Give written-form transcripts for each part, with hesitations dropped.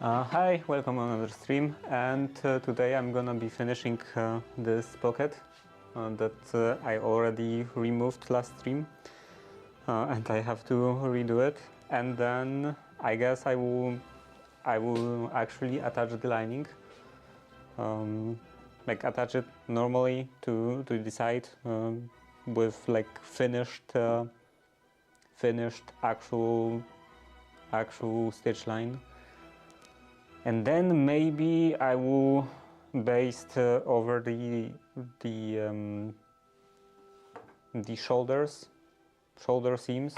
Hi, welcome on another stream, and today I'm gonna be finishing this pocket that I already removed last stream, and I have to redo it. And then I guess I will actually attach the lining, like attach it normally to the side with like finished actual stitch line. And then maybe I will baste over the shoulder seams,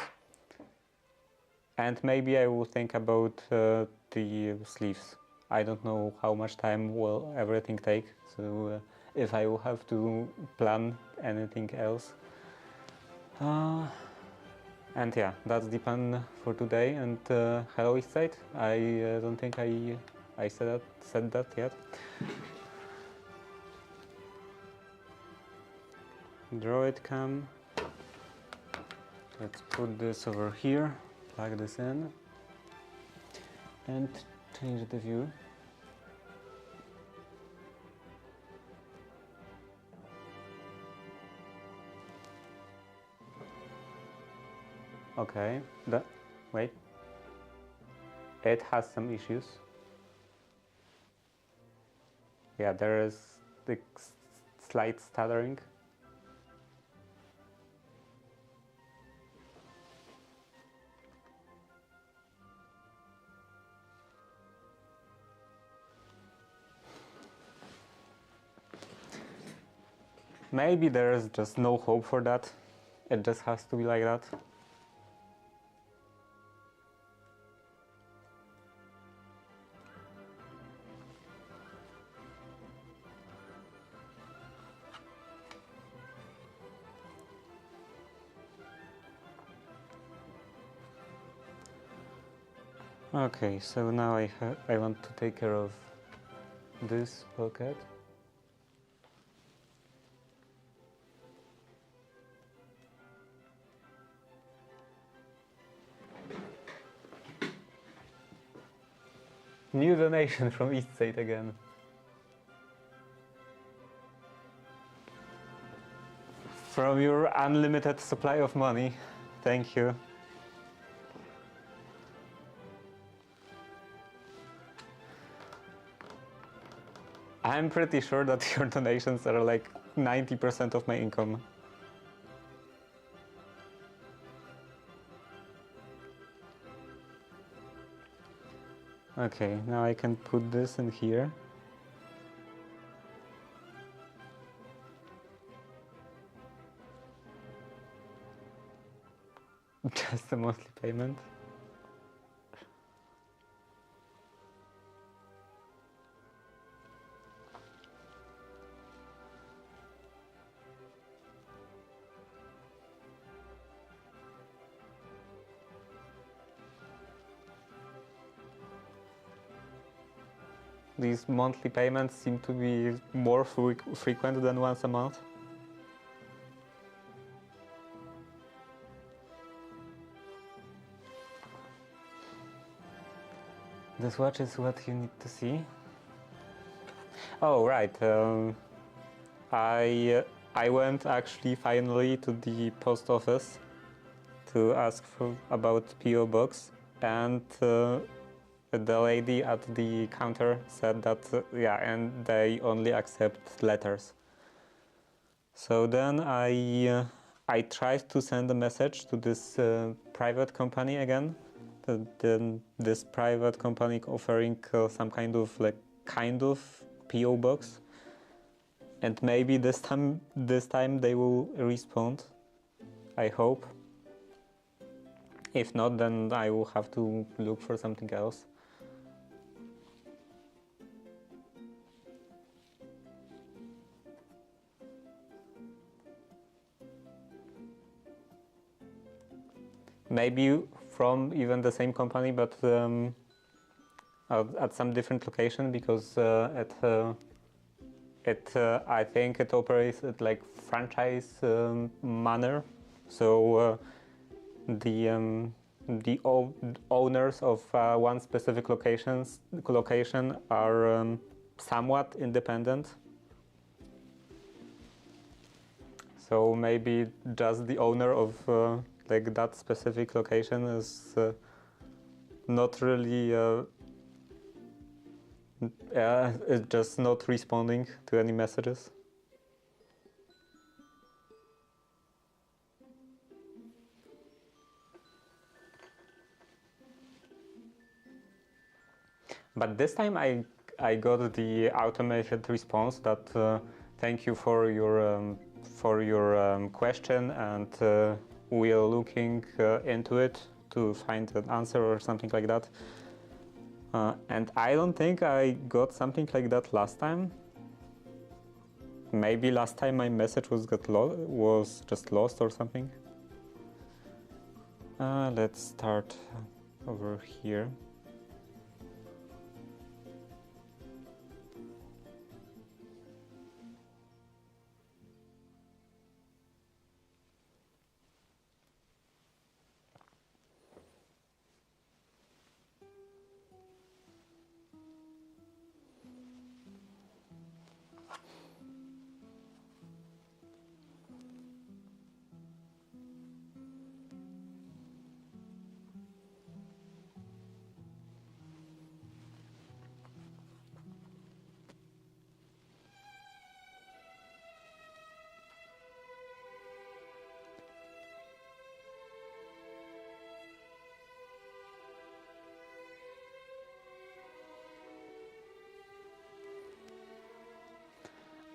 and maybe I will think about the sleeves. I don't know how much time will everything take, so if I will have to plan anything else. And yeah, that's the plan for today. And hello Eastside. I don't think I said that yet. Droid cam. Let's put this over here, plug this in, and change the view. Okay, wait. It has some issues. Yeah, there is the slight stuttering. Maybe there is just no hope for that. It just has to be like that. Okay, so now I want to take care of this pocket. New donation from Eastside again. From your unlimited supply of money. Thank you. I'm pretty sure that your donations are like 90% of my income. Okay, now I can put this in here. Just a monthly payment. These monthly payments seem to be more frequent than once a month. This watch is what you need to see. Oh, right. I went actually finally to the post office to ask about PO box, and the lady at the counter said that yeah, and they only accept letters. So then I tried to send a message to this private company again. This private company offering some kind of PO box, and maybe this time they will respond. I hope. If not, then I will have to look for something else. Maybe from even the same company, but at some different location, because I think it operates at like franchise manner. So the owners of one specific location are somewhat independent. So maybe just the owner of like that specific location is not really is just not responding to any messages. But this time I got the automated response that thank you for your question, and we are looking into it to find an answer or something like that. And I don't think I got something like that last time. Maybe last time my message was just lost or something. Let's start over here.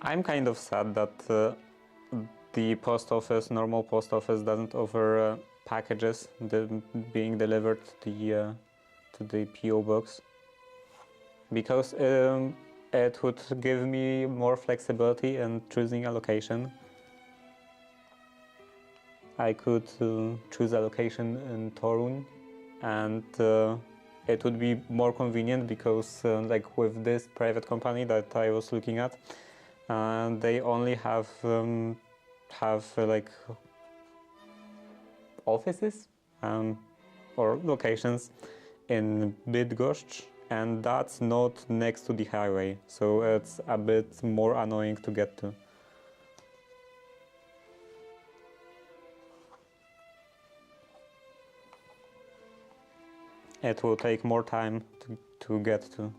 I'm kind of sad that the normal post office, doesn't offer packages being delivered to the PO box, because it would give me more flexibility in choosing a location. I could choose a location in Torun, and it would be more convenient because like with this private company that I was looking at, they only have like offices or locations in Bydgoszcz, and that's not next to the highway, so it's a bit more annoying to get to. It will take more time to get to.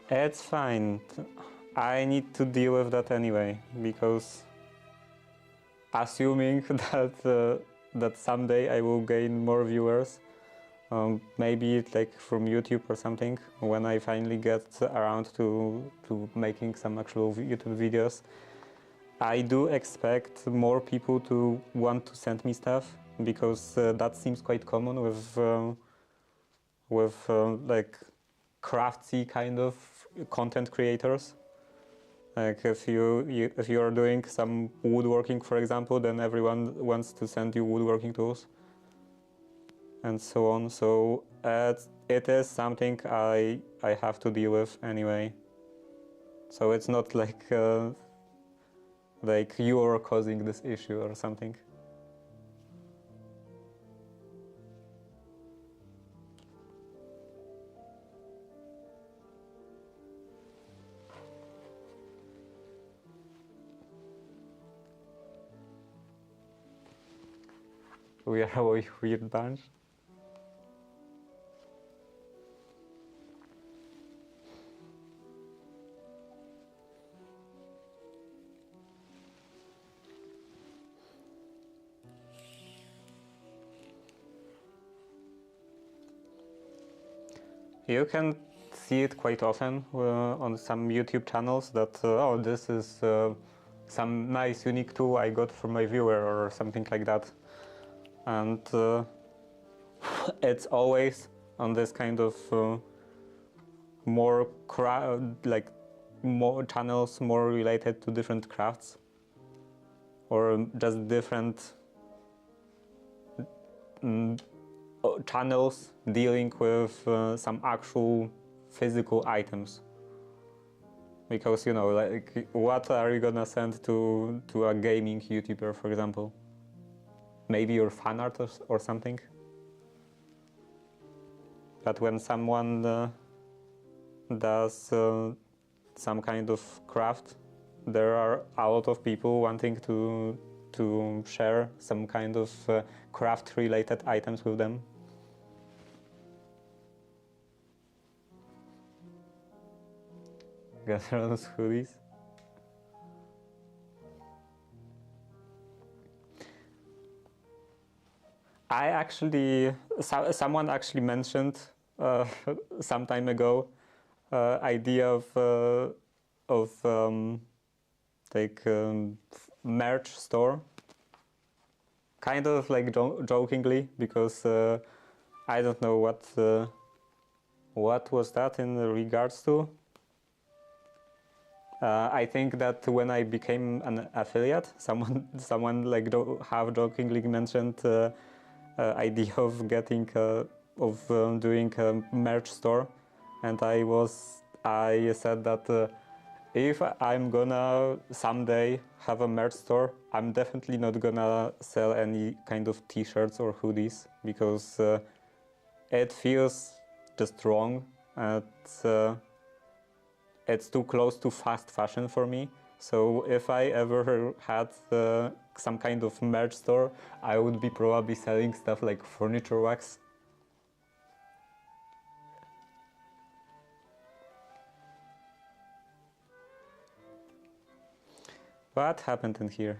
It's fine. I need to deal with that anyway, because assuming that someday I will gain more viewers, maybe like from YouTube or something, when I finally get around to making some actual YouTube videos, I do expect more people to want to send me stuff, because that seems quite common with like craftsy kind of content creators. Like if you are doing some woodworking, for example, then everyone wants to send you woodworking tools and so on. So it is something I have to deal with anyway. So it's not like you are causing this issue or something. We are a weird bunch. You can see it quite often on some YouTube channels that, oh, this is some nice unique tool I got from my viewer or something like that. And it's always on this kind of more channels more related to different crafts, or just different channels dealing with some actual physical items. Because, you know, like, what are you gonna send to a gaming YouTuber, for example? Maybe your fan art or something? But when someone does some kind of craft, there are a lot of people wanting to share some kind of craft-related items with them. Gatherons hoodies. I actually, someone actually mentioned some time ago idea of like merch store, kind of like jokingly, because I don't know what was that in regards to. I think that when I became an affiliate, someone like half jokingly mentioned idea of getting doing a merch store, and I said that if I'm gonna someday have a merch store, I'm definitely not gonna sell any kind of t-shirts or hoodies, because it feels just wrong, and it's too close to fast fashion for me. So if I ever had some kind of merch store, I would be probably selling stuff like furniture wax. What happened in here?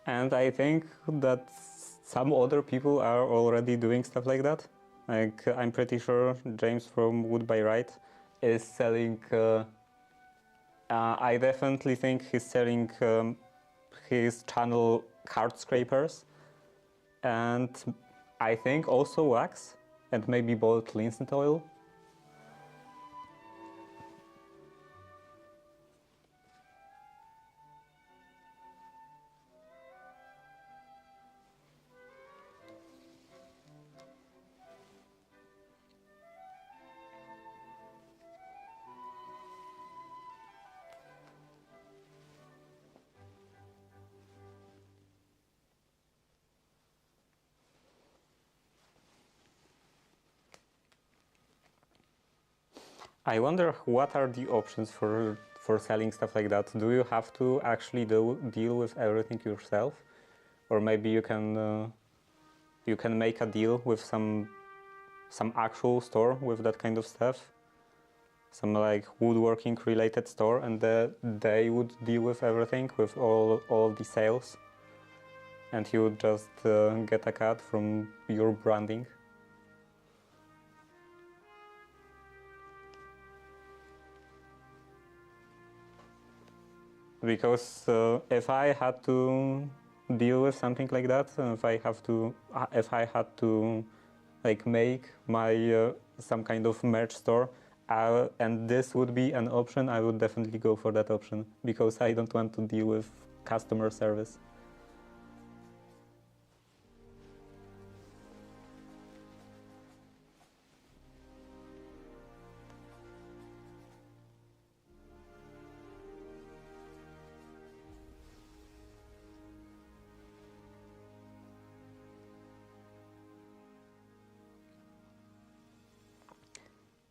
And I think that some other people are already doing stuff like that. Like, I'm pretty sure James from Wood by Right is selling. I definitely think he's selling his channel card scrapers, and I think also wax, and maybe both linseed oil. I wonder what are the options for selling stuff like that. Do you have to actually deal with everything yourself, or maybe you can make a deal with some actual store with that kind of stuff, some like woodworking related store, and they would deal with everything, with all the sales, and you would just get a cut from your branding. Because if I had to deal with something like that, if I had to like make my some kind of merch store, and this would be an option, I would definitely go for that option, because I don't want to deal with customer service.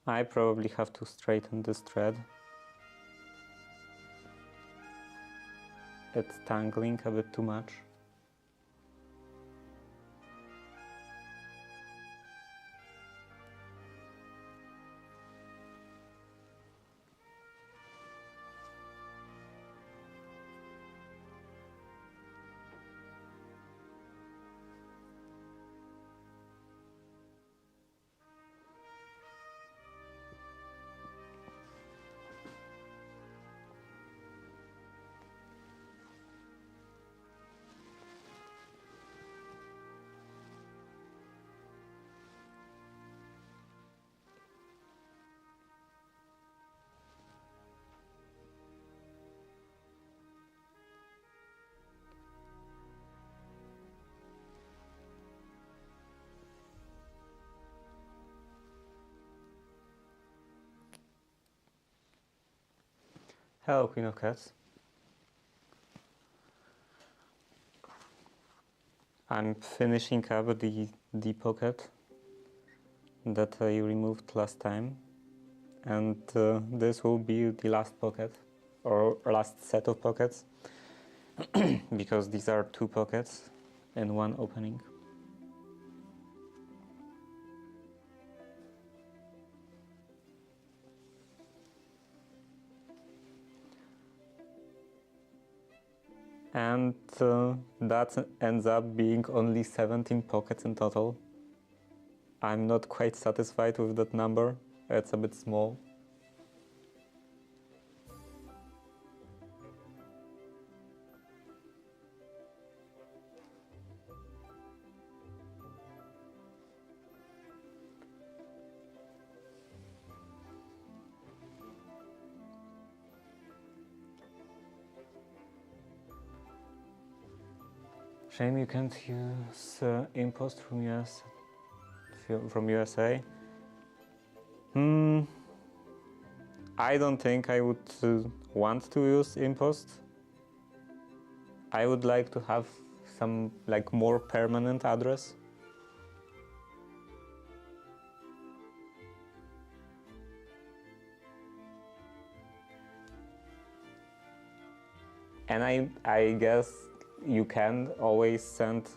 I probably have to straighten this thread. It's tangling a bit too much. Hello, Queen of Cats. I'm finishing up the pocket that I removed last time, and this will be the last pocket, or last set of pockets, because these are two pockets in one opening. And that ends up being only 17 pockets in total. I'm not quite satisfied with that number, it's a bit small. Shame you can't use impost from USA. I don't think I would want to use impost. I would like to have some more permanent address. And I guess you can always send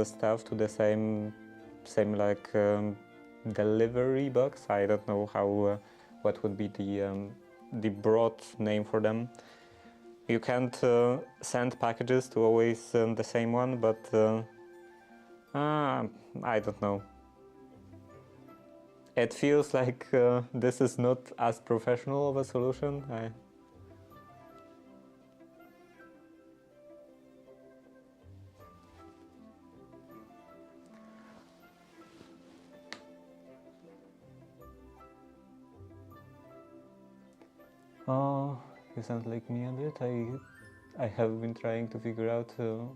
stuff to the same delivery box. I don't know how what would be the broad name for them. You can't send packages to always the same one, but I don't know. It feels like this is not as professional of a solution. Oh, you sound like me a bit. I have been trying to figure out for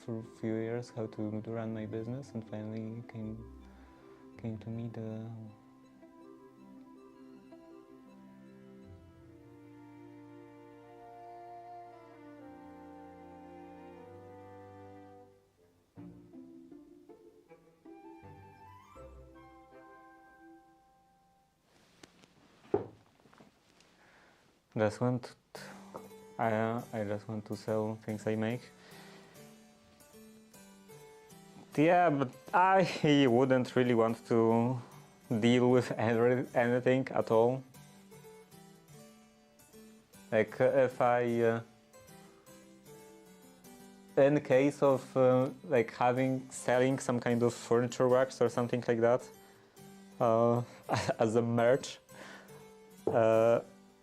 a few years how to run my business, and finally came to me I just want to sell things I make. Yeah, but I wouldn't really want to deal with anything at all. Like if I, in case of selling some kind of furniture wax or something like that, as a merch,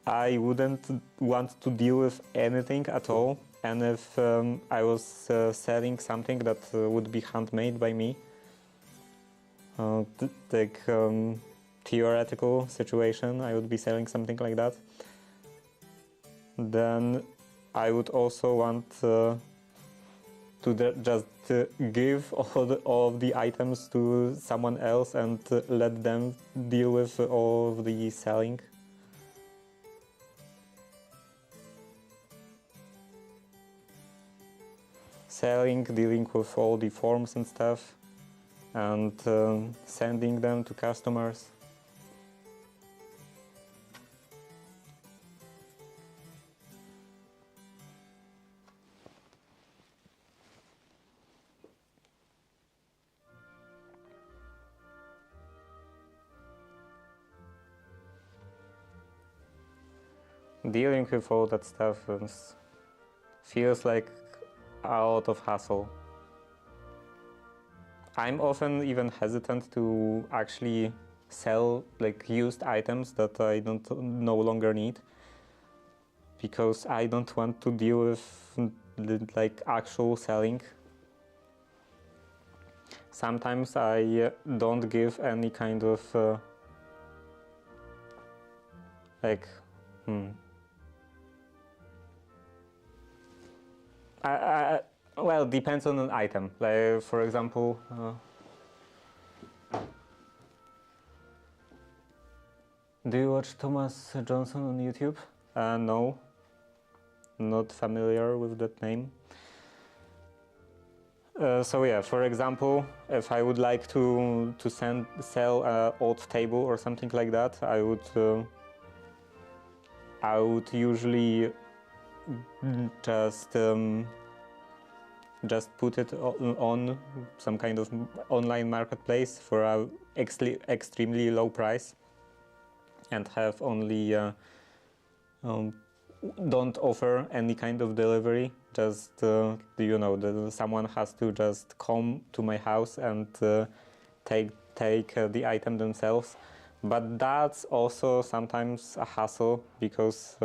I wouldn't want to deal with anything at all. And if I was selling something that would be handmade by me, theoretical situation, I would be selling something like that, then I would also want to just give all of the items to someone else and let them deal with all of the selling. Dealing with all the forms and stuff, and sending them to customers. Dealing with all that stuff feels like a lot of hassle. I'm often even hesitant to actually sell used items that I no longer need, because I don't want to deal with actual selling. Sometimes I don't give any kind of well, depends on an item. Like, for example, Do you watch Thomas Johnson on YouTube? No, not familiar with that name. So yeah, for example, if I would like to sell an old table or something like that, I would usually just put it on some kind of online marketplace for a extremely low price, and have only don't offer any kind of delivery. Just you know, someone has to just come to my house and take the item themselves. But that's also sometimes a hassle, because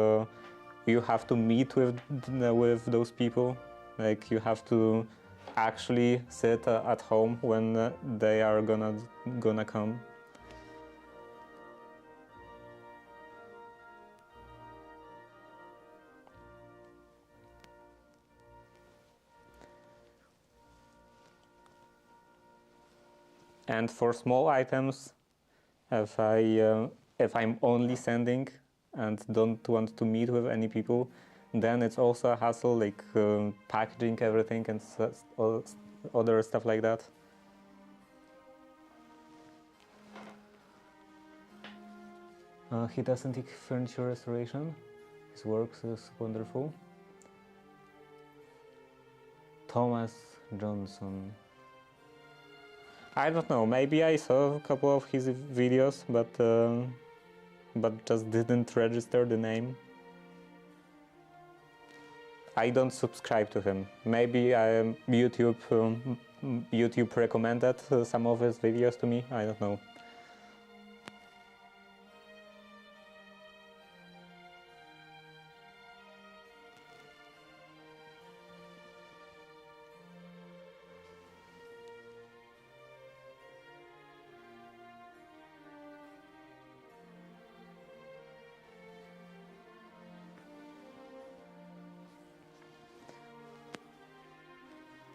you have to meet with those people. Like, you have to actually sit at home when they are gonna come. And for small items, if I'm only sending and don't want to meet with any people, then it's also a hassle, like packaging everything and other stuff like that. He does antique furniture restoration. His works is wonderful. Thomas Johnson. I don't know, maybe I saw a couple of his videos, but just didn't register the name. I don't subscribe to him. Maybe YouTube recommended some of his videos to me, I don't know.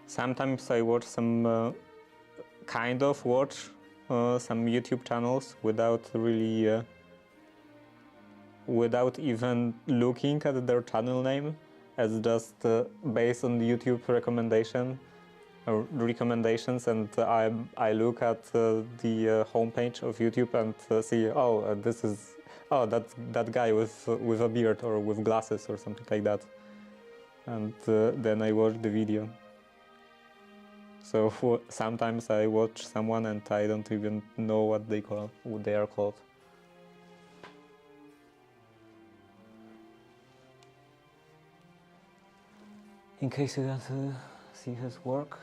Sometimes I watch some some YouTube channels without really without even looking at their channel name, as just based on YouTube recommendations, and I look at the homepage of YouTube and see, that guy with a beard or with glasses or something like that, and then I watch the video. So sometimes I watch someone and I don't even know what they are called. In case you want to see his work.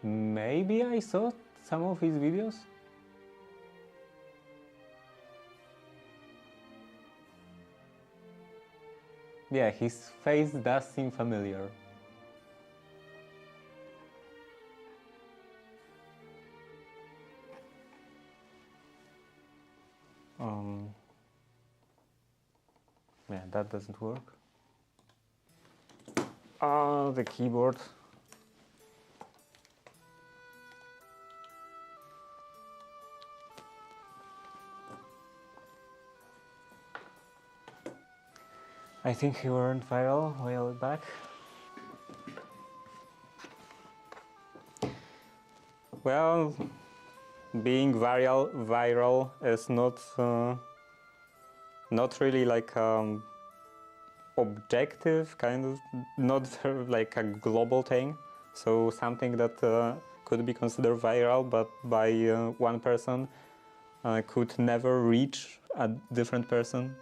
Maybe I saw some of his videos. Yeah, his face does seem familiar. Yeah, that doesn't work. The keyboard. I think he went viral a while back. Well, being viral is not really like objective, kind of, not like a global thing. So something that could be considered viral, but by one person could never reach a different person.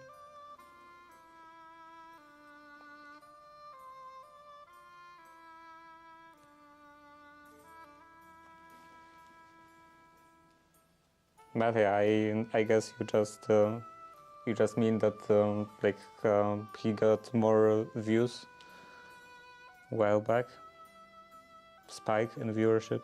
But yeah, I guess you just mean that he got more views a while back, spike in viewership.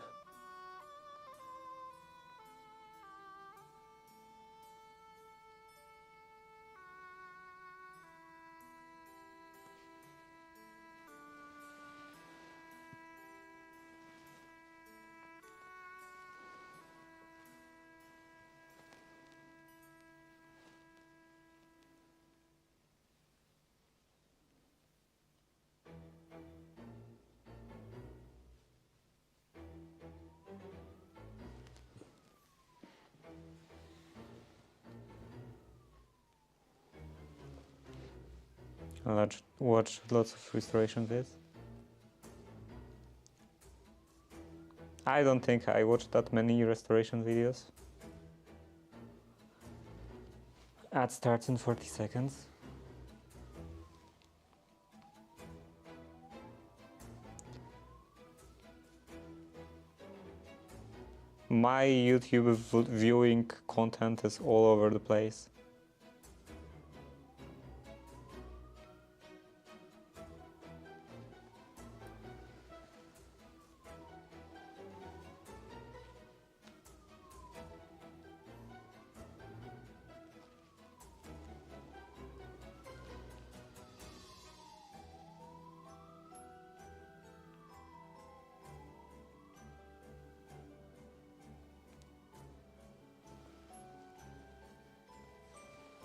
Watch lots of restoration vids. I don't think I watched that many restoration videos. Ad starts in 40 seconds. My YouTube viewing content is all over the place.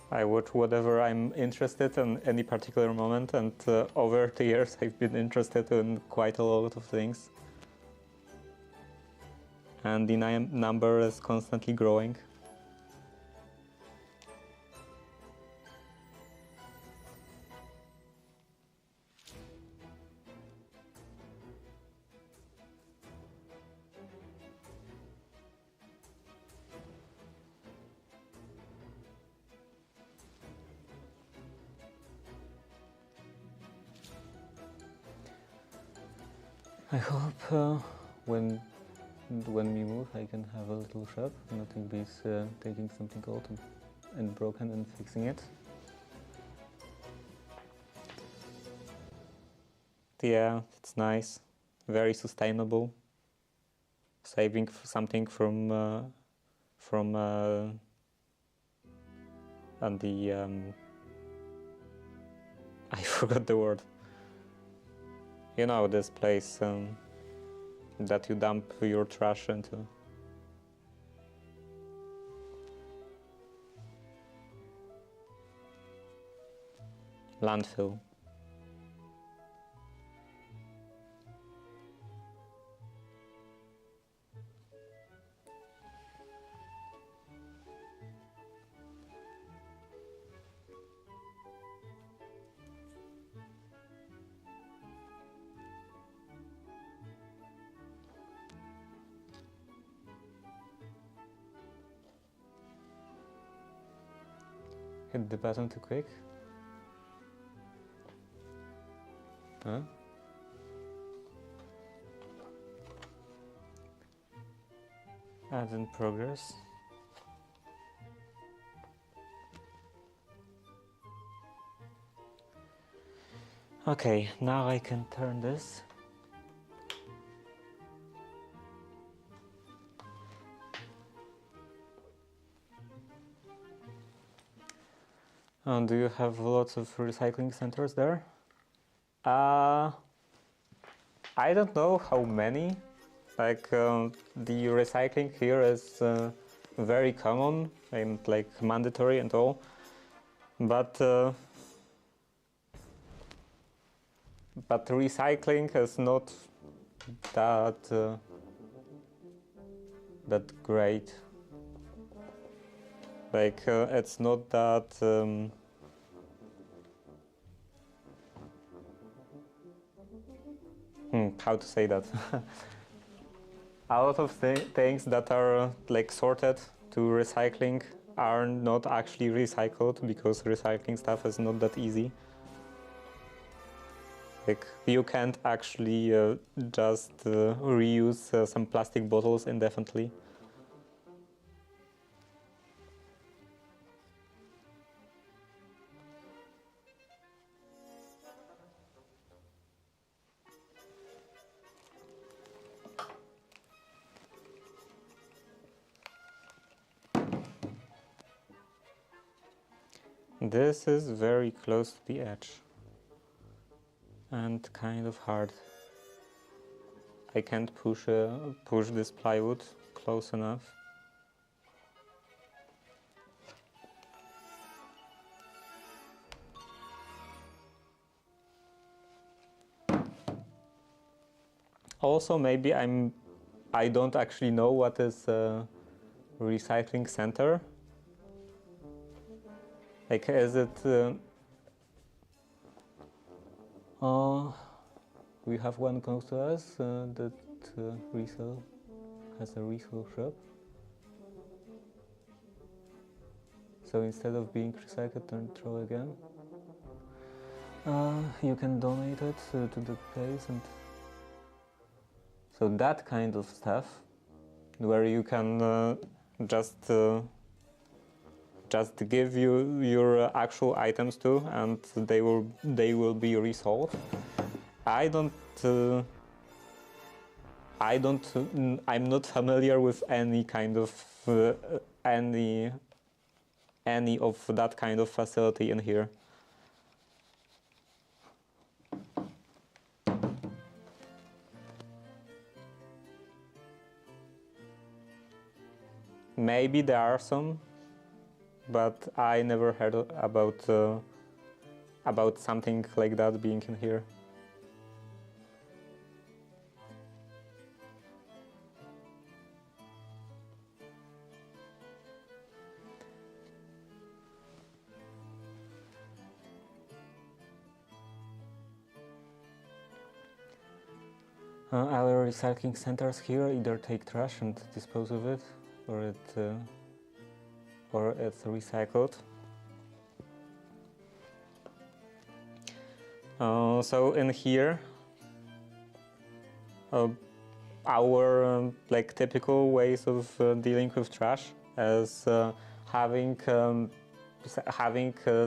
I watch whatever I'm interested in any particular moment, and over the years I've been interested in quite a lot of things. And the number is constantly growing. I hope when we move, I can have a little shop, nothing beats taking something old and broken and fixing it. Yeah, it's nice, very sustainable. Saving something from and the I forgot the word. You know, this place that you dump your trash into. Landfill. Hit the button too quick. Huh? Add in progress. Okay, now I can turn this. Do you have lots of recycling centers there? I don't know how many. Like the recycling here is very common and like mandatory and all, but recycling is not that that great. Like it's not that. How to say that? A lot of things that are like sorted to recycling are not actually recycled because recycling stuff is not that easy. Like you can't actually just reuse some plastic bottles indefinitely. This is very close to the edge and kind of hard. I can't push this plywood close enough. Also, maybe I don't actually know what is a recycling center. Like, is it We have one close to us that has a resale shop. So instead of being recycled and throw again, you can donate it to the place. And so that kind of stuff, where you can just give you your actual items to, and they will be resold. I'm not familiar with any kind of any of that kind of facility in here. Maybe there are some, but I never heard about something like that being in here. Our recycling centers here either take trash and dispose of it, or it's recycled. So in here, our like typical ways of dealing with trash is having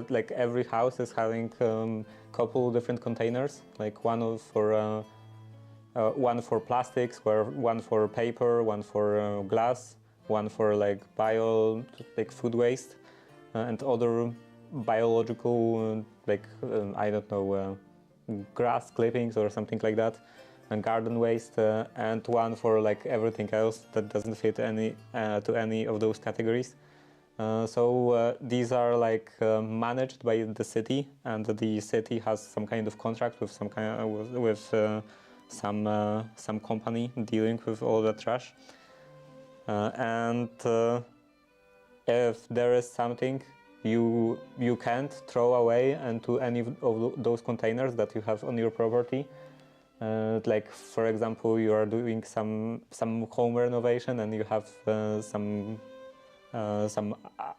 like every house is having couple different containers, like one for plastics, one for paper, one for glass, one for like food waste, and other biological I don't know, grass clippings or something like that, and garden waste, and one for like everything else that doesn't fit to any of those categories. So these are like managed by the city, and the city has some kind of contract with some company dealing with all the trash. And if there is something you can't throw away into any of those containers that you have on your property, like for example, you are doing some home renovation and you have some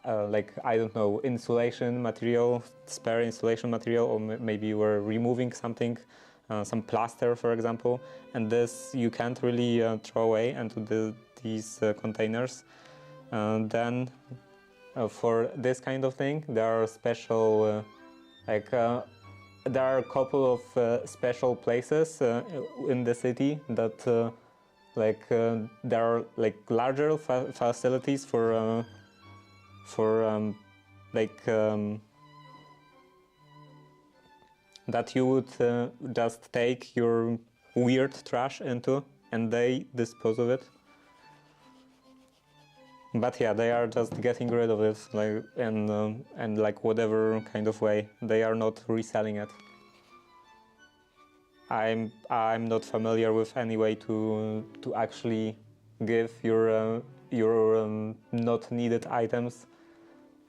like I don't know, insulation material, spare insulation material, or maybe you were removing something, some plaster, for example, and this you can't really throw away into these containers. Then for this kind of thing, there are special, there are a couple of special places in the city that there are like larger facilities for that you would just take your weird trash into, and they dispose of it. But yeah, they are just getting rid of it, like and like whatever kind of way. They are not reselling it. I'm not familiar with any way to actually give your not needed items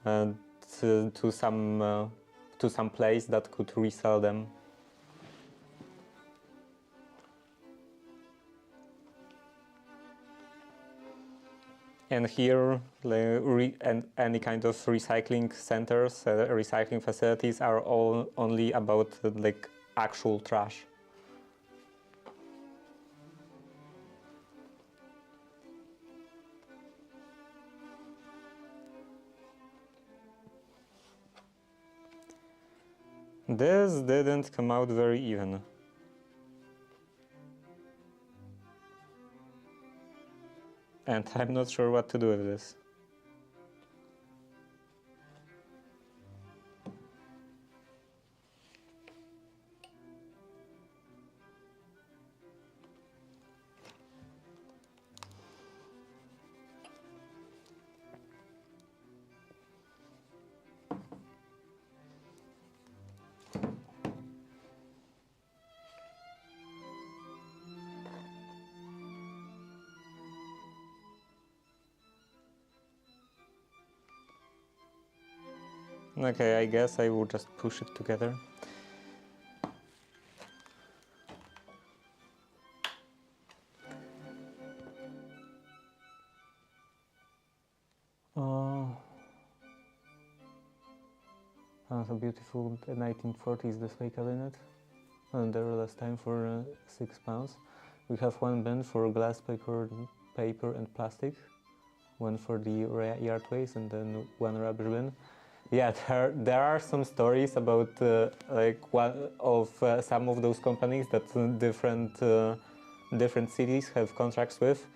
to some place that could resell them. And here, any kind of recycling centers, recycling facilities are all only about like actual trash. This didn't come out very even. And I'm not sure what to do with this. Okay, I guess I will just push it together. So beautiful 1940s display cabinet. And there last time for £6. We have one bin for glass, paper and plastic, one for the yard waste, and then one rubber bin. Yeah, there are some stories about like one of some of those companies that different cities have contracts with.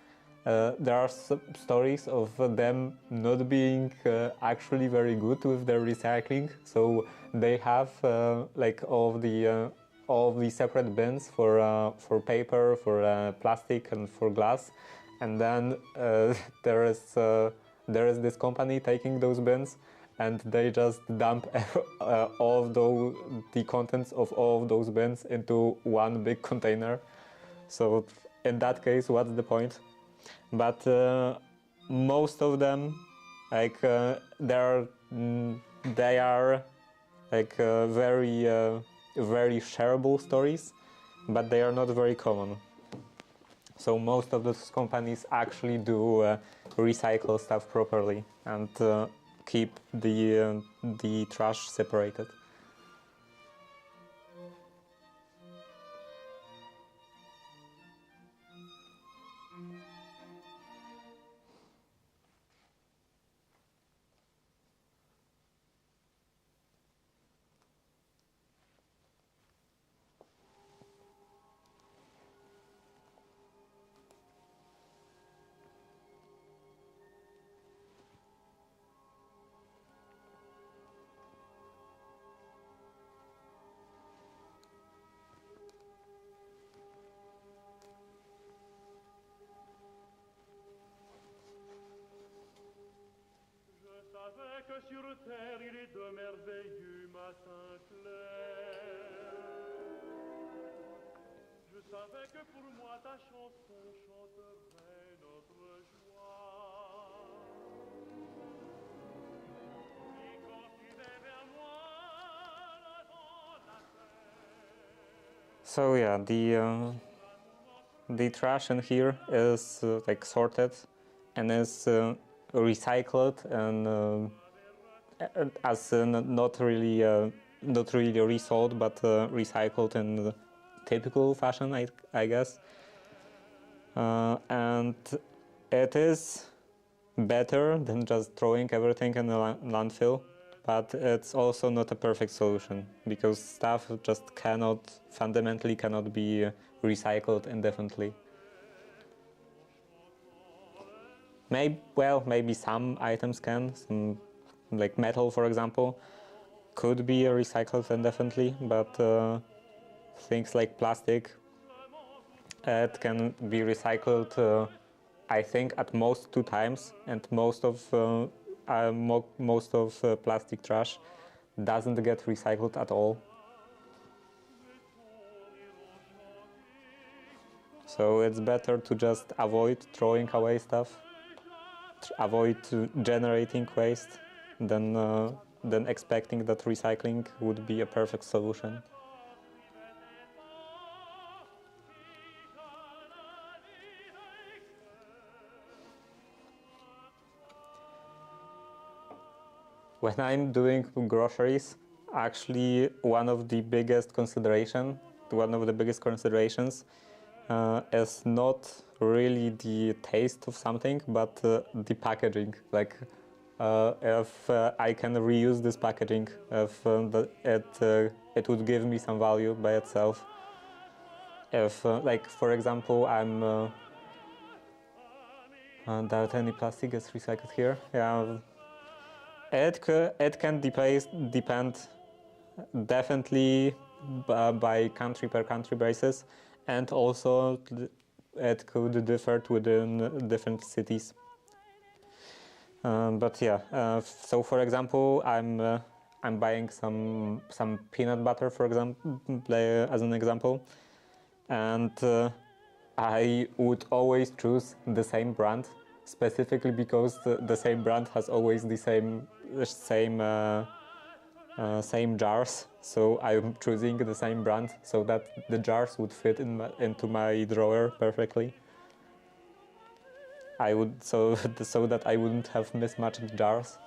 There are stories of them not being actually very good with their recycling. So they have like all of the separate bins for paper, for plastic, and for glass. And then there is this company taking those bins, and they just dump all of the contents of all of those bins into one big container. So in that case, what's the point? But most of them, like they are like very shareable stories, but they are not very common. So most of those companies actually do recycle stuff properly and keep the trash separated. Que sur terre il est de merveilleux matins clairs. Je savais que pour moi ta chanson chanterait notre joie. Et quand tu viens vers moi, le vent la terre. So yeah, the trash in here is like sorted and is recycled and as not really resold, but recycled in the typical fashion, I guess. And it is better than just throwing everything in a landfill, but it's also not a perfect solution because stuff just fundamentally cannot be recycled indefinitely. Maybe some items can, like metal, for example, could be recycled indefinitely, but things like plastic, it can be recycled, I think, at most 2 times, and most of plastic trash doesn't get recycled at all. So it's better to just avoid throwing away stuff, avoid generating waste, than expecting that recycling would be a perfect solution. When I'm doing groceries, actually one of the biggest considerations is not really the taste of something, but the packaging. Like if I can reuse this packaging, if it would give me some value by itself. If, like, for example, I'm doubt any plastic gets recycled here. Yeah, it can depend definitely by country per country basis, and also it could differ within different cities. But yeah, so for example, I'm buying some peanut butter, for example, as an example, and I would always choose the same brand, specifically because the same brand has always the same jars. So I'm choosing the same brand so that the jars would fit into my drawer perfectly. I would so that I wouldn't have mismatched jars.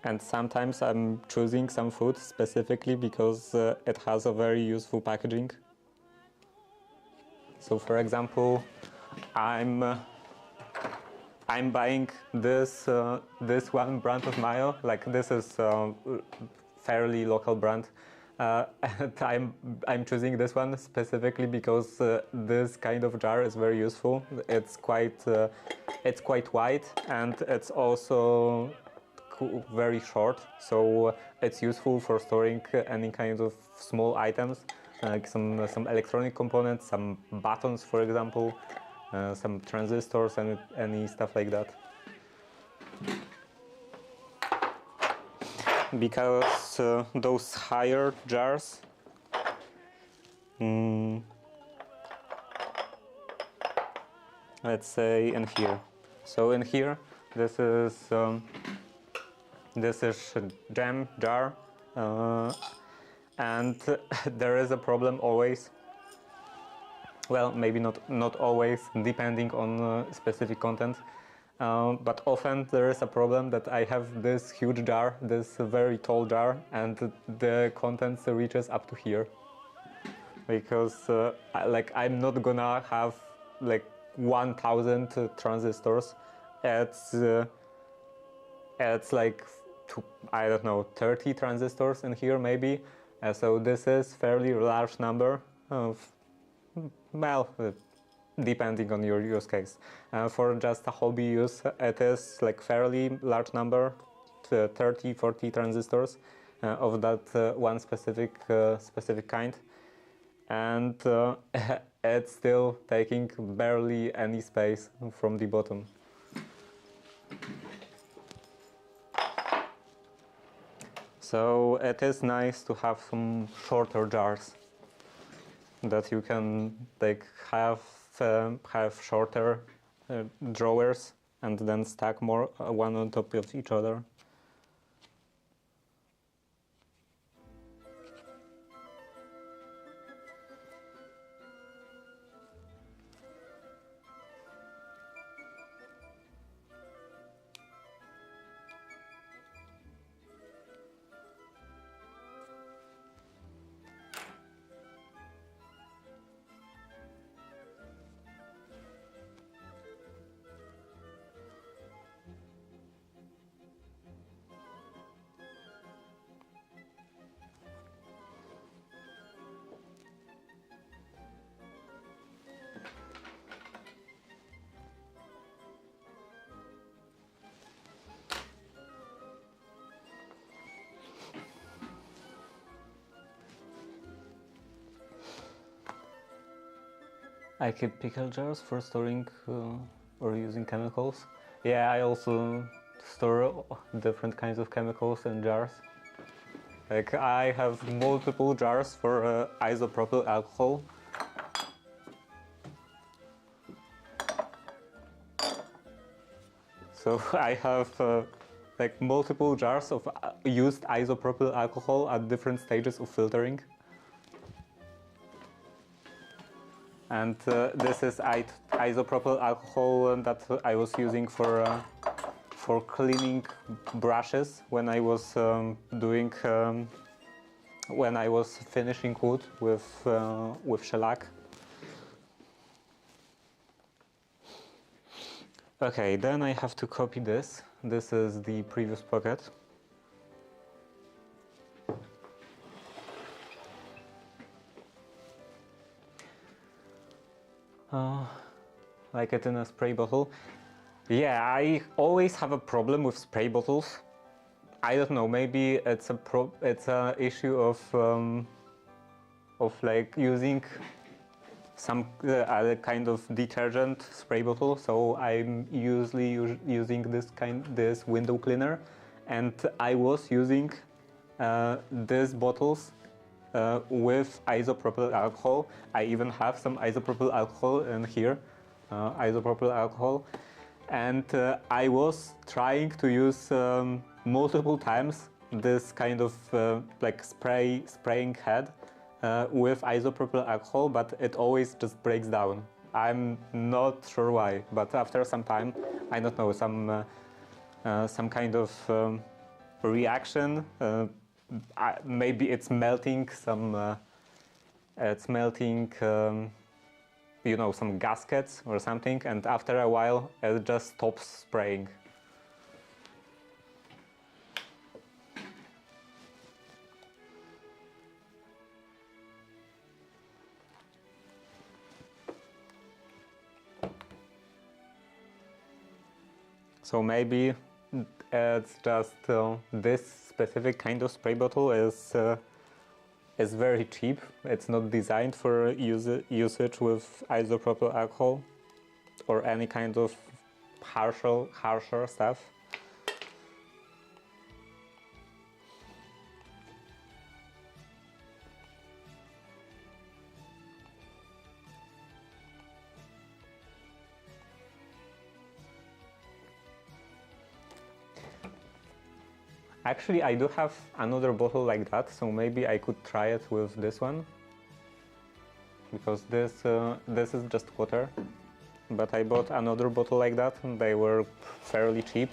And sometimes I'm choosing some food specifically because it has a very useful packaging. So for example, I'm buying this one brand of mayo. Like this is fairly local brand, and I'm choosing this one specifically because this kind of jar is very useful. It's quite wide, and it's also very short, so it's useful for storing any kind of small items, like some electronic components, some buttons, for example, some transistors, and any stuff like that. Because those higher jars, let's say in here. So in here, this is a jam jar, and there is a problem always. Well, maybe not always, depending on specific content. But often there is a problem that I have this huge jar, this very tall jar, and the contents reaches up to here. Because I'm not gonna have like 1,000 transistors. It's like I don't know, 30 transistors in here maybe. So this is fairly large number of, well, depending on your use case. For just a hobby use, it is like fairly large number, 30, 40 transistors of that one specific kind. And it's still taking barely any space from the bottom. So it is nice to have some shorter jars that you can like have shorter drawers and then stack more one on top of each other. I keep pickle jars for storing or using chemicals. Yeah, I also store different kinds of chemicals in jars. Like I have multiple jars for isopropyl alcohol. So I have like multiple jars of used isopropyl alcohol at different stages of filtering. And this is isopropyl alcohol that I was using for cleaning brushes when I was when I was finishing wood with shellac. Okay, then I have to copy this. This is the previous pocket. Like it in a spray bottle. Yeah, I always have a problem with spray bottles. I don't know, maybe it's a issue of like using some other kind of detergent spray bottle. So I'm usually using this window cleaner, and I was using these bottles with isopropyl alcohol. I even have some isopropyl alcohol in here, isopropyl alcohol, and I was trying to use multiple times this kind of like spraying head with isopropyl alcohol, but it always just breaks down. I'm not sure why, but after some time, I don't know, some kind of reaction. Maybe it's melting some. It's melting, you know, some gaskets or something, and after a while it just stops spraying. So maybe it's just this specific kind of spray bottle is very cheap. It's not designed for usage with isopropyl alcohol or any kind of harsher stuff. Actually, I do have another bottle like that, so maybe I could try it with this one, because this is just water. But I bought another bottle like that, and they were fairly cheap,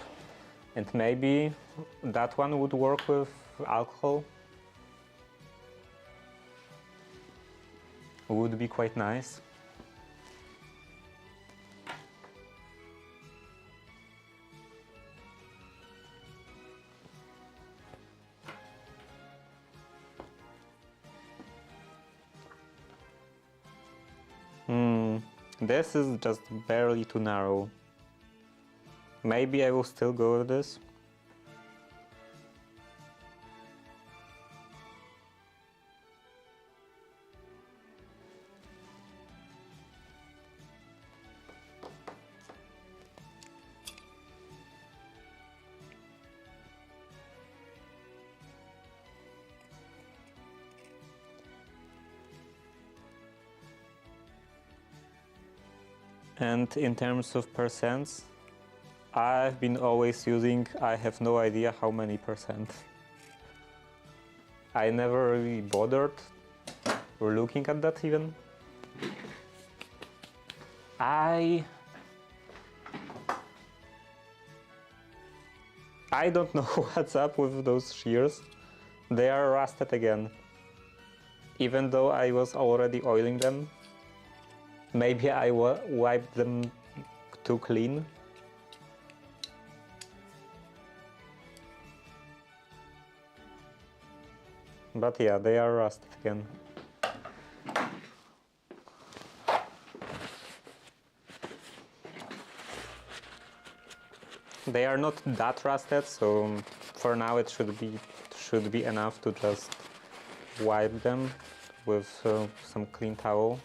and maybe that one would work with alcohol. Would be quite nice. This is just barely too narrow. Maybe I will still go with this. And in terms of percents, I've been always using, I have no idea how many percent. I never really bothered or looking at that even. I don't know what's up with those shears. They are rusted again. Even though I was already oiling them. Maybe I wiped them too clean. But yeah, they are rusted again. They are not that rusted, so for now it should be enough to just wipe them with some clean towel.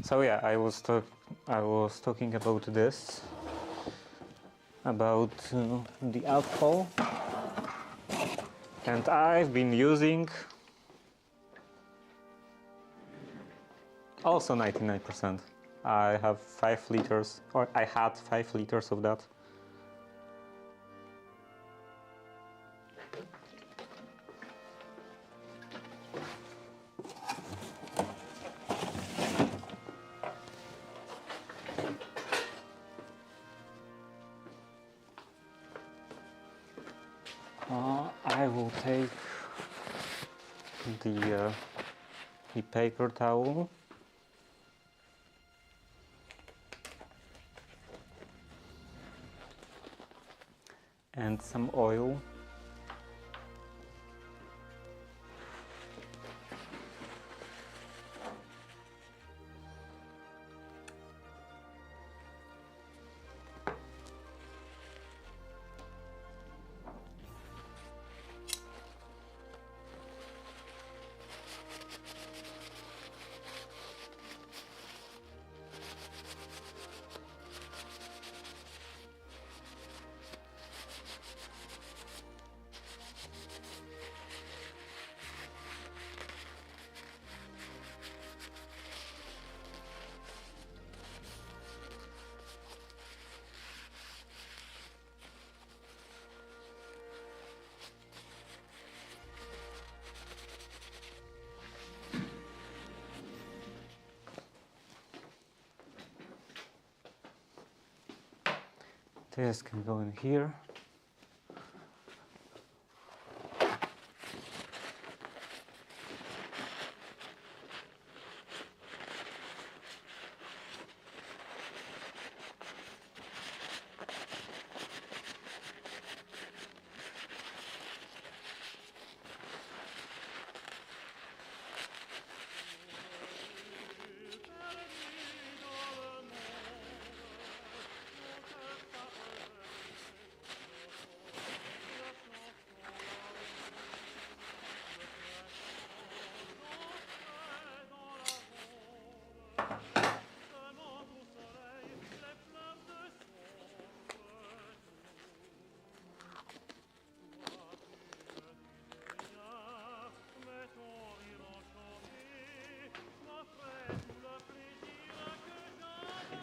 So yeah, I was talking about this, about the alcohol, and I've been using also 99%. I have 5 liters, or I had 5 liters of that. I will take the paper towel and some oil. This can go in here.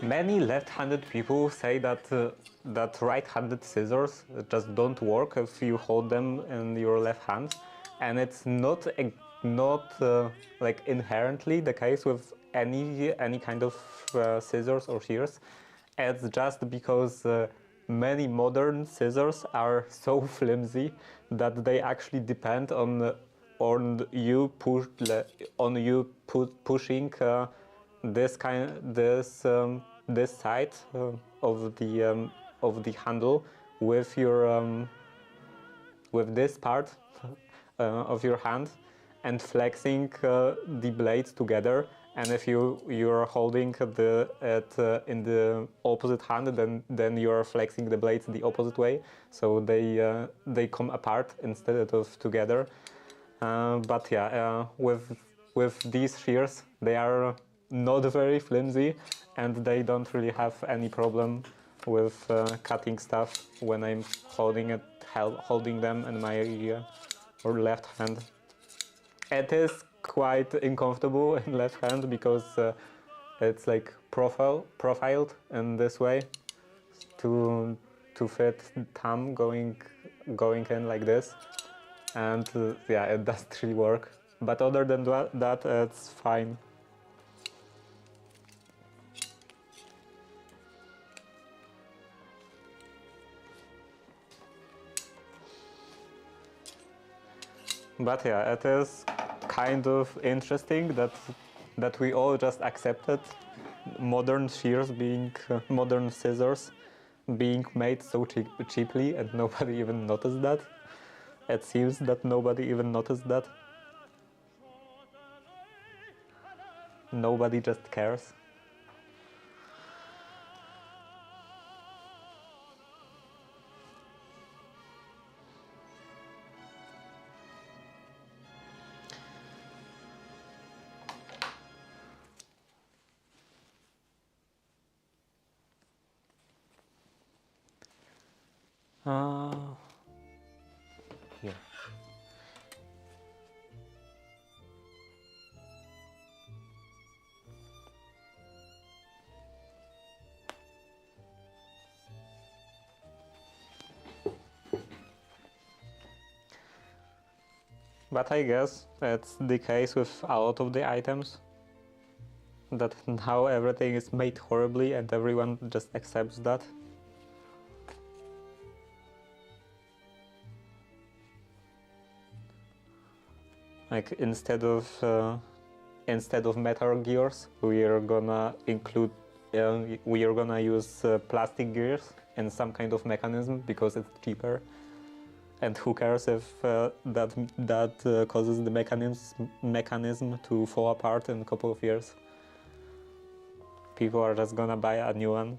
Many left-handed people say that that right-handed scissors just don't work if you hold them in your left hand, and it's not like inherently the case with any kind of scissors or shears. It's just because many modern scissors are so flimsy that they actually depend on you pushing this side of the handle with your with this part of your hand and flexing the blades together. And if you're holding it in the opposite hand, then you're flexing the blades the opposite way, so they come apart instead of together. But yeah, with these shears, they are not very flimsy, and they don't really have any problem with cutting stuff when I'm holding them in my or left hand. It is quite uncomfortable in left hand because it's like profiled in this way to fit thumb going in like this, and yeah, it doesn't really work. But other than that, it's fine. But yeah, it is kind of interesting that we all just accepted modern shears modern scissors being made so cheaply, and nobody even noticed that. It seems that nobody even noticed that. Nobody just cares. Here. But I guess that's the case with a lot of the items, that now everything is made horribly and everyone just accepts that. Like instead of metal gears, we are gonna use plastic gears and some kind of mechanism because it's cheaper. And who cares if that causes the mechanism to fall apart in a couple of years? People are just gonna buy a new one.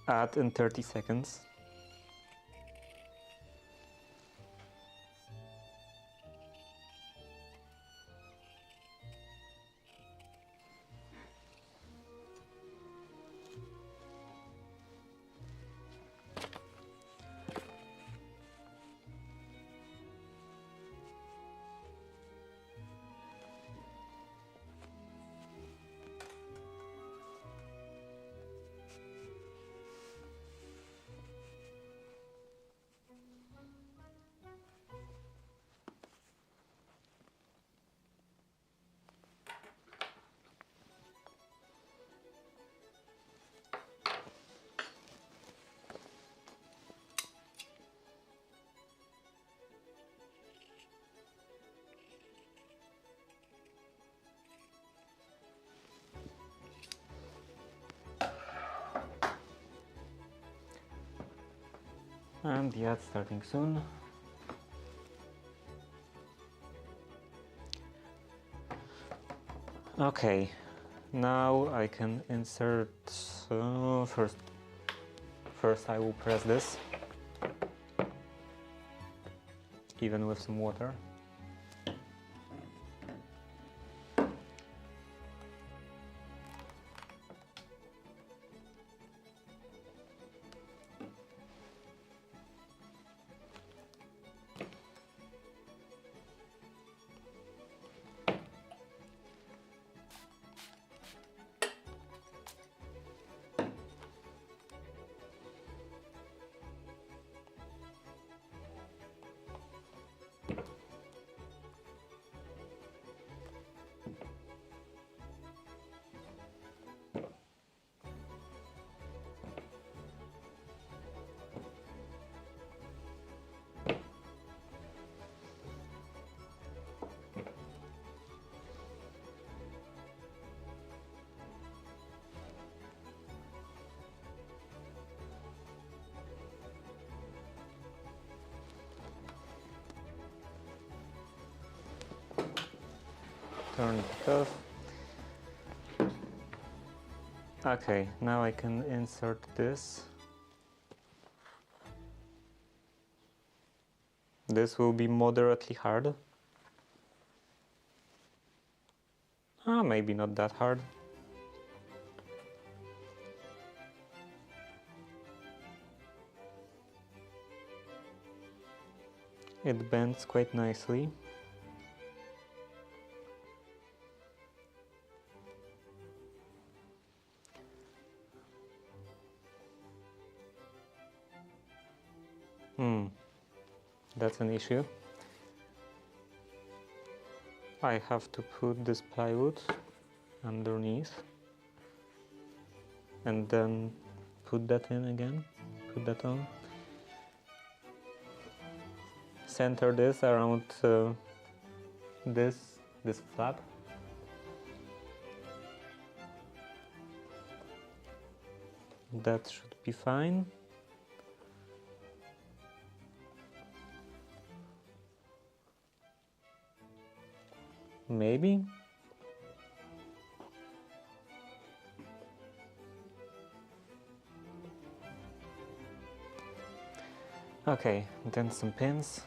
Add in 30 seconds. And the ad starting soon. Okay, now I can insert, first I will press this, even with some water. Turn it off. Okay, now I can insert this. This will be moderately hard. Maybe not that hard. It bends quite nicely. That's an issue. I have to put this plywood underneath and then put that in again, put that on. Center this around this flap. That should be fine. Maybe. Okay, then some pins.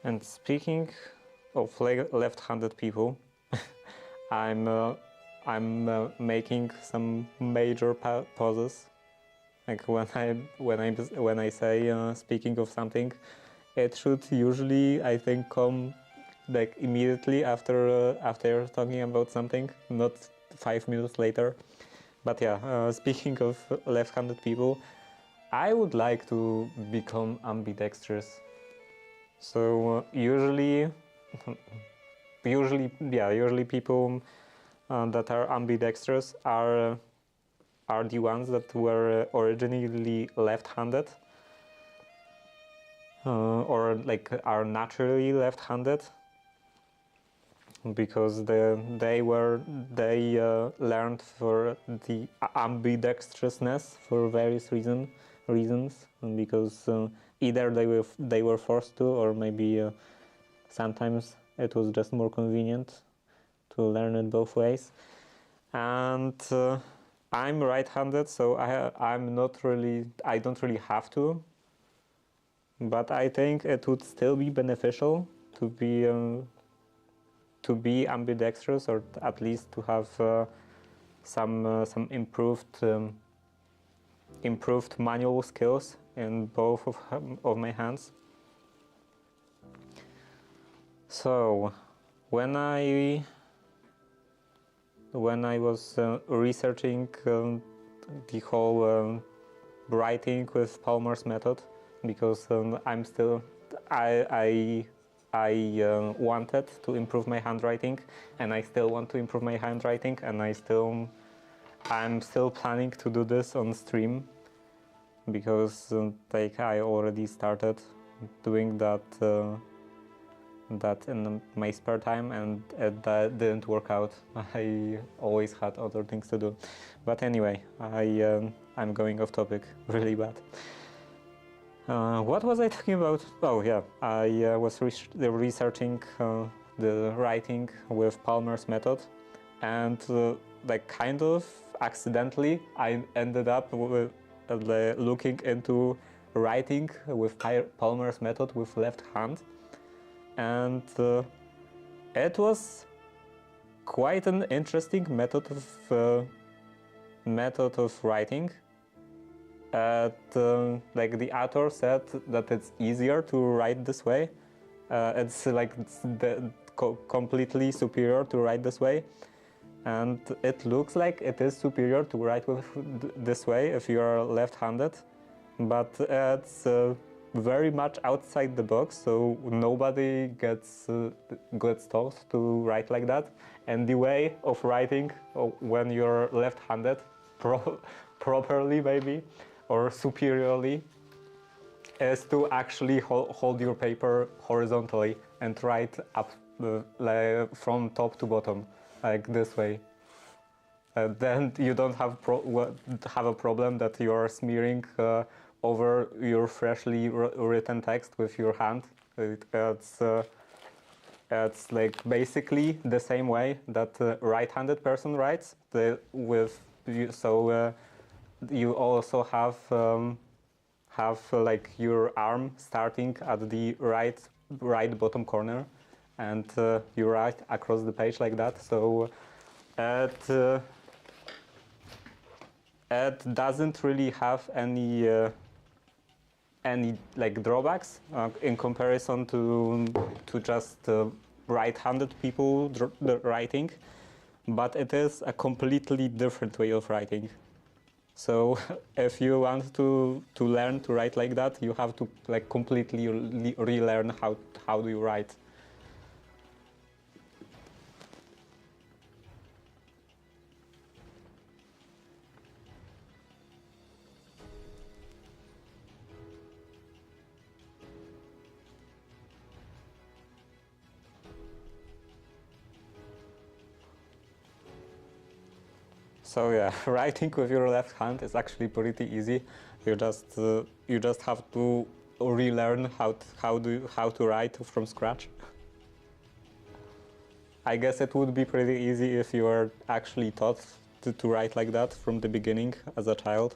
And speaking of left-handed people, I'm making some major pauses. Like when I say speaking of something, it should usually, I think, come like immediately after talking about something, not 5 minutes later. But yeah, speaking of left-handed people, I would like to become ambidextrous. So usually people that are ambidextrous are are the ones that were originally left-handed, or like are naturally left-handed, because they learned for the ambidextrousness for various reasons, and because either they were forced to, or maybe sometimes it was just more convenient to learn it both ways. And I'm right-handed, so I don't really have to, but I think it would still be beneficial to be ambidextrous, or at least to have some improved manual skills in both of my hands. So when I was researching the whole writing with Palmer's method, because I wanted to improve my handwriting, and I still want to improve my handwriting, and I'm still planning to do this on stream, because like I already started doing that in my spare time, and that didn't work out. I always had other things to do. But anyway, I'm going off topic really bad. What was I talking about? Oh yeah, I was researching the writing with Palmer's method, and like kind of accidentally I ended up with, looking into writing with Palmer's method with left hand, and it was quite an interesting method of writing. Like the author said that it's easier to write this way. It's completely superior to write this way, and it looks like it is superior to write with this way if you are left-handed, but it's very much outside the box, so nobody gets taught to write like that. And the way of writing when you're left-handed properly maybe, or superiorly, is to actually hold your paper horizontally and write up from top to bottom, like this way. Then you don't have a problem that you are smearing over your freshly written text with your hand. It's like basically the same way that a right-handed person writes. You also have like your arm starting at the right bottom corner, and you write across the page like that. So it doesn't really have any like drawbacks in comparison to just right-handed people writing, but it is a completely different way of writing. So if you want to learn to write like that, you have to like completely relearn how do you write. So yeah, writing with your left hand is actually pretty easy. You just have to relearn how to write from scratch. I guess it would be pretty easy if you were actually taught to write like that from the beginning as a child.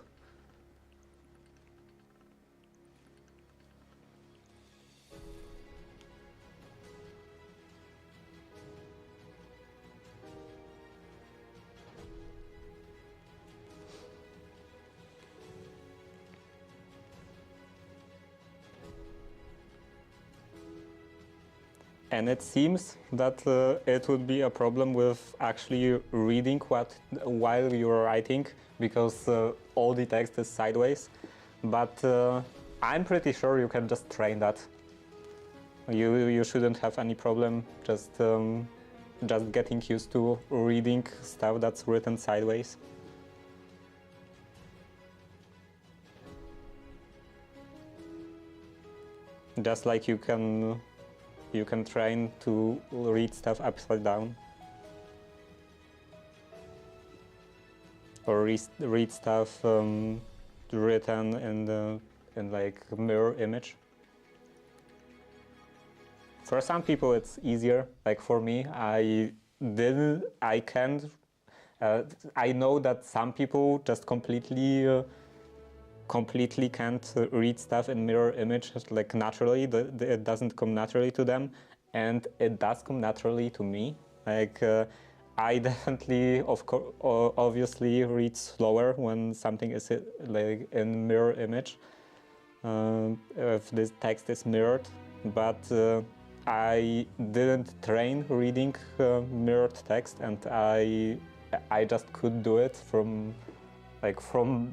And it seems that it would be a problem with actually reading while you're writing, because all the text is sideways. But I'm pretty sure you can just train that. You shouldn't have any problem just getting used to reading stuff that's written sideways. Just like you can train to read stuff upside down, or read stuff written in like mirror image. For some people it's easier. Like for me, I know that some people just completely can't read stuff in mirror image like naturally. It doesn't come naturally to them, and it does come naturally to me. Like I definitely, obviously, read slower when something is like in mirror image. If this text is mirrored, but I didn't train reading mirrored text, and I just could do it from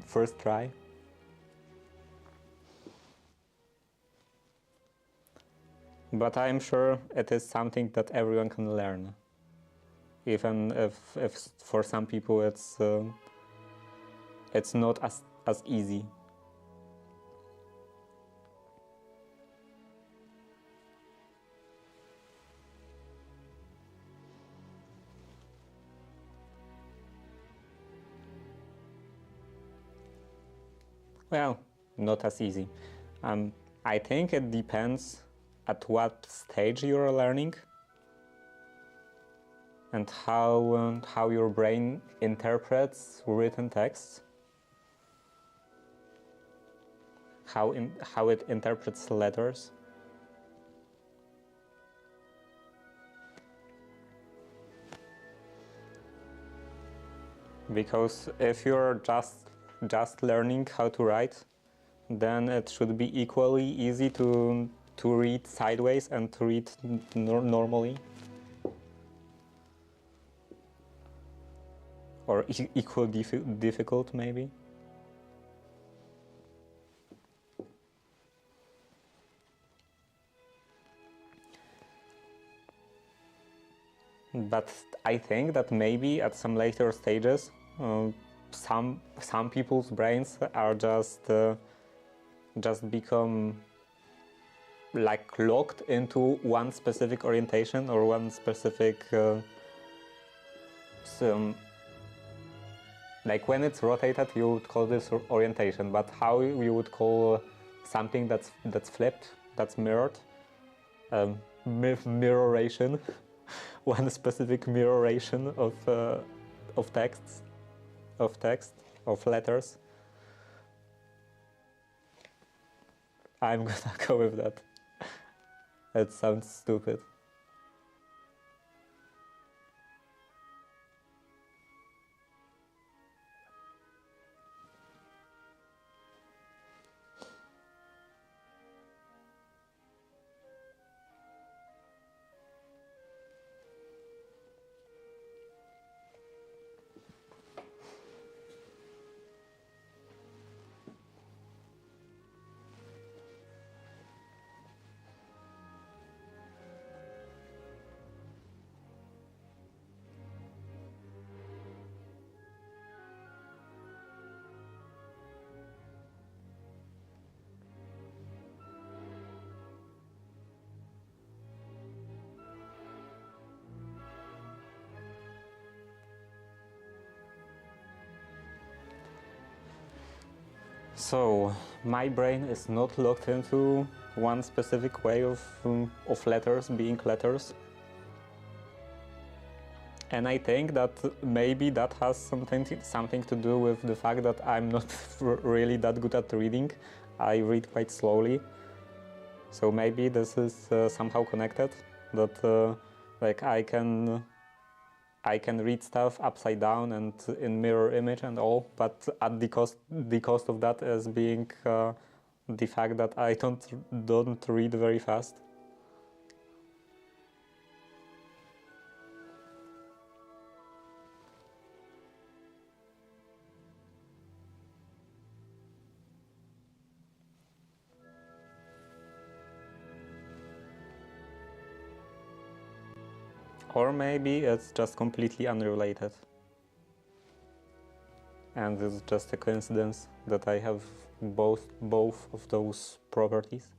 first try. But I'm sure it is something that everyone can learn, even if for some people it's not as easy. Well, not as easy. I think it depends at what stage you're learning and how your brain interprets written texts, how it interprets letters. Because if you're just learning how to write, then it should be equally easy to read sideways and to read normally, or equally difficult maybe. But I think that maybe at some later stages, some people's brains are just become like locked into one specific orientation or one specific like when it's rotated, you would call this orientation, but how you would call something that's flipped, that's mirrored, mirroration, one specific mirroration of texts, of letters. I'm gonna go with that. It sounds stupid. So my brain is not locked into one specific way of letters being letters, and I think that maybe that has something to do with the fact that I'm not really that good at reading. I read quite slowly, so maybe this is somehow connected. That like I can read stuff upside down and in mirror image and all, but at the cost of that is being the fact that I don't read very fast. Or maybe it's just completely unrelated. And it's just a coincidence that I have both of those properties.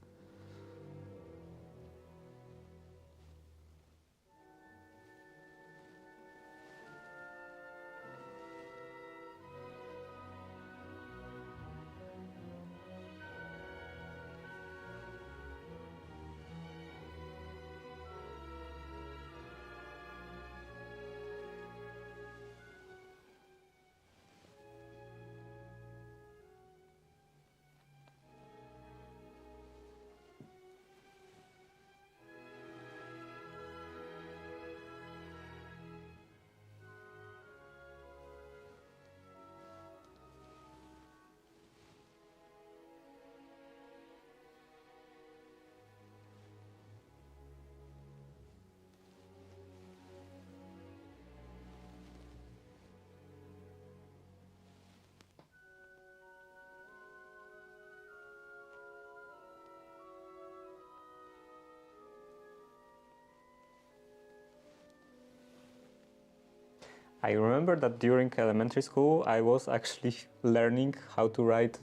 I remember that during elementary school, I was actually learning how to write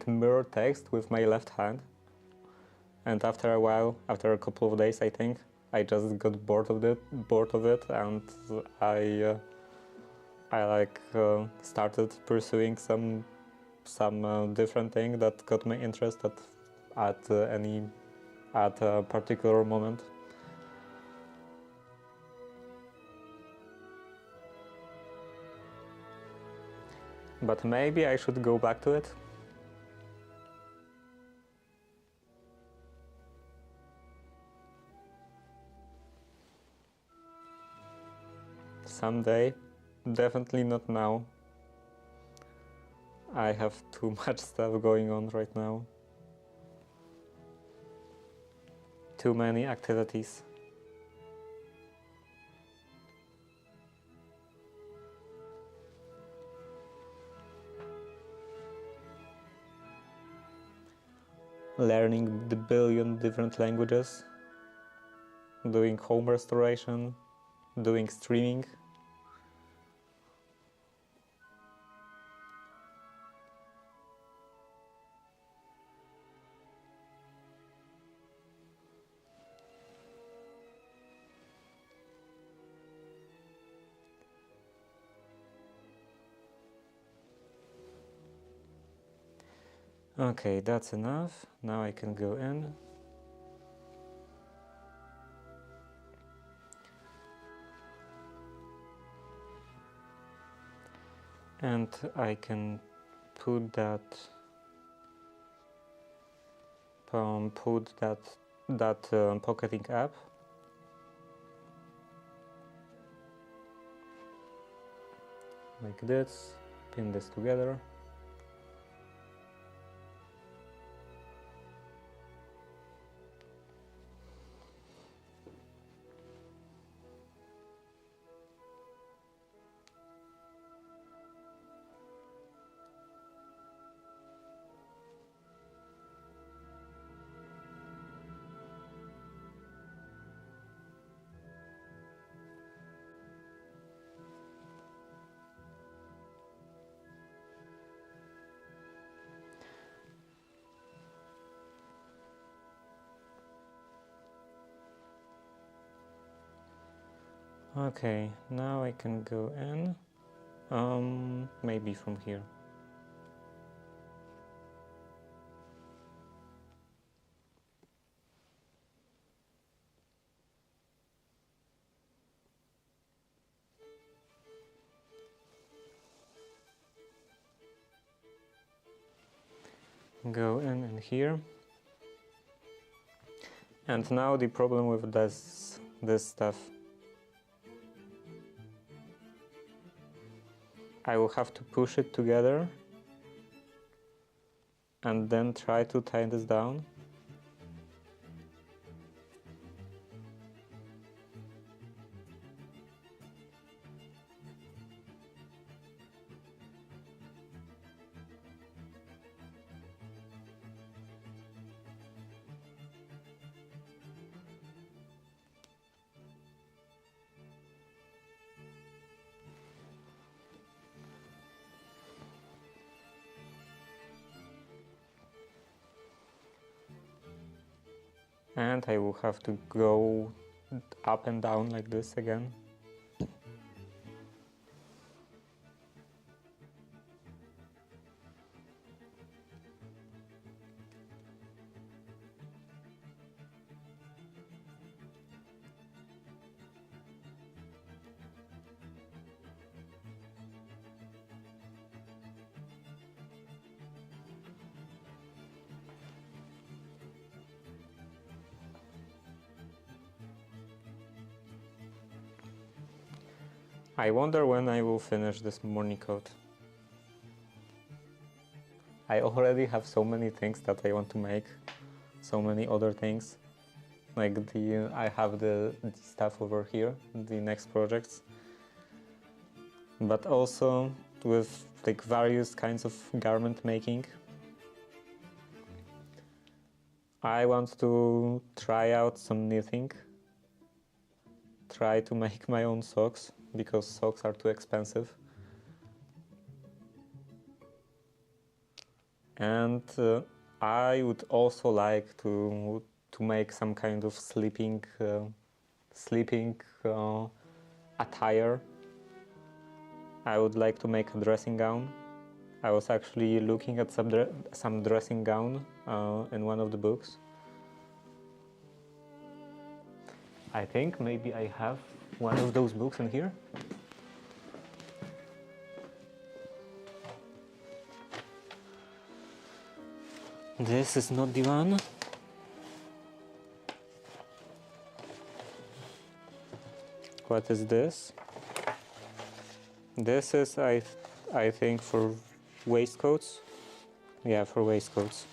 mirror text with my left hand. And after a while, after a couple of days, I think, I just got bored of it, and I started pursuing some different thing that got my interest at a particular moment. But maybe I should go back to it. Someday, definitely not now. I have too much stuff going on right now. Too many activities. Learning the billion different languages, doing home restoration, doing streaming. Okay, that's enough. Now I can go in. And I can put that pocketing app. Like this, pin this together. Okay, now I can go in, maybe from here. Go in here. And now the problem with this stuff. I will have to push it together and then try to tie this down. And I will have to go up and down like this again. I wonder when I will finish this morning code. I already have so many things that I want to make, so many other things. Like I have the stuff over here, the next projects. But also with like various kinds of garment making. I want to try out some knitting. Try to make my own socks. because socks are too expensive. And I would also like to make some kind of sleeping attire. I would like to make a dressing gown. I was actually looking at some dressing gown in one of the books. I think maybe I have one of those books in here. This is not the one. What is this? This is, I think, for waistcoats. Yeah, for waistcoats.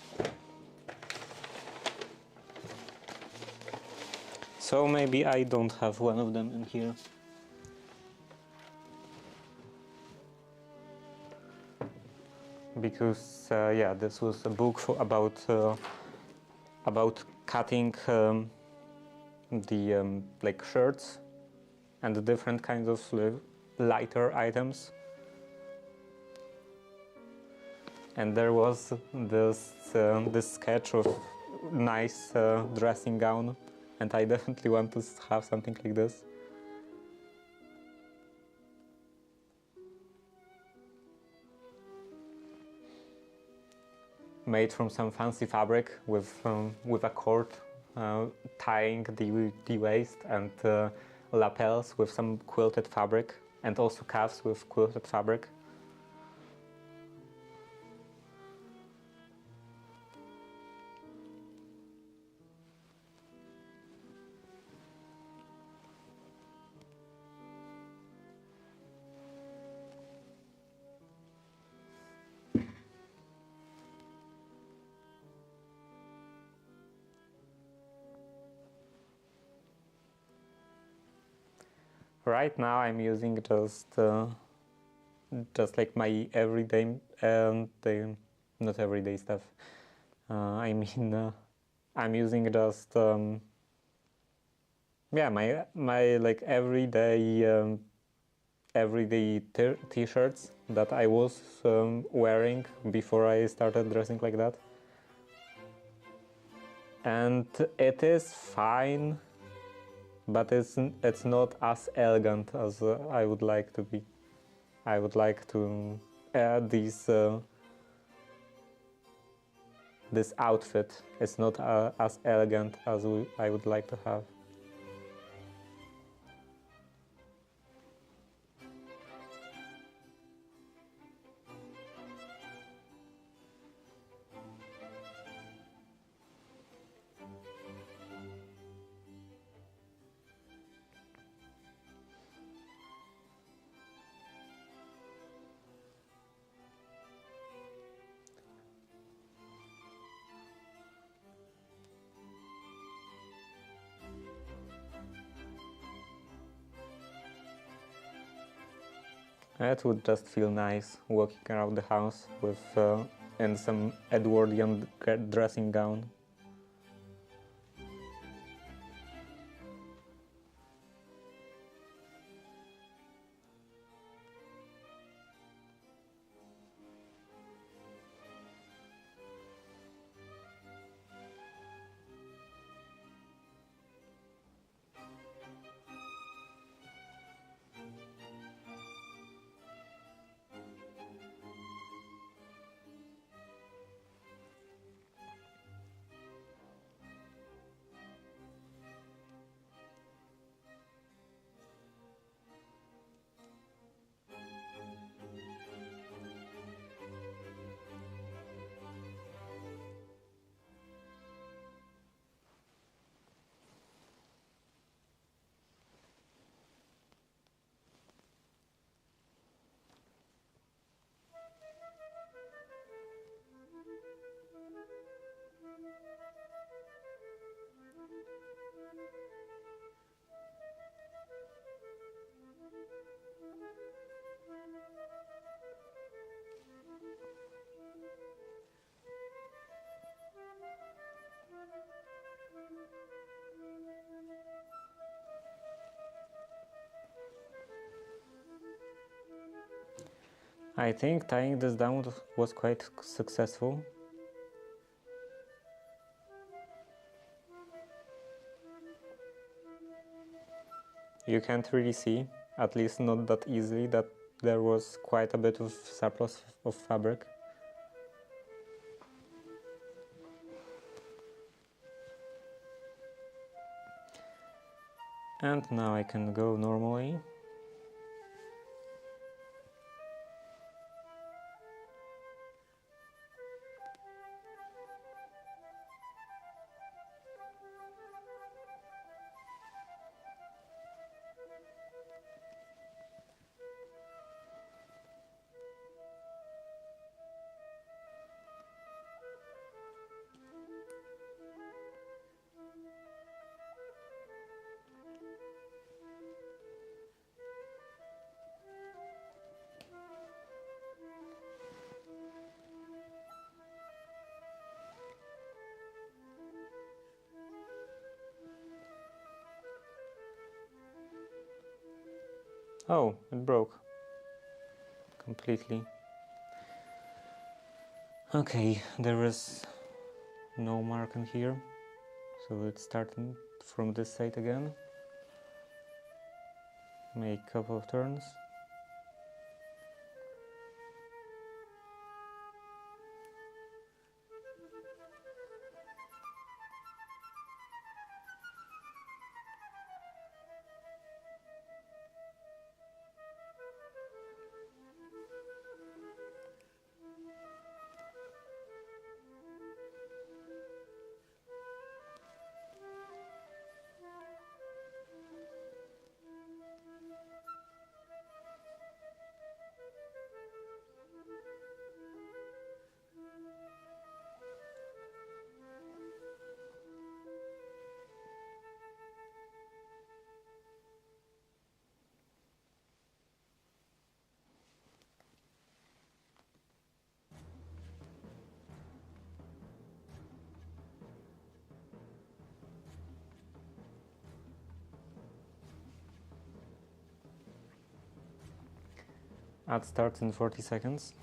So maybe I don't have one of them in here. Because yeah, this was a book about cutting the like shirts and the different kinds of lighter items. And there was this sketch of nice dressing gown, and I definitely want to have something like this. Made from some fancy fabric with a cord tying the waist, and lapels with some quilted fabric, and also cuffs with quilted fabric. Right now I'm using just like my everyday not everyday stuff. I mean, I'm using just yeah, my like everyday t-shirts that I was wearing before I started dressing like that, and it is fine, but it's not as elegant as I would like to be. I would like to add this outfit. It's not as elegant as I would like to have. It would just feel nice walking around the house with in some Edwardian dressing gown. I think tying this down was quite successful. You can't really see, at least not that easily, that there was quite a bit of surplus of fabric. And now I can go normally. Oh, it broke completely. Okay, there is no mark in here, so let's start from this side again. Make a couple of turns. Ad starts in 40 seconds.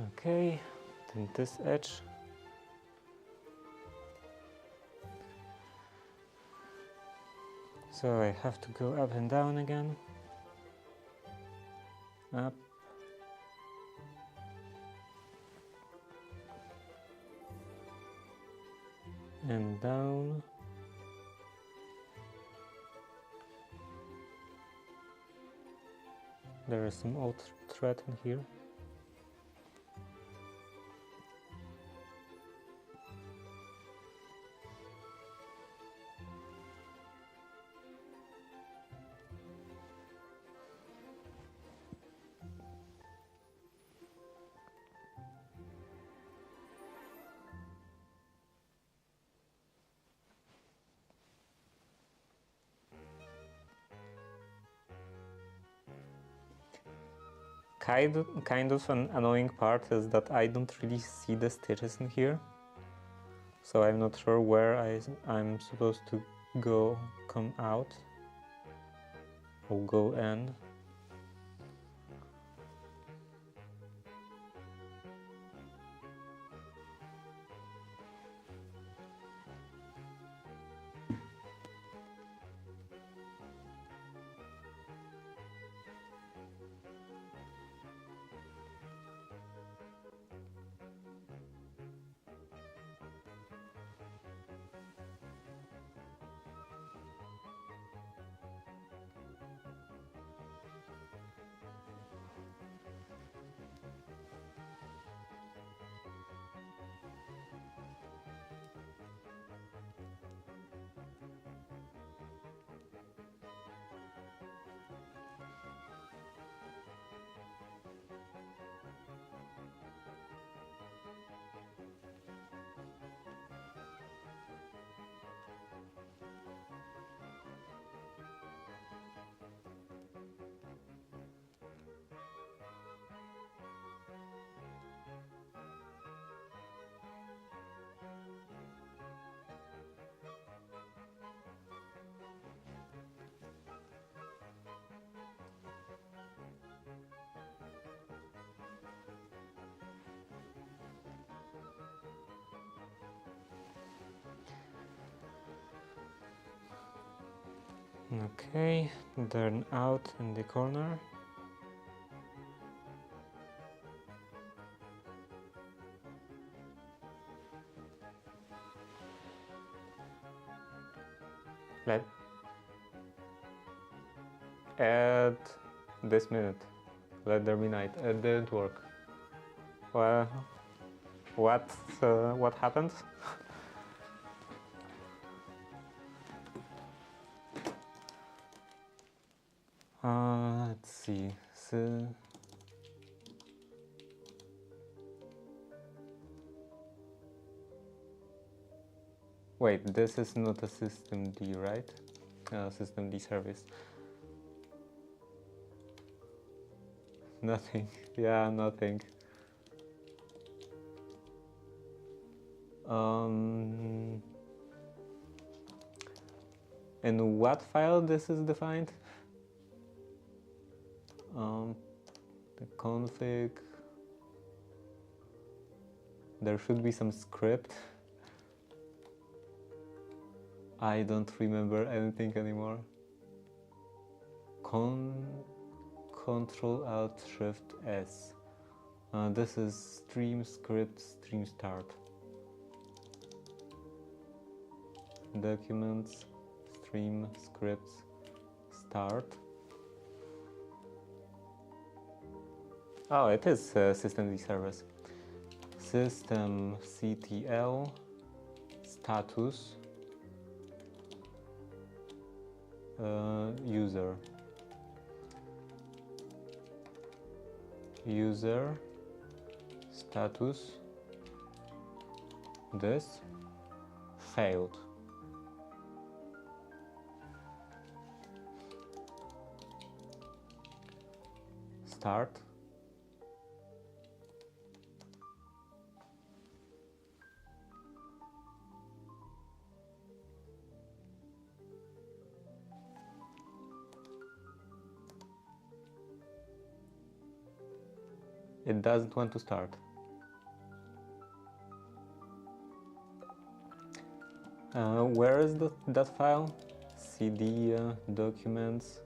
Okay, then this edge. So I have to go up and down again. Up. And down. There is some old thread in here. Kind of an annoying part is that I don't really see the stitches in here. So I'm not sure where I'm supposed to come out, or go in. Okay, turn out in the corner. At this minute, let there be night. It didn't work. Well, what happened? Let's see. So, wait, this is not a system D, right? System D service. Nothing. Yeah, nothing. In what file this is defined? The config. There should be some script. I don't remember anything anymore. Control Alt Shift S. This is stream script stream start. Documents stream scripts start. Oh, it is systemd service. Systemctl status user status this failed. Start. It doesn't want to start. Where is that file? CD documents.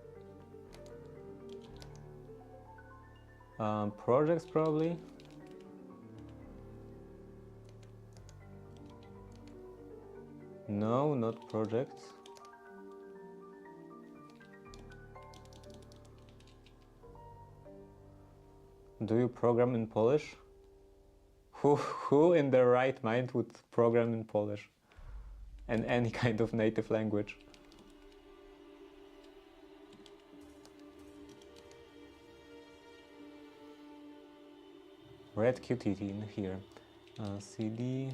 Projects probably. No, not projects. Do you program in Polish? Who in their right mind would program in Polish? And any kind of native language? Red Qt in here. CD,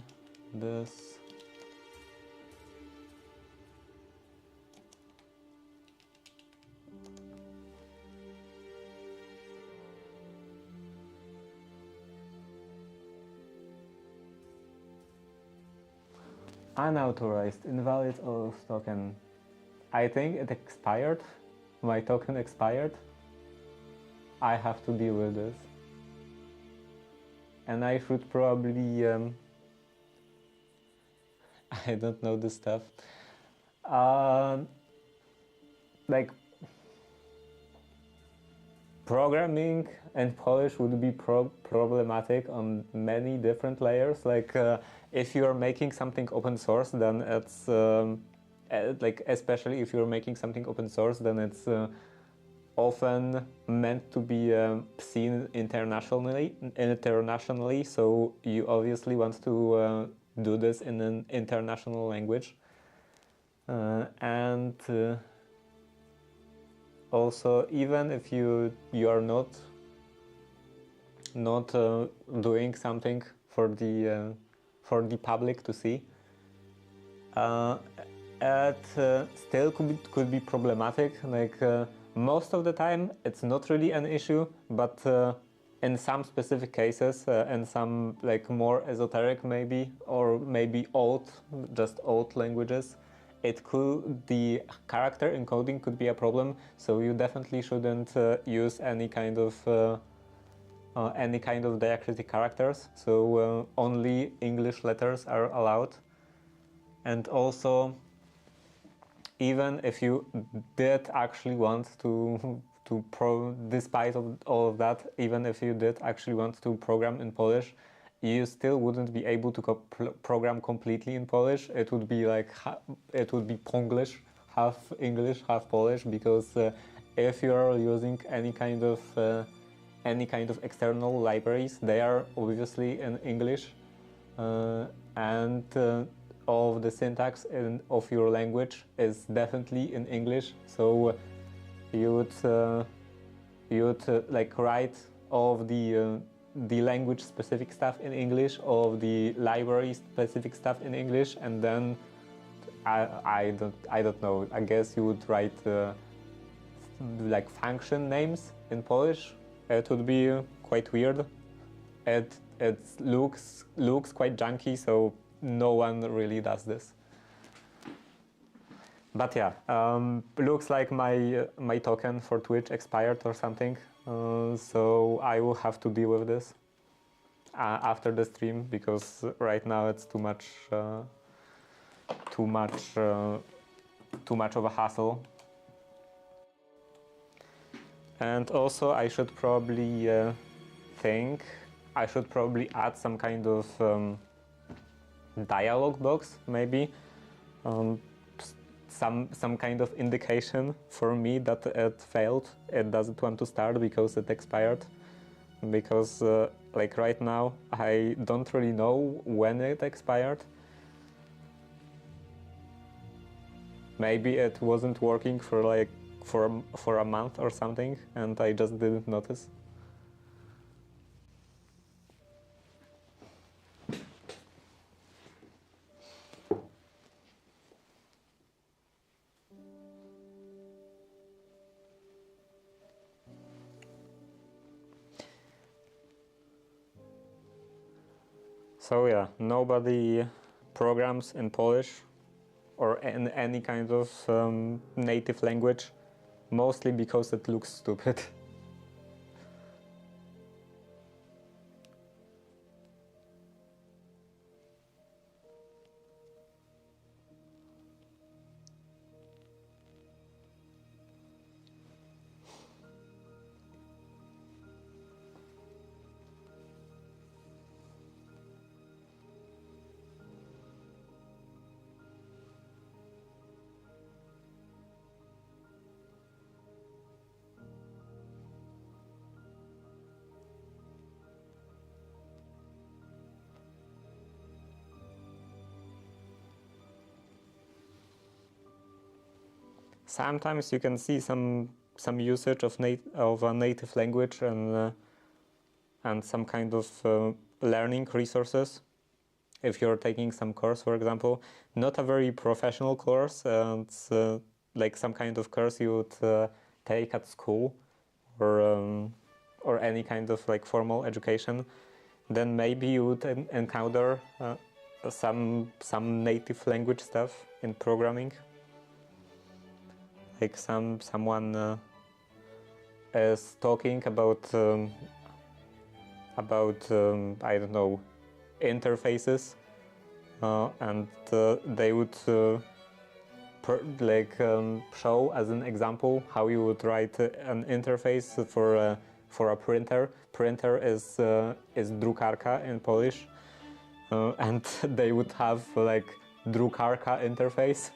this. Unauthorized, invalid OAuth token. I think it expired. My token expired. I have to deal with this. And I should probably... I don't know this stuff. Like... Programming in Polish would be problematic on many different layers. Like, if you're making something open source, then it's... like, especially if you're making something open source, then it's often meant to be seen internationally, so you obviously want to do this in an international language. And also, even if you are not doing something for the public to see, it still could be problematic. Like, most of the time, it's not really an issue, but in some specific cases, and some like more esoteric maybe, or maybe just old languages, the character encoding could be a problem. So you definitely shouldn't use any kind of diacritic characters. So only English letters are allowed, and also, even if you did actually want despite of all of that, even if you did actually want to program in Polish, you still wouldn't be able to program completely in Polish. It would be like, it would be Ponglish, half English, half Polish, because if you're using any kind of external libraries, they are obviously in English, and all of the syntax of your language is definitely in English. So you would like write all of the language specific stuff in English, all of the library specific stuff in English, and then I don't know. I guess you would write like function names in Polish. It would be quite weird. It looks quite junky, so no one really does this. But yeah, looks like my token for Twitch expired or something, so I will have to deal with this after the stream, because right now it's too much of a hassle. And also, I should probably add some kind of dialog box, maybe. Some kind of indication for me that it failed, it doesn't want to start because it expired. Because like right now, I don't really know when it expired. Maybe it wasn't working for for a month or something, and I just didn't notice. So yeah, nobody programs in Polish or in any kind of native language, mostly because it looks stupid. sometimes you can see some usage of a native language and some kind of learning resources. If you're taking some course, for example, not a very professional course, and like some kind of course you would take at school, or any kind of like formal education, then maybe you would encounter some native language stuff in programming. Like someone is talking about I don't know, interfaces, and they would show as an example how you would write an interface for a printer. Printer is drukarka in Polish, and they would have like drukarka interface.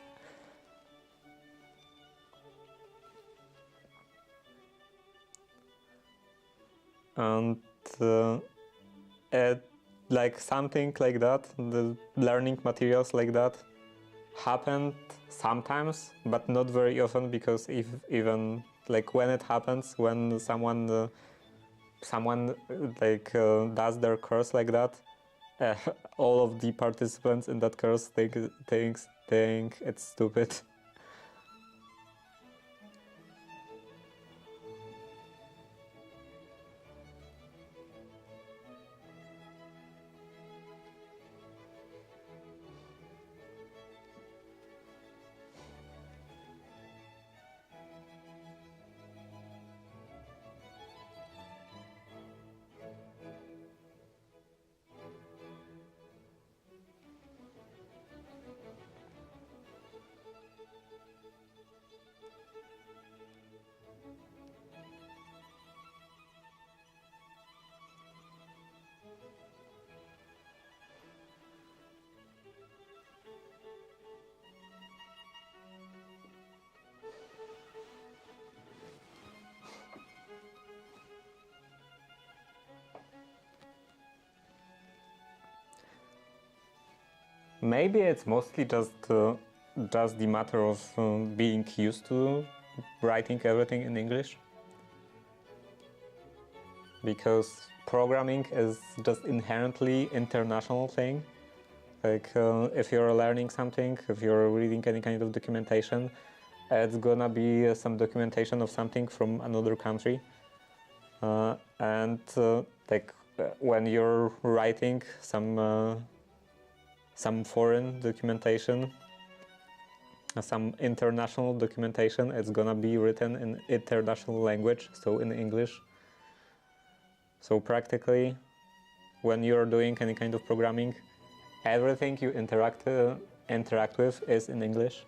And like something like that, the learning materials like that happened sometimes, but not very often, because if even like when it happens, when someone does their course like that, all of the participants in that course think it's stupid. Maybe it's mostly just the matter of being used to writing everything in English, because programming is just inherently international thing. Like if you're learning something, if you're reading any kind of documentation, it's gonna be some documentation of something from another country, and when you're writing some foreign documentation, some international documentation, it's gonna be written in international language, so in English. So practically, when you're doing any kind of programming, everything you interact with is in English.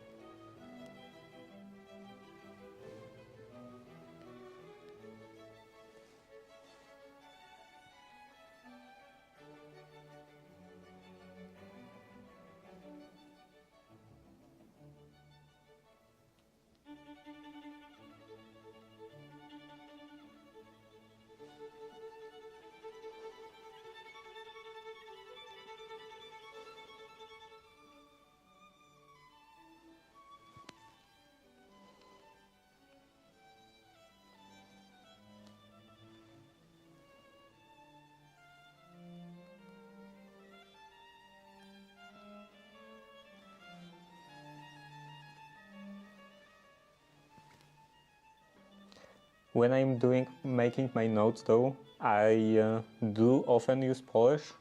When I'm making my notes though, I do often use Polish,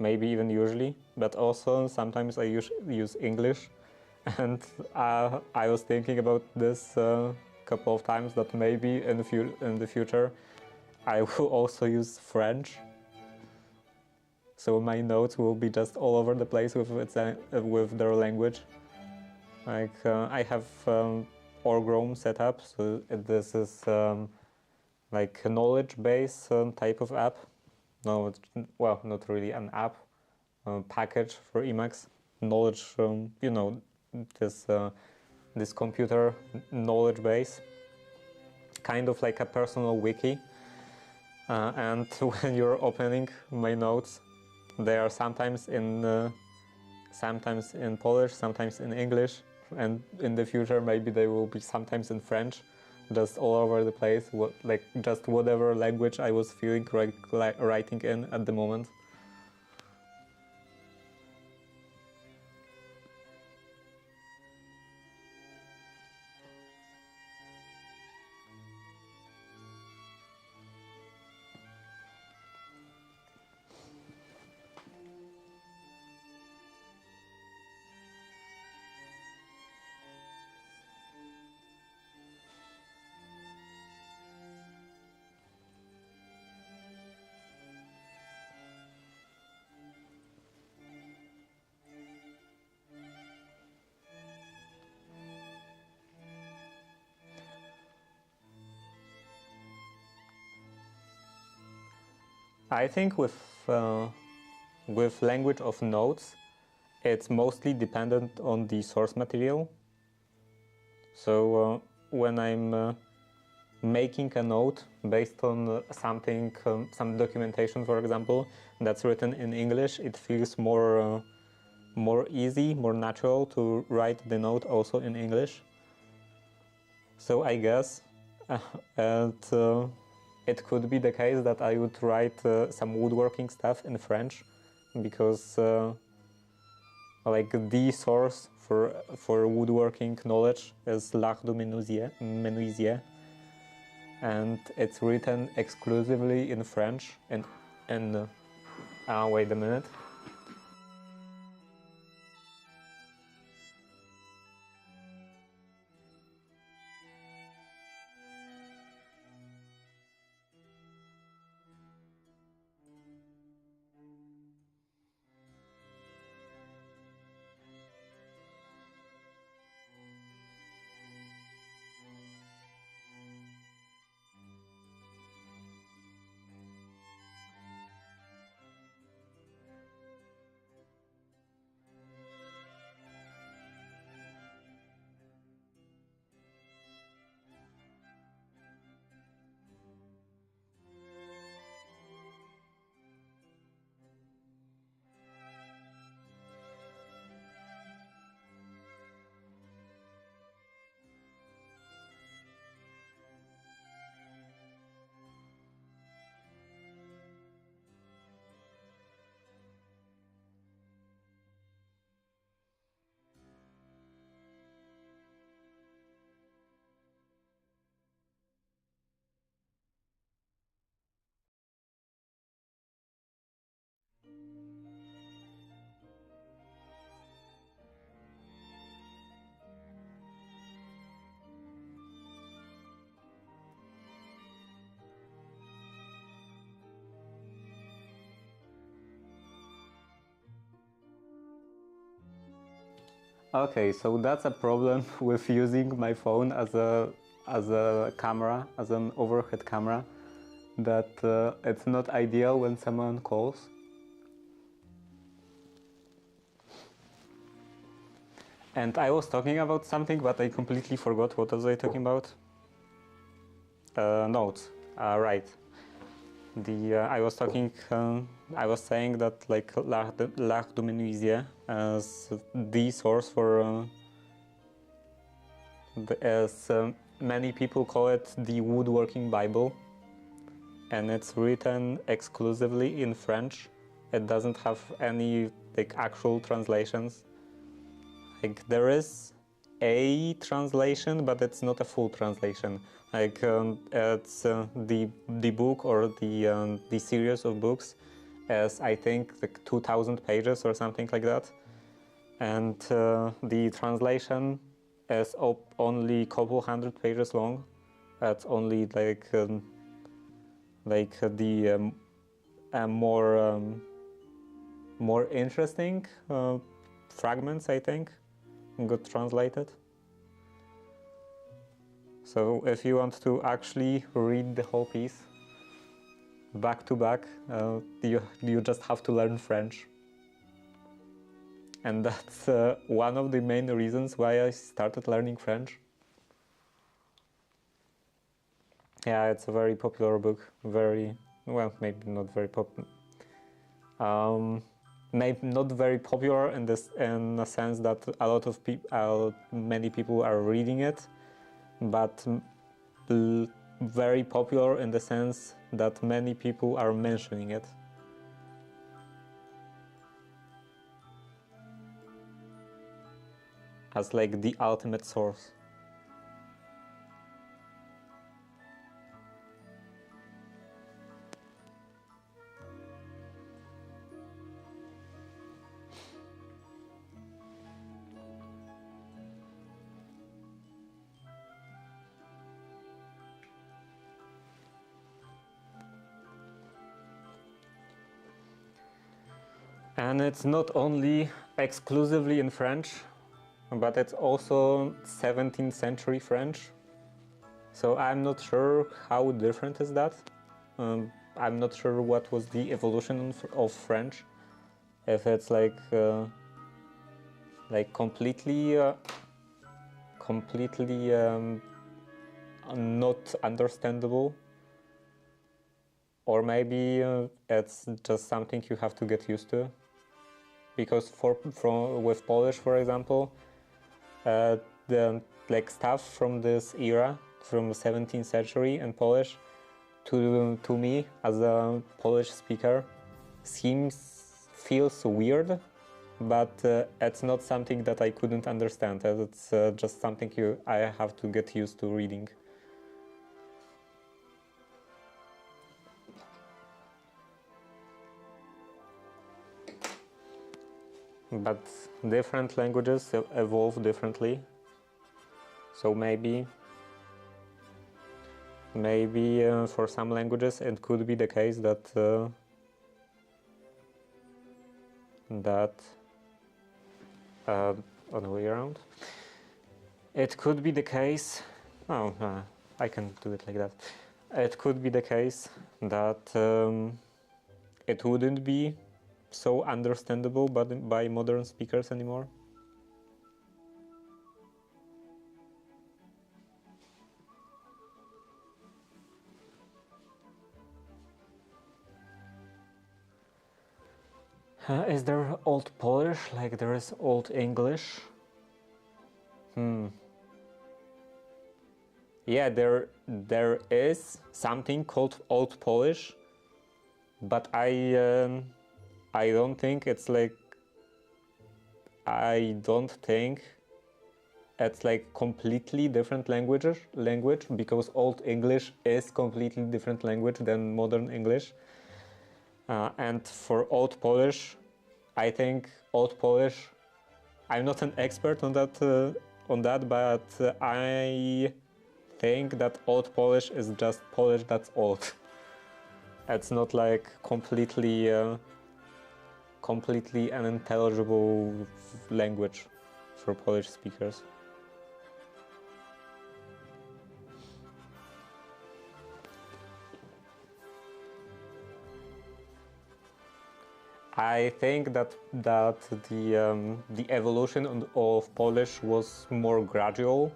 maybe even usually, but also sometimes I use English. And I was thinking about this a couple of times, that maybe in the future I will also use French. So my notes will be just all over the place with their language. Like I have Orgrom set up, so this is like a knowledge base type of app. No, well, not really an app, package for Emacs. Knowledge, you know, this computer knowledge base, kind of like a personal wiki. And when you're opening my notes, they are sometimes in Polish, sometimes in English. and in the future maybe they will be sometimes in French, just all over the place, like just whatever language I was feeling writing in at the moment. I think with language of notes, it's mostly dependent on the source material. So when I'm making a note based on something, some documentation, for example, that's written in English, it feels more easy, more natural to write the note also in English. So I guess, and it could be the case that I would write some woodworking stuff in French, because like the source for woodworking knowledge is L'Art du Menuisier, and it's written exclusively in French. And wait a minute. Okay, so that's a problem with using my phone as a camera, as an overhead camera, that it's not ideal when someone calls. And I was talking about something, but I completely forgot. What was I talking about? Notes. Right. I was talking. I was saying that like L'Art du Menuisier as the source for, as many people call it, the woodworking Bible, and it's written exclusively in French. It doesn't have any like actual translations. Like there is a translation, but it's not a full translation. Like it's the book or the series of books is, I think, like 2,000 pages or something like that, and the translation is only a couple hundred pages long. That's only like the more interesting fragments, I think, got translated. So if you want to actually read the whole piece back to back, you just have to learn French. And that's one of the main reasons why I started learning French. Yeah, it's a very popular book. Very, well, maybe not very popular. maybe not very popular in the sense that a lot of people, many people are reading it, but very popular in the sense that many people are mentioning it. As like the ultimate source. And it's not only exclusively in French, but it's also 17th century French. So I'm not sure how different is that. I'm not sure what was the evolution of French. If it's like completely not understandable, or maybe it's just something you have to get used to. Because with Polish, for example, the like stuff from this era, from the 17th century in Polish, to me as a Polish speaker, feels weird, but it's not something that I couldn't understand. It's just something I have to get used to reading. But different languages evolve differently. So maybe for some languages it could be the case that on the way around. It could be the case. Oh, I can do it like that. It could be the case that it wouldn't be so understandable by modern speakers anymore. Is there Old Polish like there is Old English? Yeah, there is something called Old Polish, but I don't think it's like it's like completely different language, because Old English is completely different language than modern English. And for Old Polish, I think Old Polish, I'm not an expert on that, but I think that Old Polish is just Polish that's old. It's not like completely unintelligible language for Polish speakers. I think that the evolution of Polish was more gradual,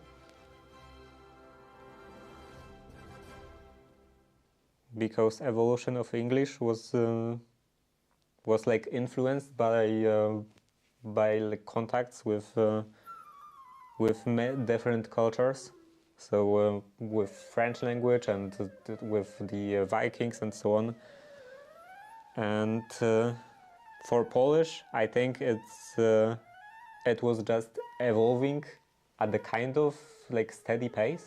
because evolution of English was like influenced by like contacts with different cultures. So with French language and with the Vikings and so on. And for Polish, I think it was just evolving at a kind of like steady pace.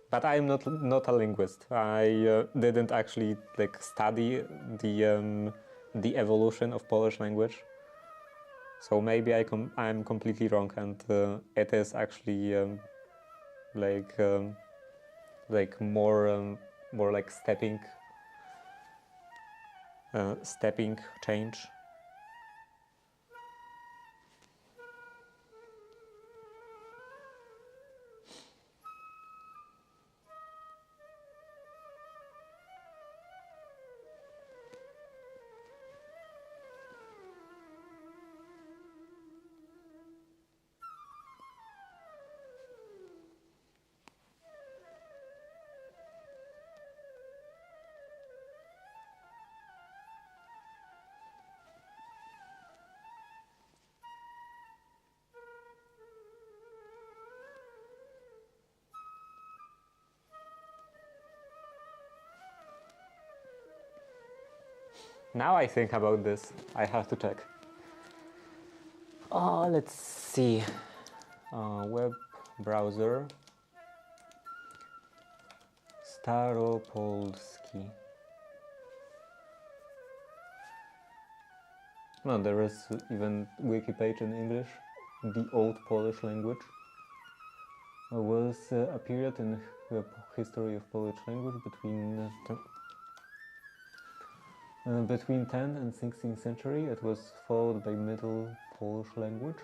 But I'm not a linguist. I didn't actually like study the evolution of Polish language. So maybe I'm completely wrong, and it is actually like more like stepping change. Now I think about this. I have to check. Let's see. Web browser. Staropolski. No, there is even wiki page in English. The Old Polish language was a period in the history of Polish language between 10th and 16th century. It was followed by Middle Polish language.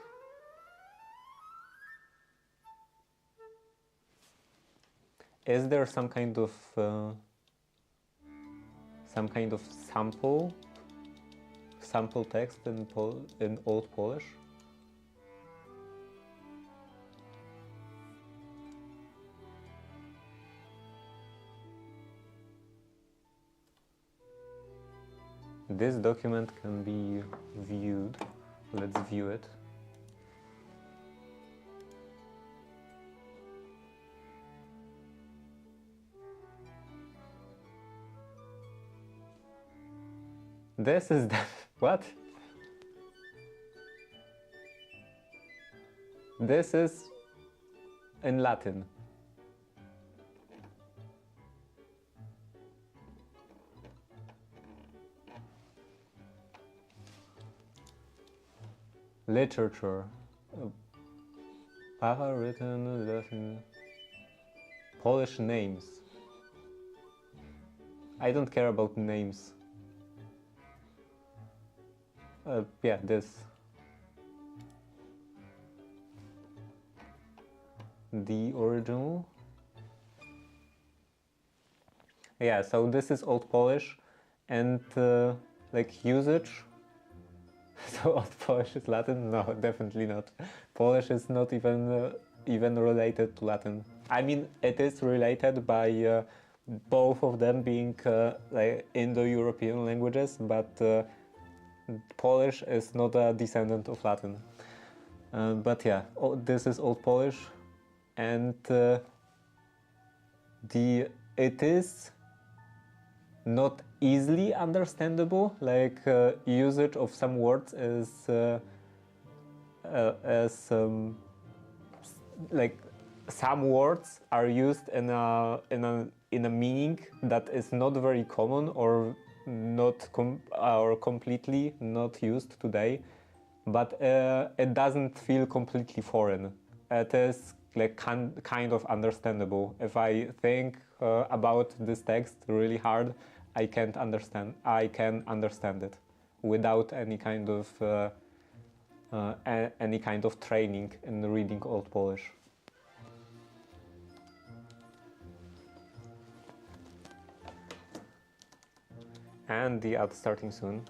Is there some kind of sample text in Old Polish? This document can be viewed. Let's view it. This is the what? This is in Latin. Literature. Papa written Polish names. I don't care about names. Yeah, this. The original. Yeah, so this is Old Polish, and like usage. So Old Polish is Latin? No, definitely not. Polish is not even related to Latin. I mean, it is related by both of them being like Indo-European languages, but Polish is not a descendant of Latin. But yeah, this is Old Polish, and it is not easily understandable. Like usage of some words is like some words are used in a meaning that is not very common or completely not used today, but it doesn't feel completely foreign. It is like kind of understandable. If I think about this text really hard, I can understand it without any kind of training in reading Old Polish. And the ad starting soon.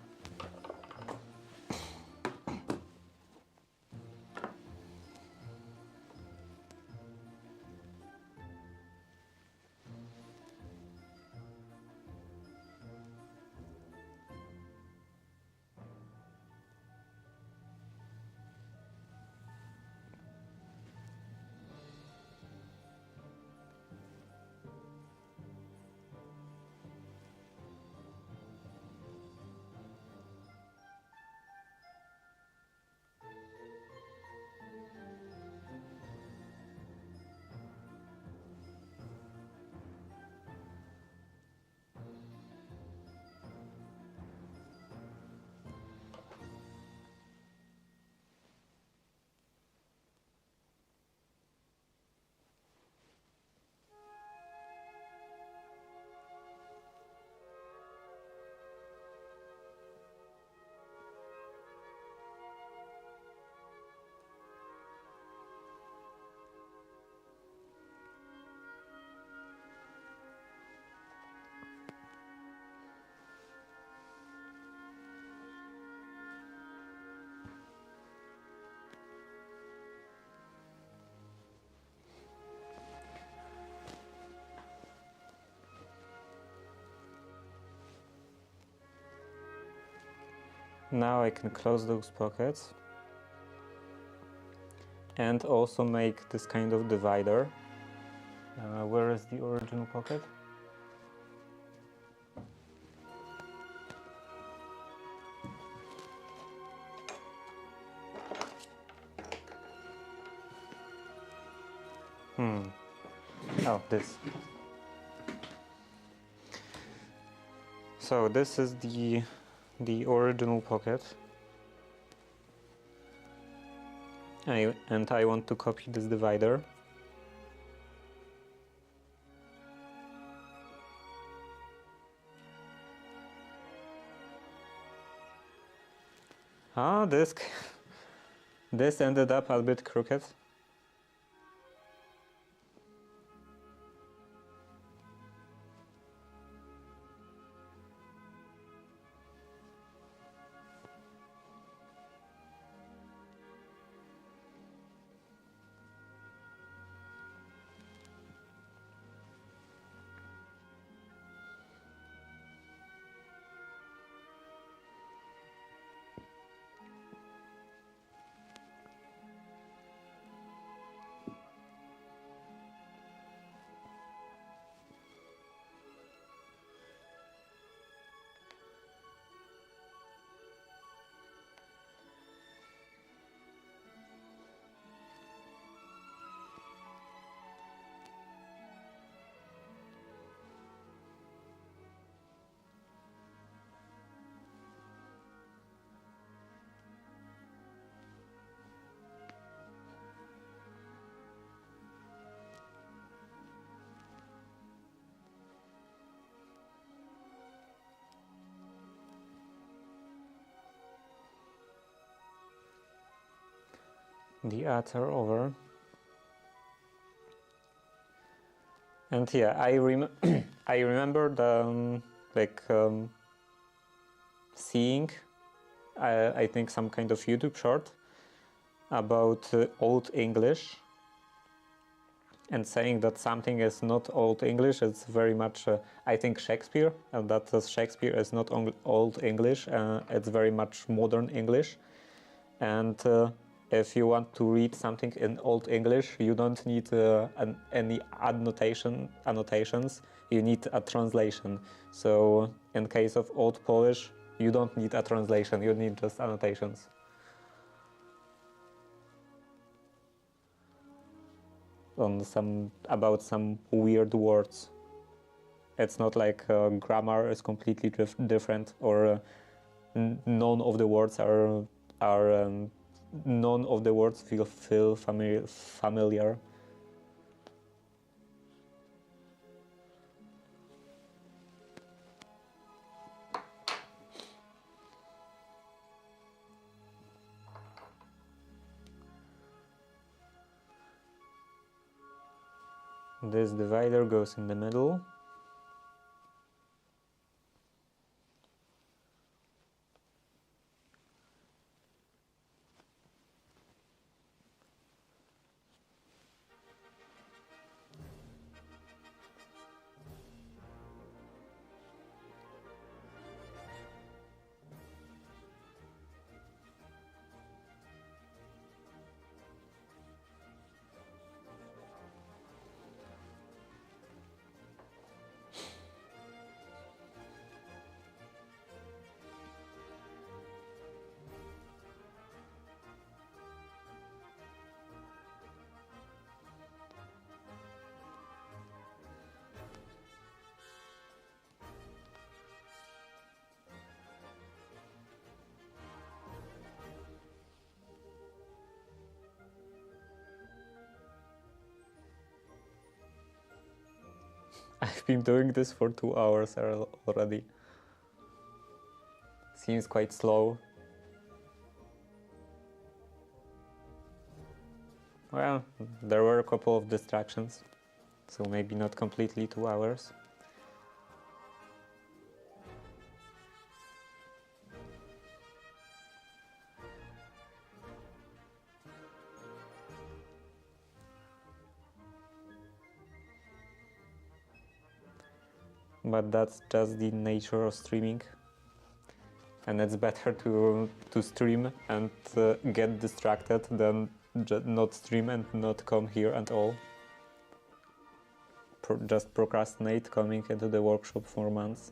Now I can close those pockets and also make this kind of divider. Where is the original pocket? Oh, this. So this is the original pocket. And I want to copy this divider. Ah, this ended up a bit crooked. The other over. And yeah, I remember the seeing I think some kind of YouTube short about Old English and saying that something is not Old English. It's very much I think Shakespeare, and that Shakespeare is not Old English. It's very much modern English, and if you want to read something in Old English, you don't need any annotations. You need a translation. So in case of Old Polish, you don't need a translation. You need just annotations. On about some weird words. It's not like grammar is completely different, or none of the words are none of the words feel familiar. This divider goes in the middle. I've been doing this for 2 hours already. Seems quite slow. Well, there were a couple of distractions, so maybe not completely 2 hours. But that's just the nature of streaming, and it's better to stream and get distracted than not stream and not come here at all. Just procrastinate coming into the workshop for months.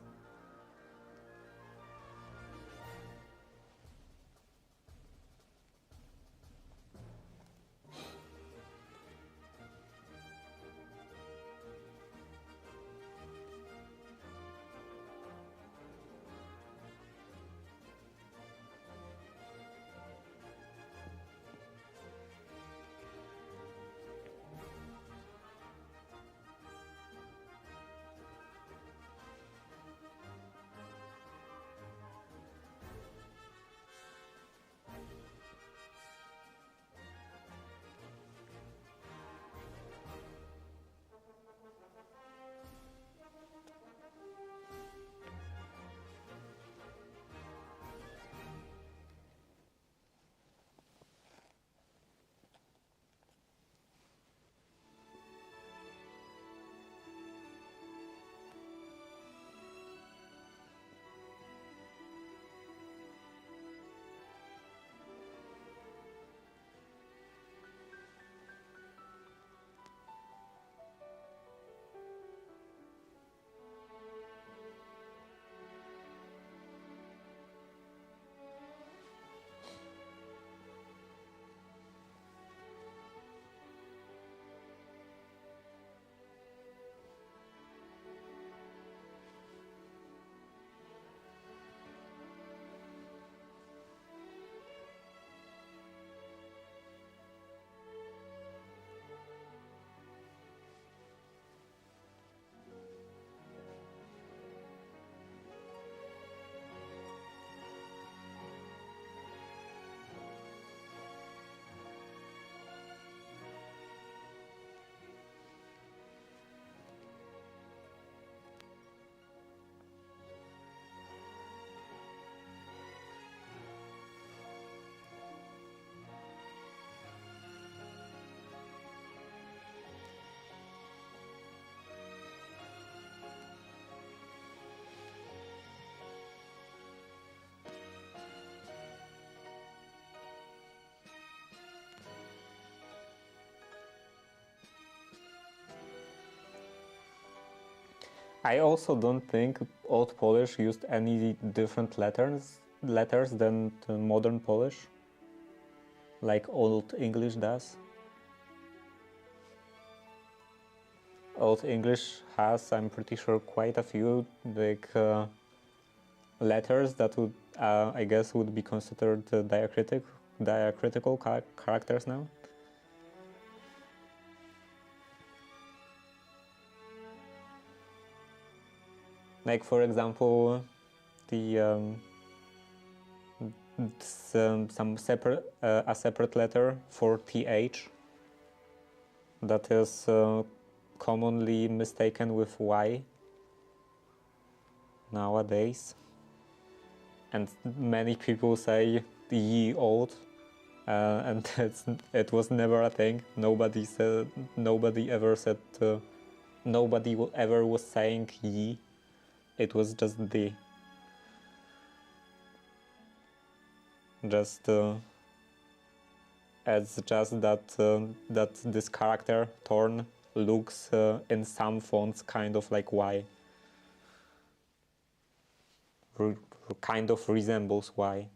I also don't think Old Polish used any different letters than the modern Polish, like Old English does. Old English has, I'm pretty sure, quite a few letters that would, I guess, would be considered diacritical characters now. Like, for example, the some separate a separate letter for th that is commonly mistaken with y nowadays, and many people say ye old, and it was never a thing. Nobody ever said nobody ever was saying ye. It was just the. It's just that this character torn looks in some fonts kind of like Y. Kind of resembles Y.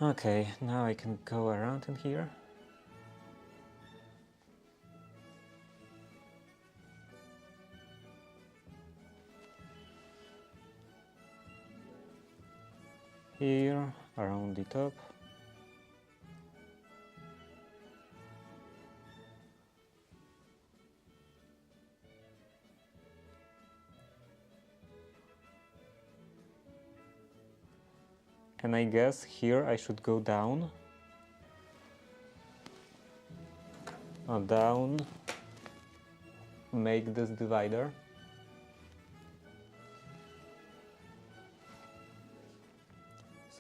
Okay, now I can go around in here. Here, around the top. And I guess here I should go down. Down, make this divider.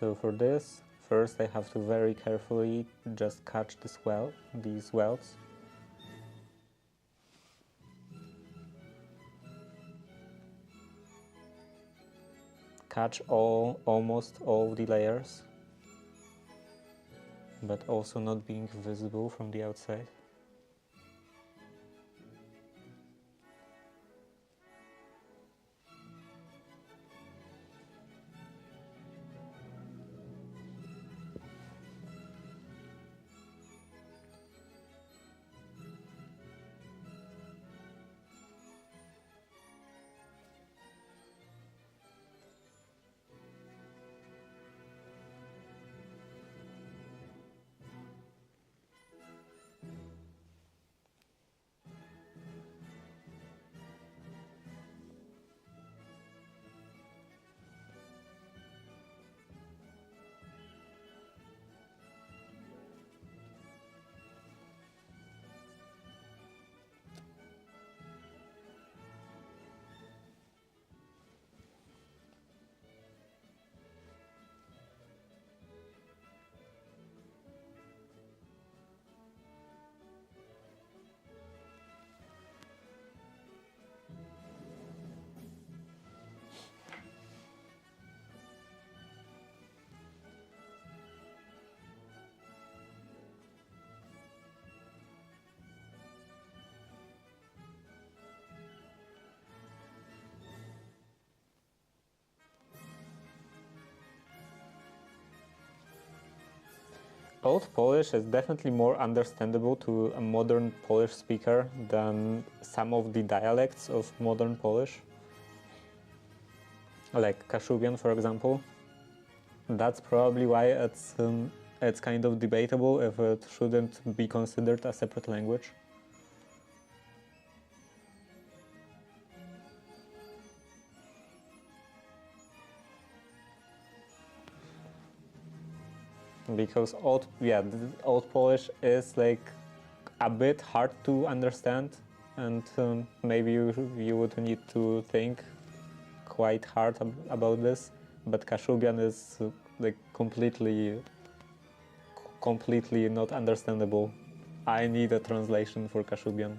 So for this, first I have to very carefully just catch these wells. Catch almost all of the layers, but also not being visible from the outside. Old Polish is definitely more understandable to a modern Polish speaker than some of the dialects of modern Polish, like Kashubian, for example. That's probably why it's kind of debatable if it shouldn't be considered a separate language. Because Old Polish is like a bit hard to understand, and maybe you would need to think quite hard about this. But Kashubian is like completely not understandable. I need a translation for Kashubian.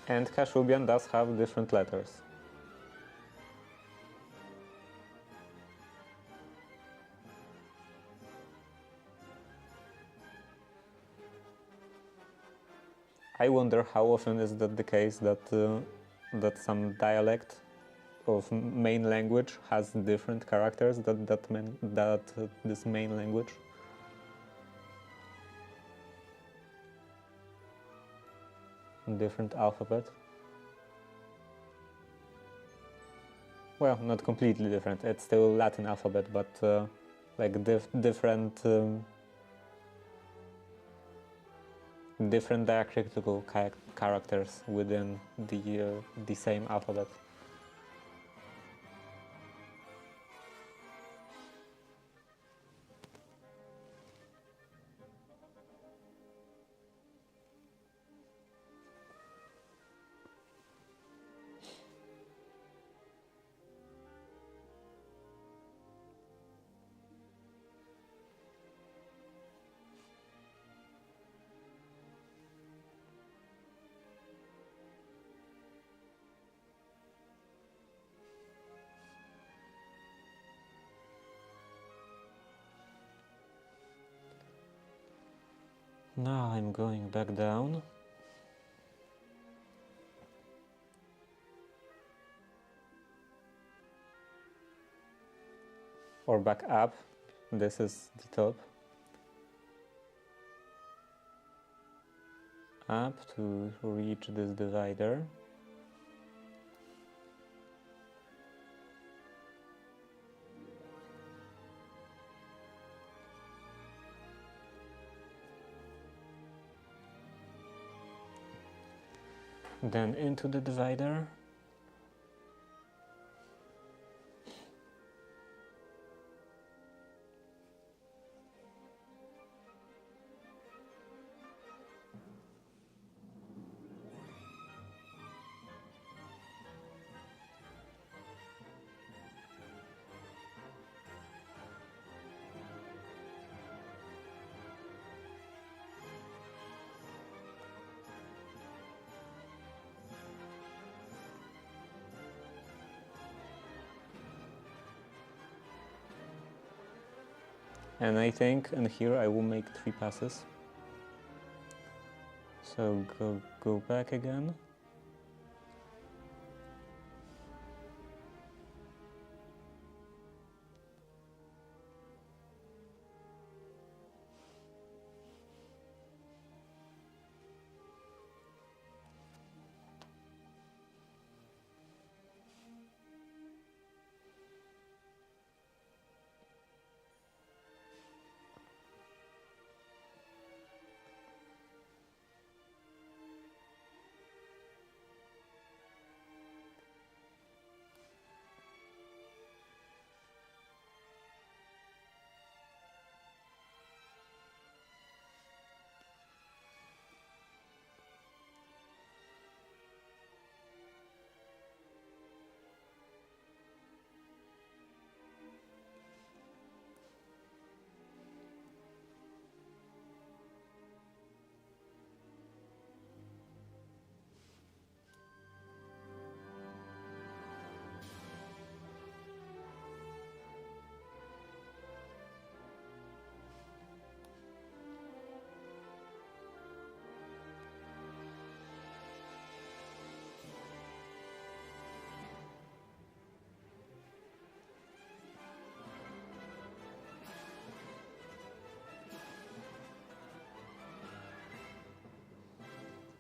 And Kashubian does have different letters. I wonder how often is that the case that that some dialect of main language has different characters that this main language. Different alphabet. Well, not completely different. It's still Latin alphabet, but like different different diacritical characters within the same alphabet. Now I'm going back down. Or back up. This is the top. Up to reach this divider. Then into the divider. And I think in here I will make 3 passes. So go back again.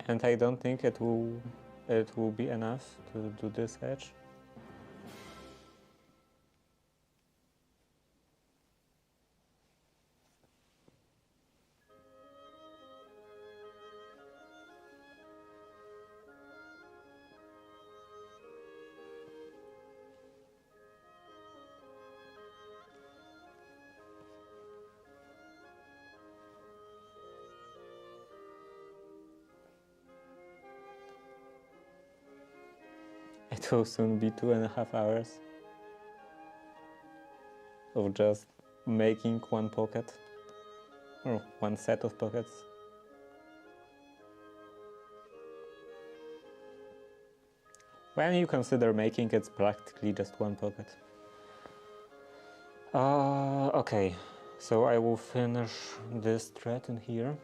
And I don't think it will be enough to do this edge. It will soon be 2.5 hours of just making one pocket or one set of pockets. When you consider making, it's practically just one pocket. Okay, so I will finish this thread in here.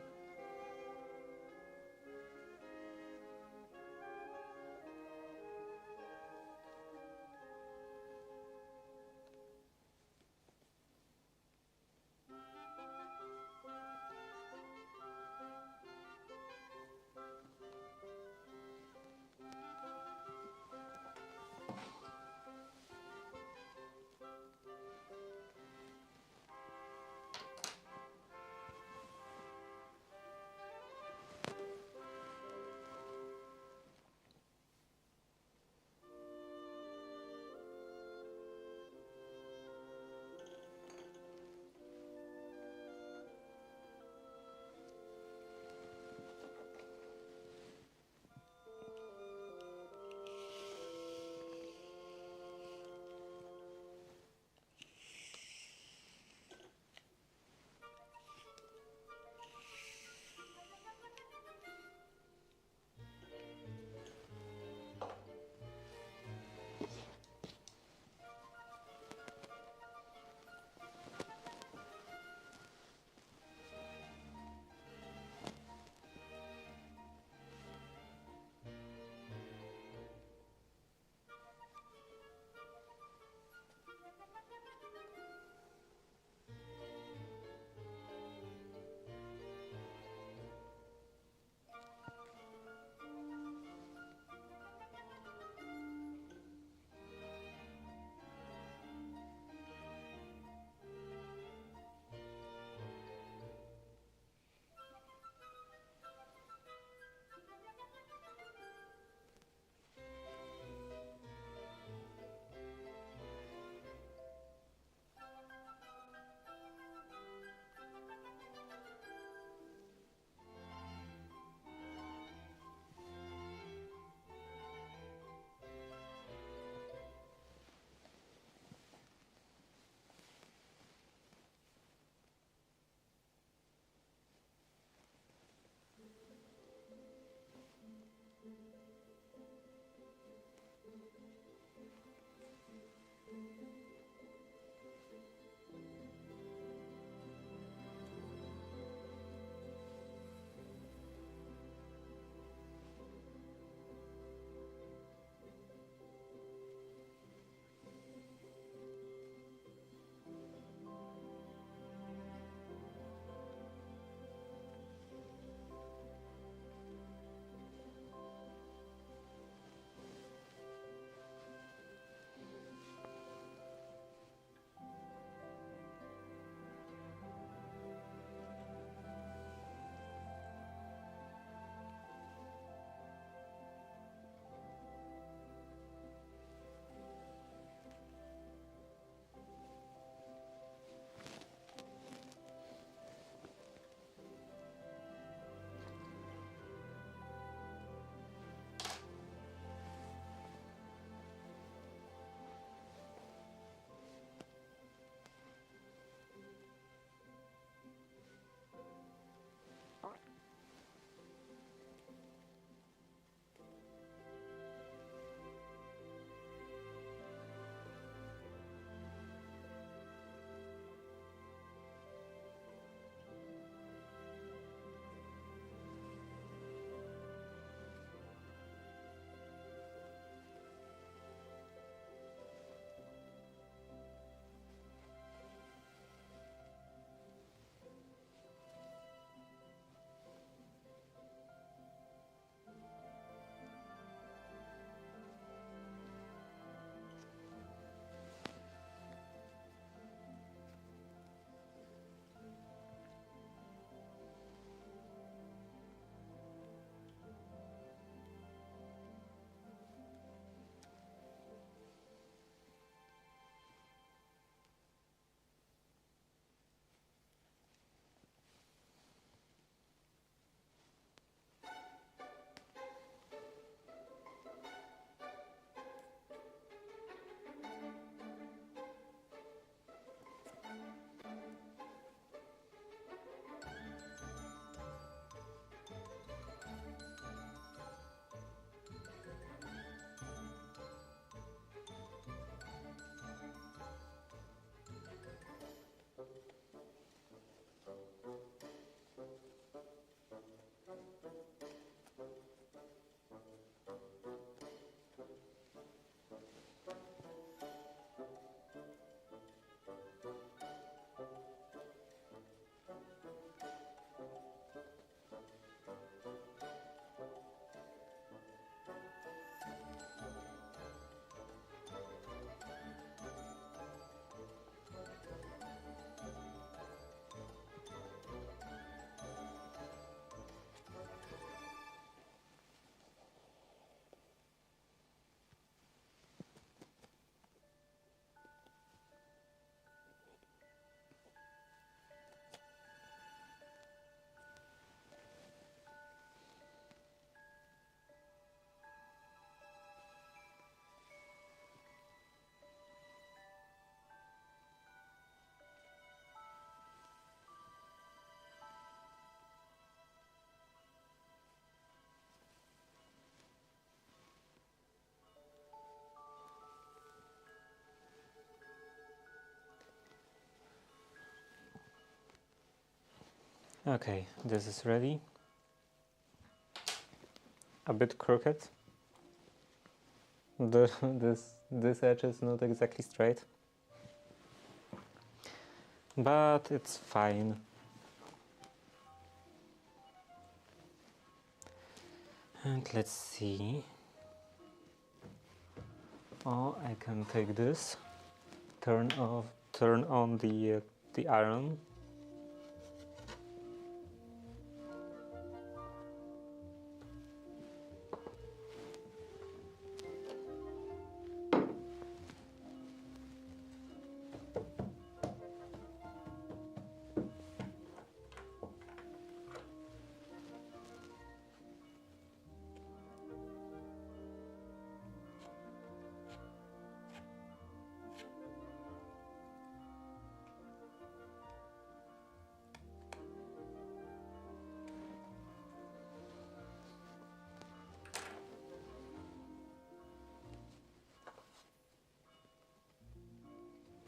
Okay, this is ready. A bit crooked. This edge is not exactly straight, but it's fine. And let's see. Oh, I can take this. Turn on the iron.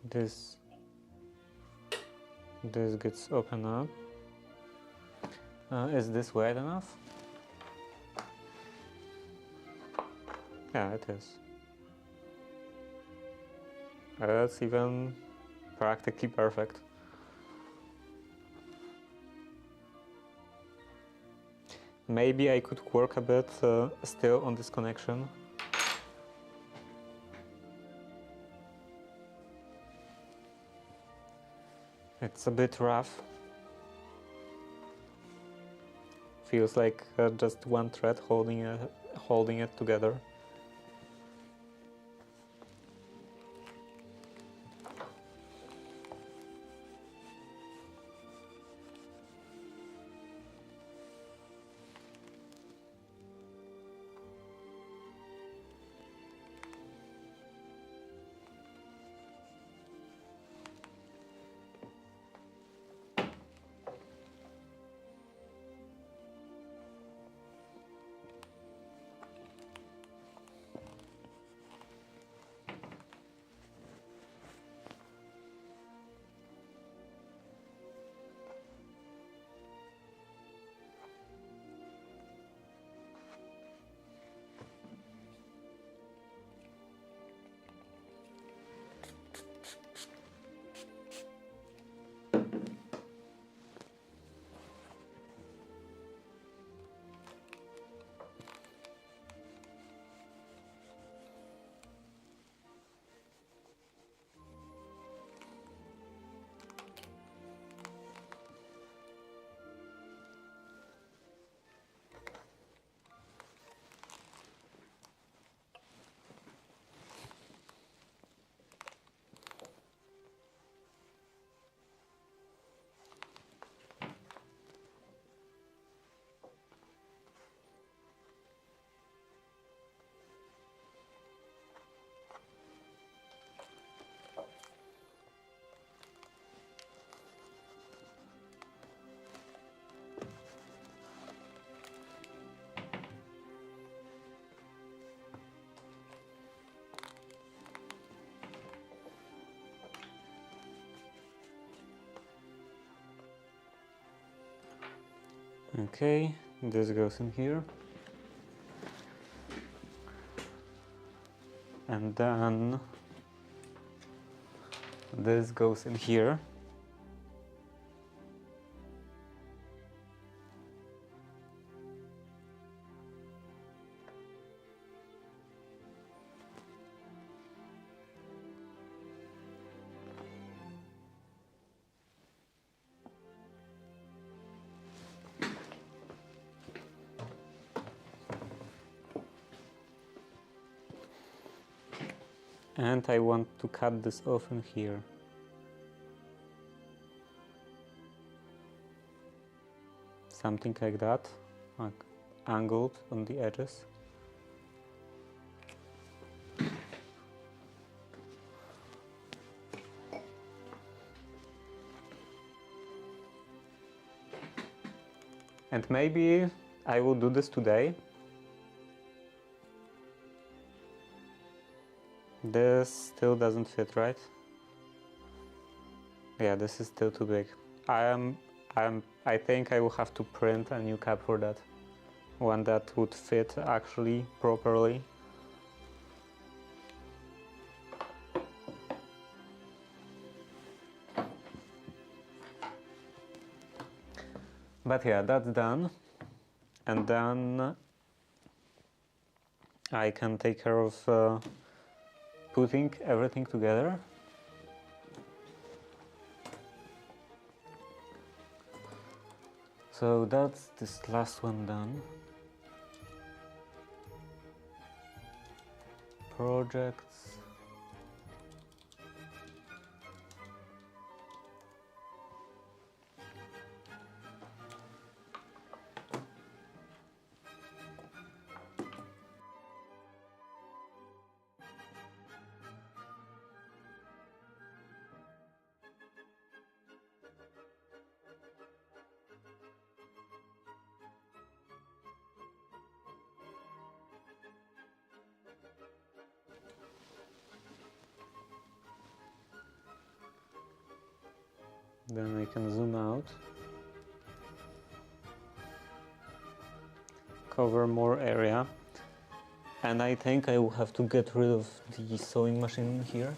This gets open up. Is this wide enough? Yeah, it is. That's even practically perfect. Maybe I could work a bit still on this connection. It's a bit rough. Feels like just one thread holding it together. Okay, this goes in here. And then this goes in here. And I want to cut this off in here. Something like that, like angled on the edges. And maybe I will do this today. This still doesn't fit, right? Yeah, this is still too big. I think I will have to print a new cap for that. One that would fit actually properly. But yeah, that's done. And then I can take care of putting everything together. So that's this last one done. Projects. Then I can zoom out, cover more area, and I think I will have to get rid of the sewing machine here.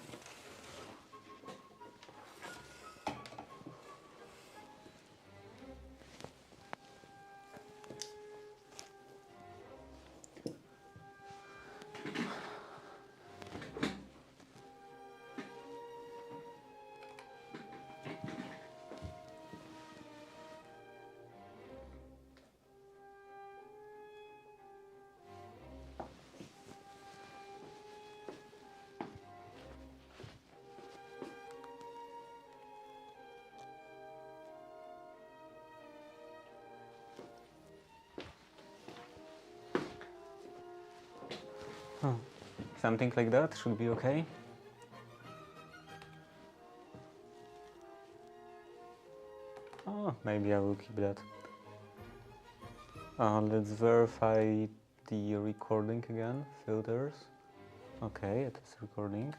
Something like that should be okay. Oh, maybe I will keep that. Let's verify the recording again. Filters. Okay, it is recording.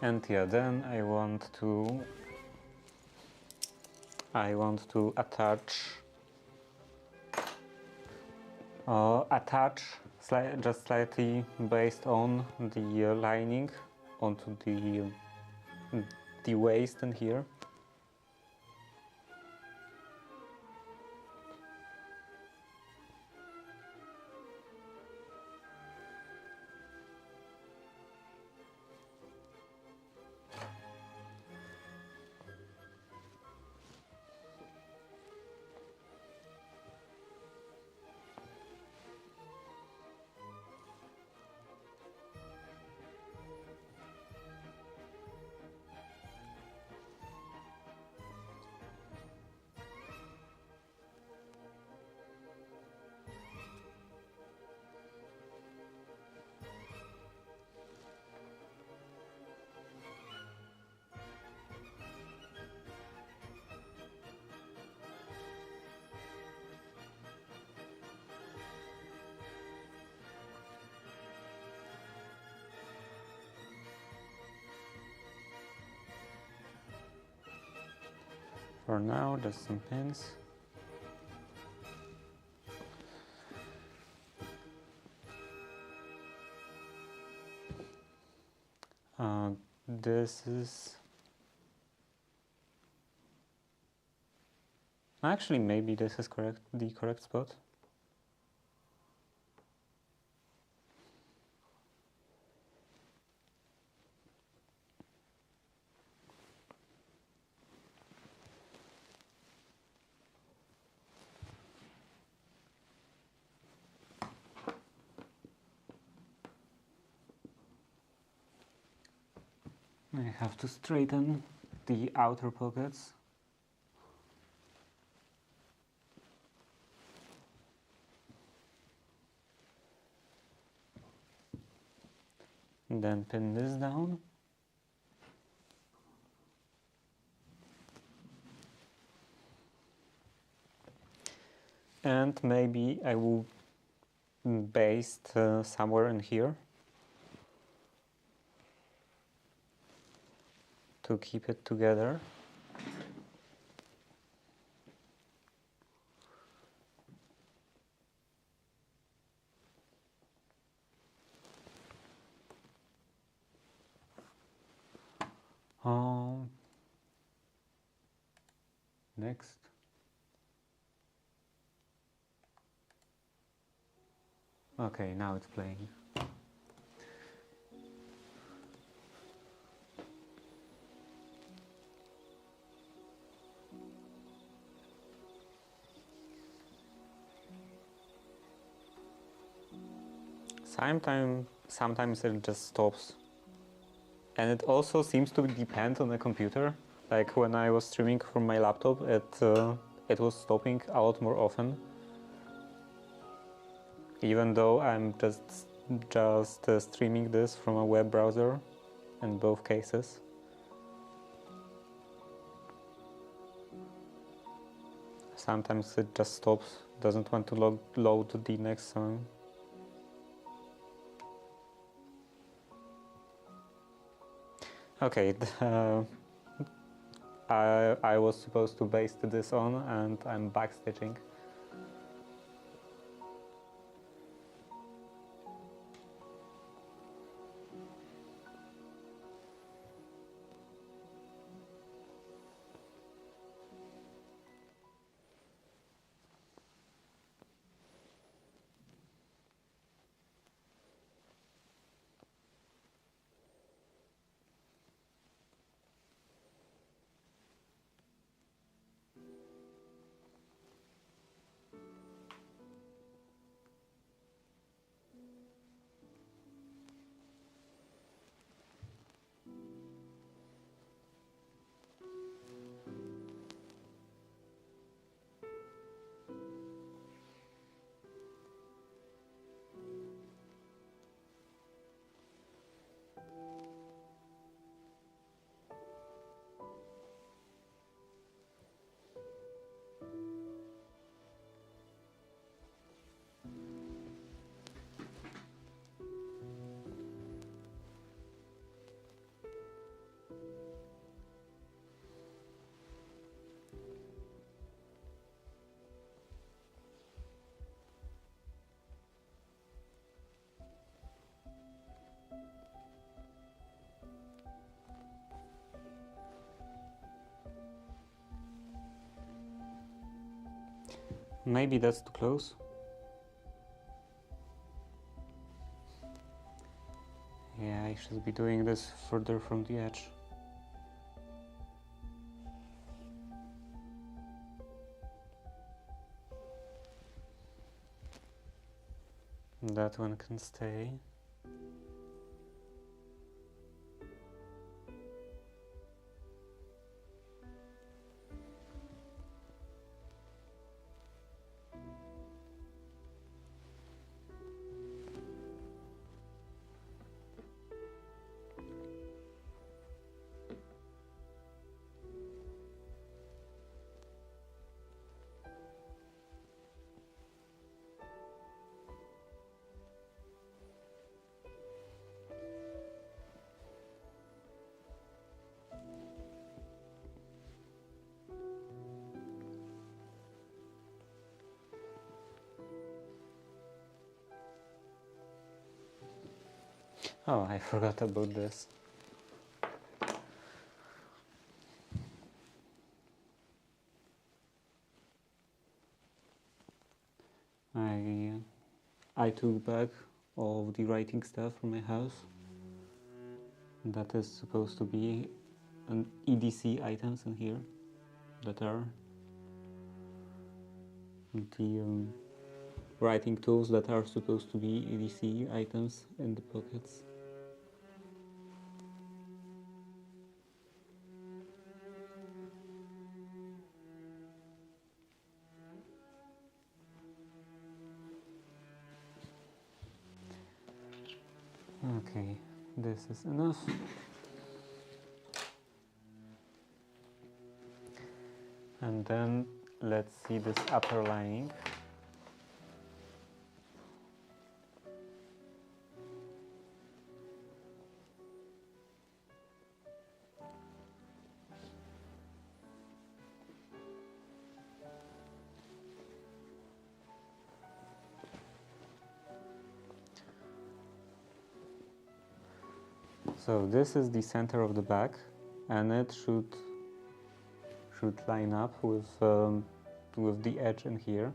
And yeah, then I want to attach just slightly based on the lining onto the waist in here. For now, just some pins. This is actually maybe this is the correct spot. I have to straighten the outer pockets. And then pin this down. And maybe I will baste somewhere in here. to keep it together. Next. Okay, now it's playing. Sometimes it just stops. And it also seems to depend on the computer. Like when I was streaming from my laptop, it was stopping a lot more often. Even though I'm just streaming this from a web browser in both cases. Sometimes it just stops, doesn't want to load the next song. Okay, I was supposed to baste this on and I'm backstitching. Maybe that's too close. Yeah, I should be doing this further from the edge. That one can stay. Oh, I forgot about this. I took back all of the writing stuff from my house. That is supposed to be an EDC items in here that are the writing tools that are supposed to be EDC items in the pockets. Okay, this is enough. And then let's see this upper lining. So this is the center of the back, and it should line up with the edge in here.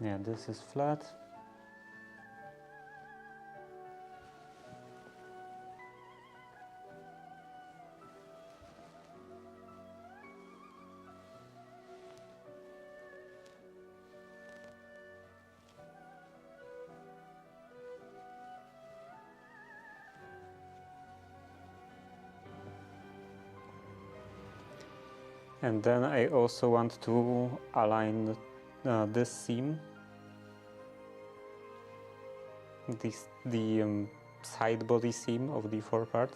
Yeah, this is flat. And then I also want to align this seam, the side body seam of the forepart.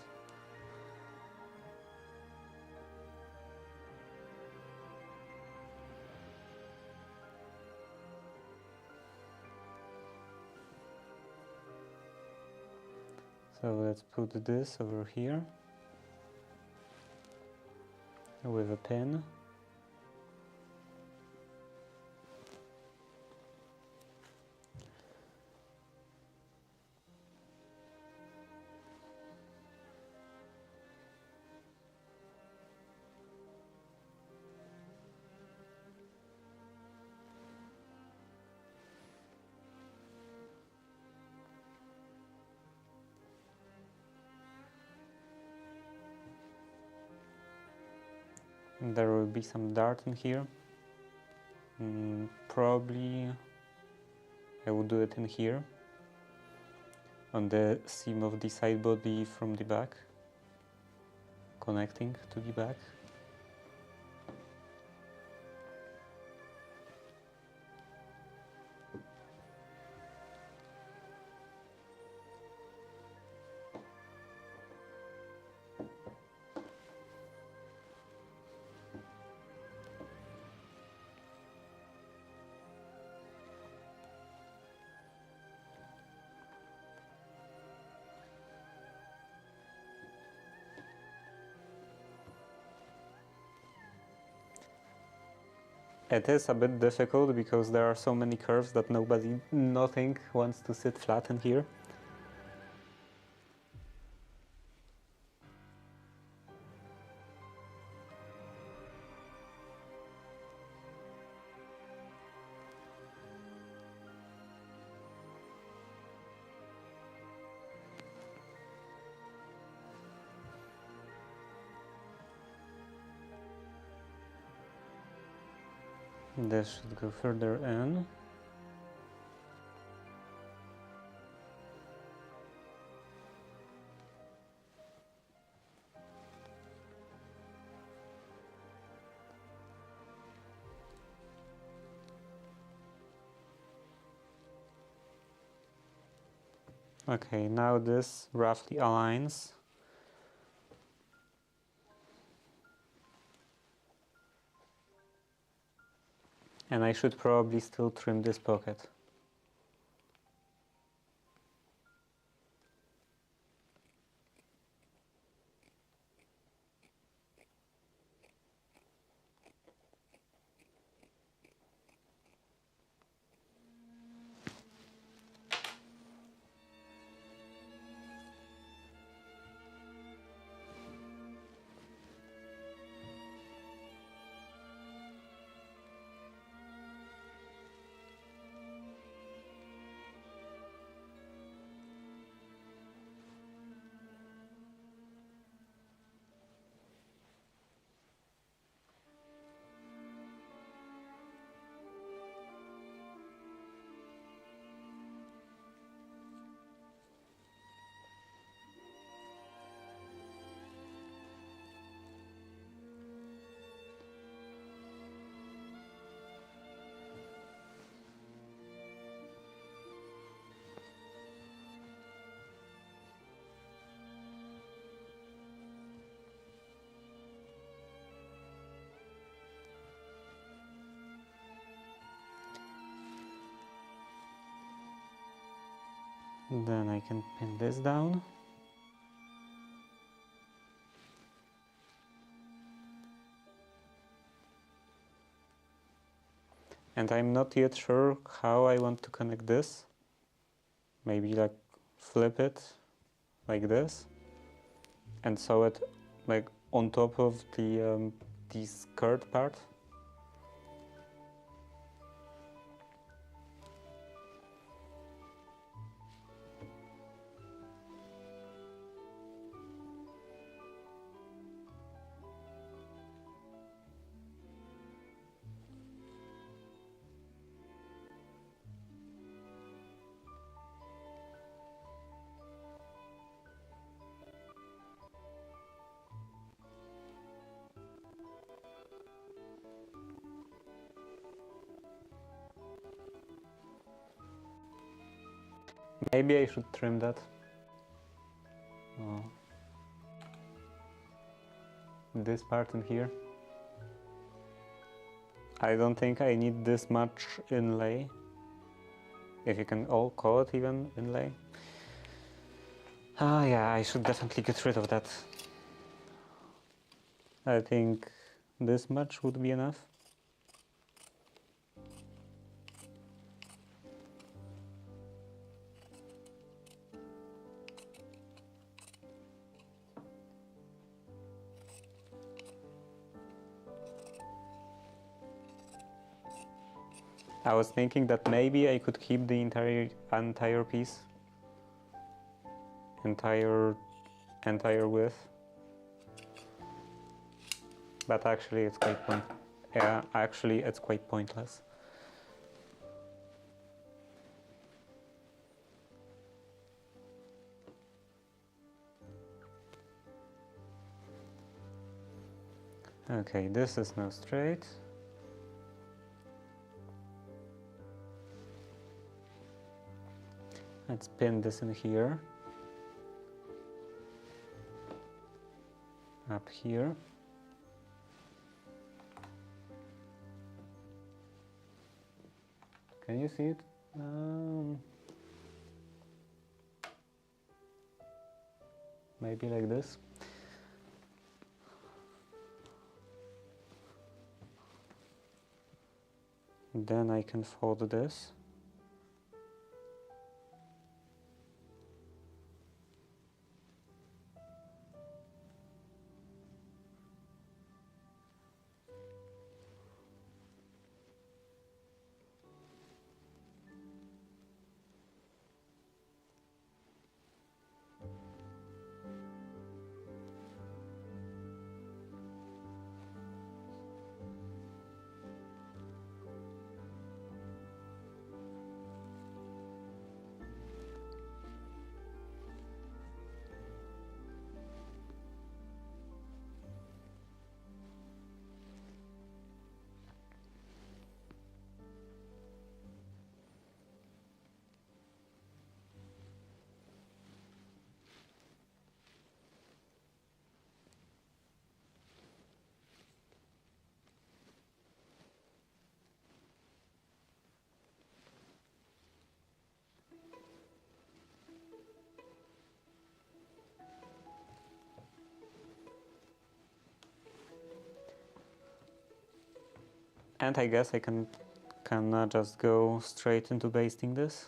So let's put this over here with a pin. And there will be some dart in here. Probably I will do it in here, on the seam of the side body from the back, connecting to the back. It is a bit difficult because there are so many curves that nothing wants to sit flat in here. This should go further in. Okay, now this roughly aligns. And I should probably still trim this pocket. Then I can pin this down. And I'm not yet sure how I want to connect this. Maybe like flip it like this and sew it like on top of the skirt part. Maybe I should trim that. Oh. This part in here. I don't think I need this much inlay, if you can all call it even inlay. Ah, yeah, I should definitely get rid of that. I think this much would be enough. I was thinking that maybe I could keep the entire piece, entire width, but actually it's quite pointless. Okay, this is now straight. Let's pin this in here, up here. Can you see it? Maybe like this. Then I can fold this. And I guess I can just go straight into basting this.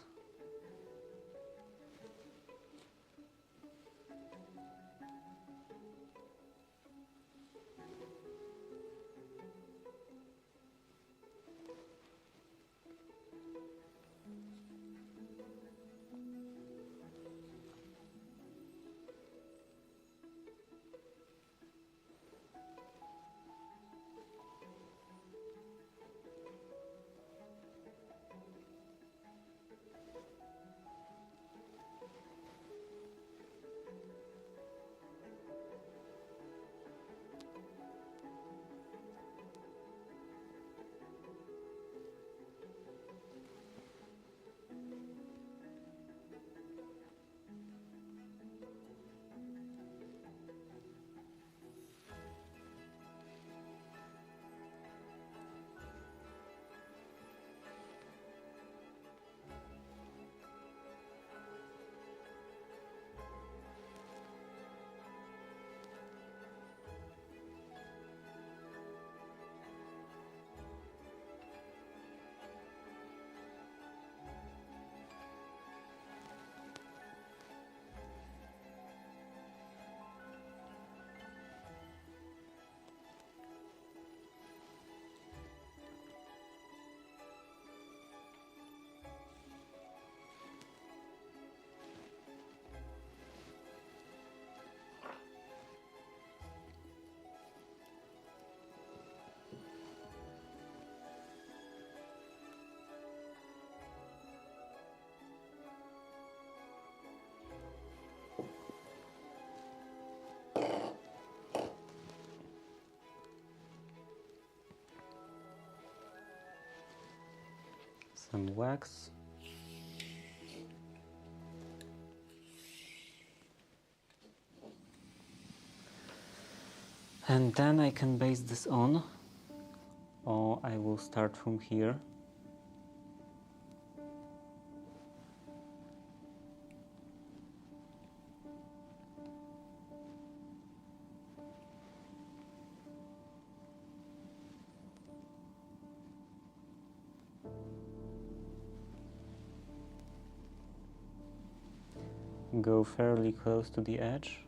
some wax. And then I can base this on, or I will start from here. Go fairly close to the edge.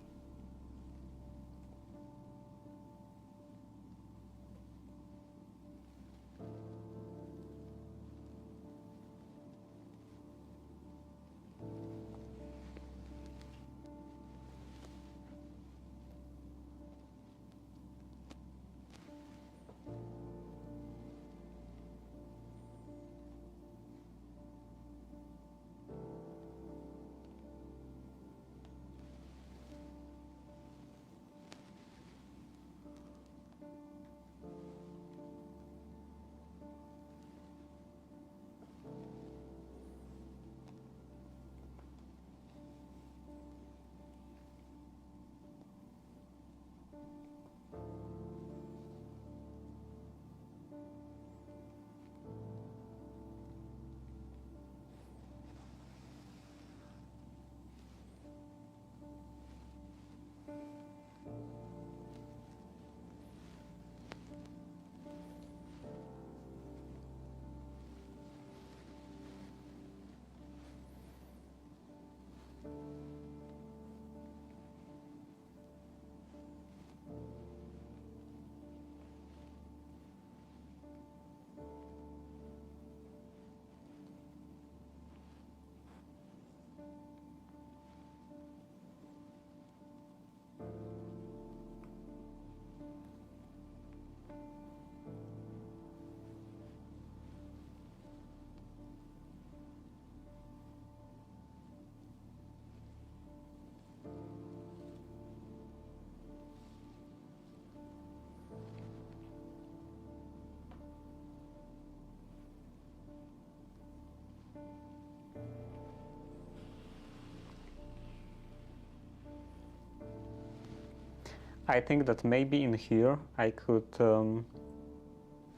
I think that maybe in here I could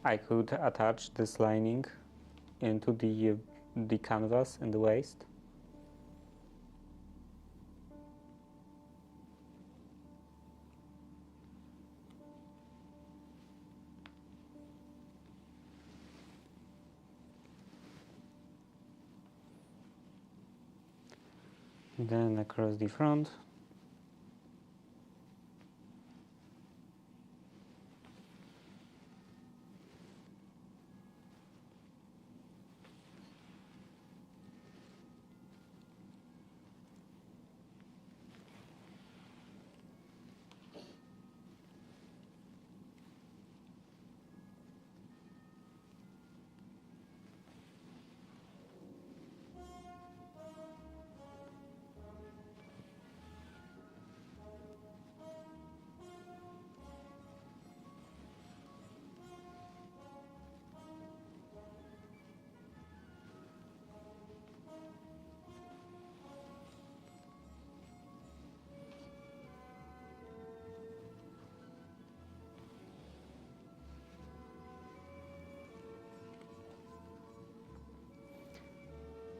attach this lining into the canvas in the waist. Then across the front.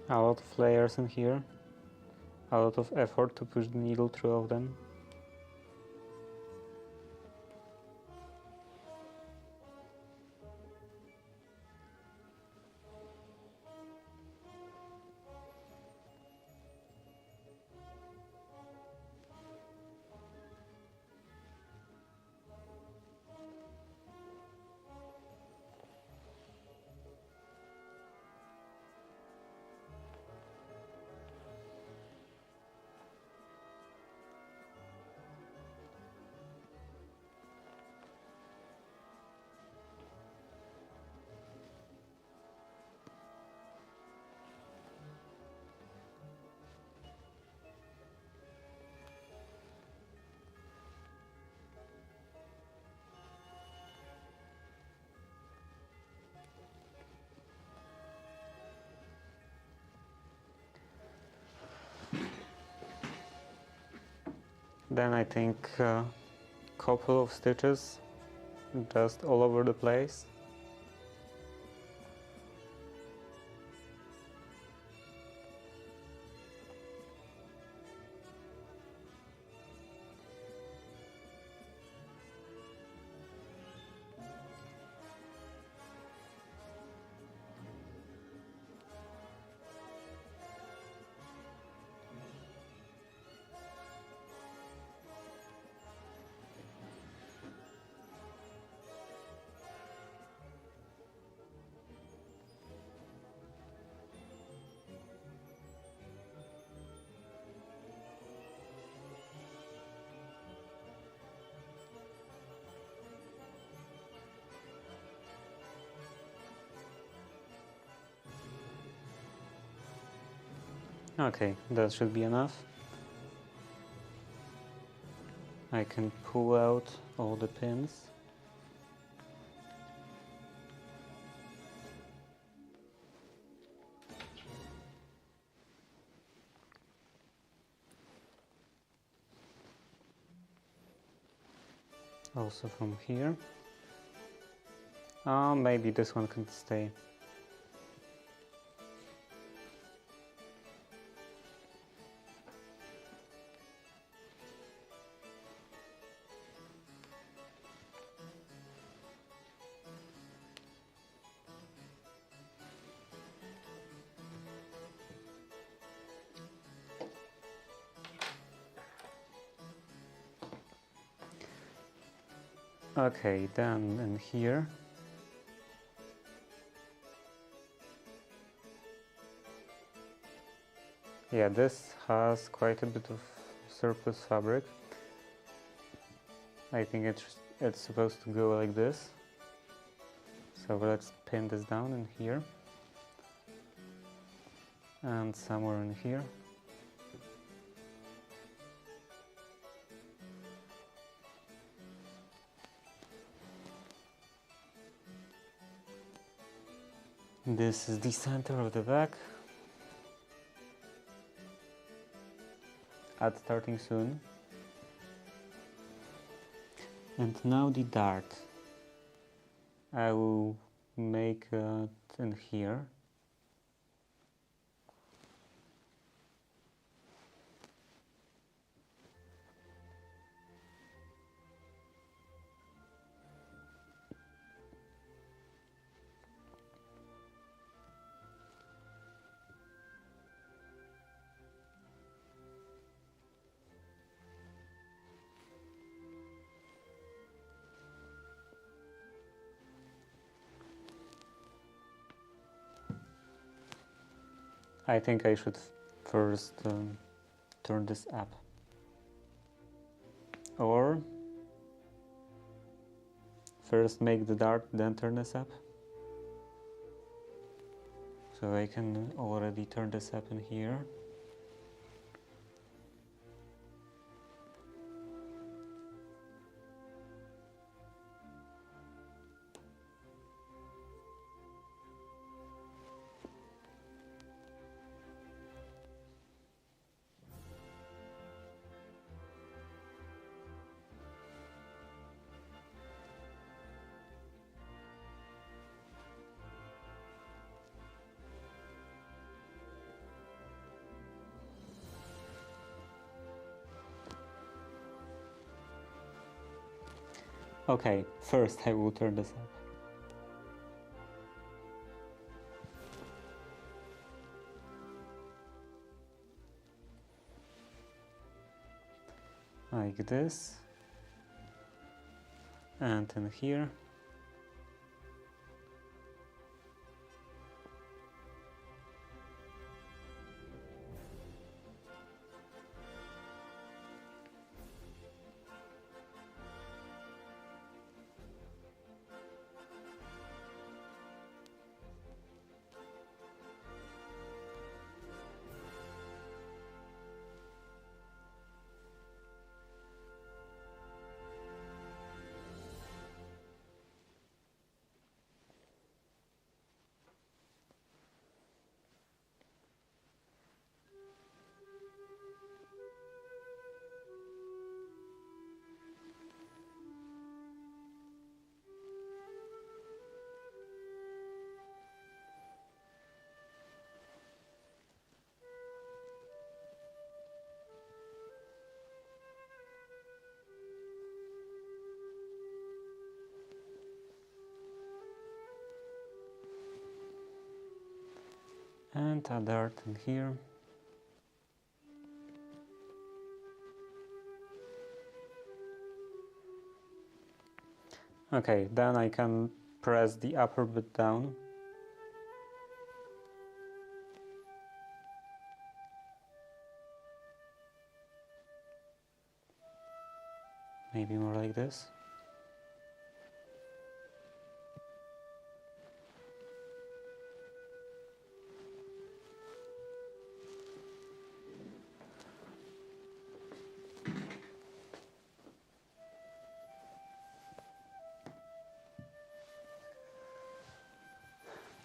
A lot of layers in here, a lot of effort to push the needle through all of them. Then I think couple of stitches just all over the place. Okay, that should be enough. I can pull out all the pins. Also from here. Maybe this one can stay. Okay, then in here yeah, this has quite a bit of surplus fabric. I think it's supposed to go like this. So let's pin this down in here and somewhere in here. This is the center of the back. At starting soon. And now the dart. I will make it in here. I think I should first turn this up. Or first make the dart, then turn this up. So I can already turn this up in here. Okay, first I will turn this up. Like this. And in here. And a dart in here. Okay, then I can press the upper bit down. Maybe more like this.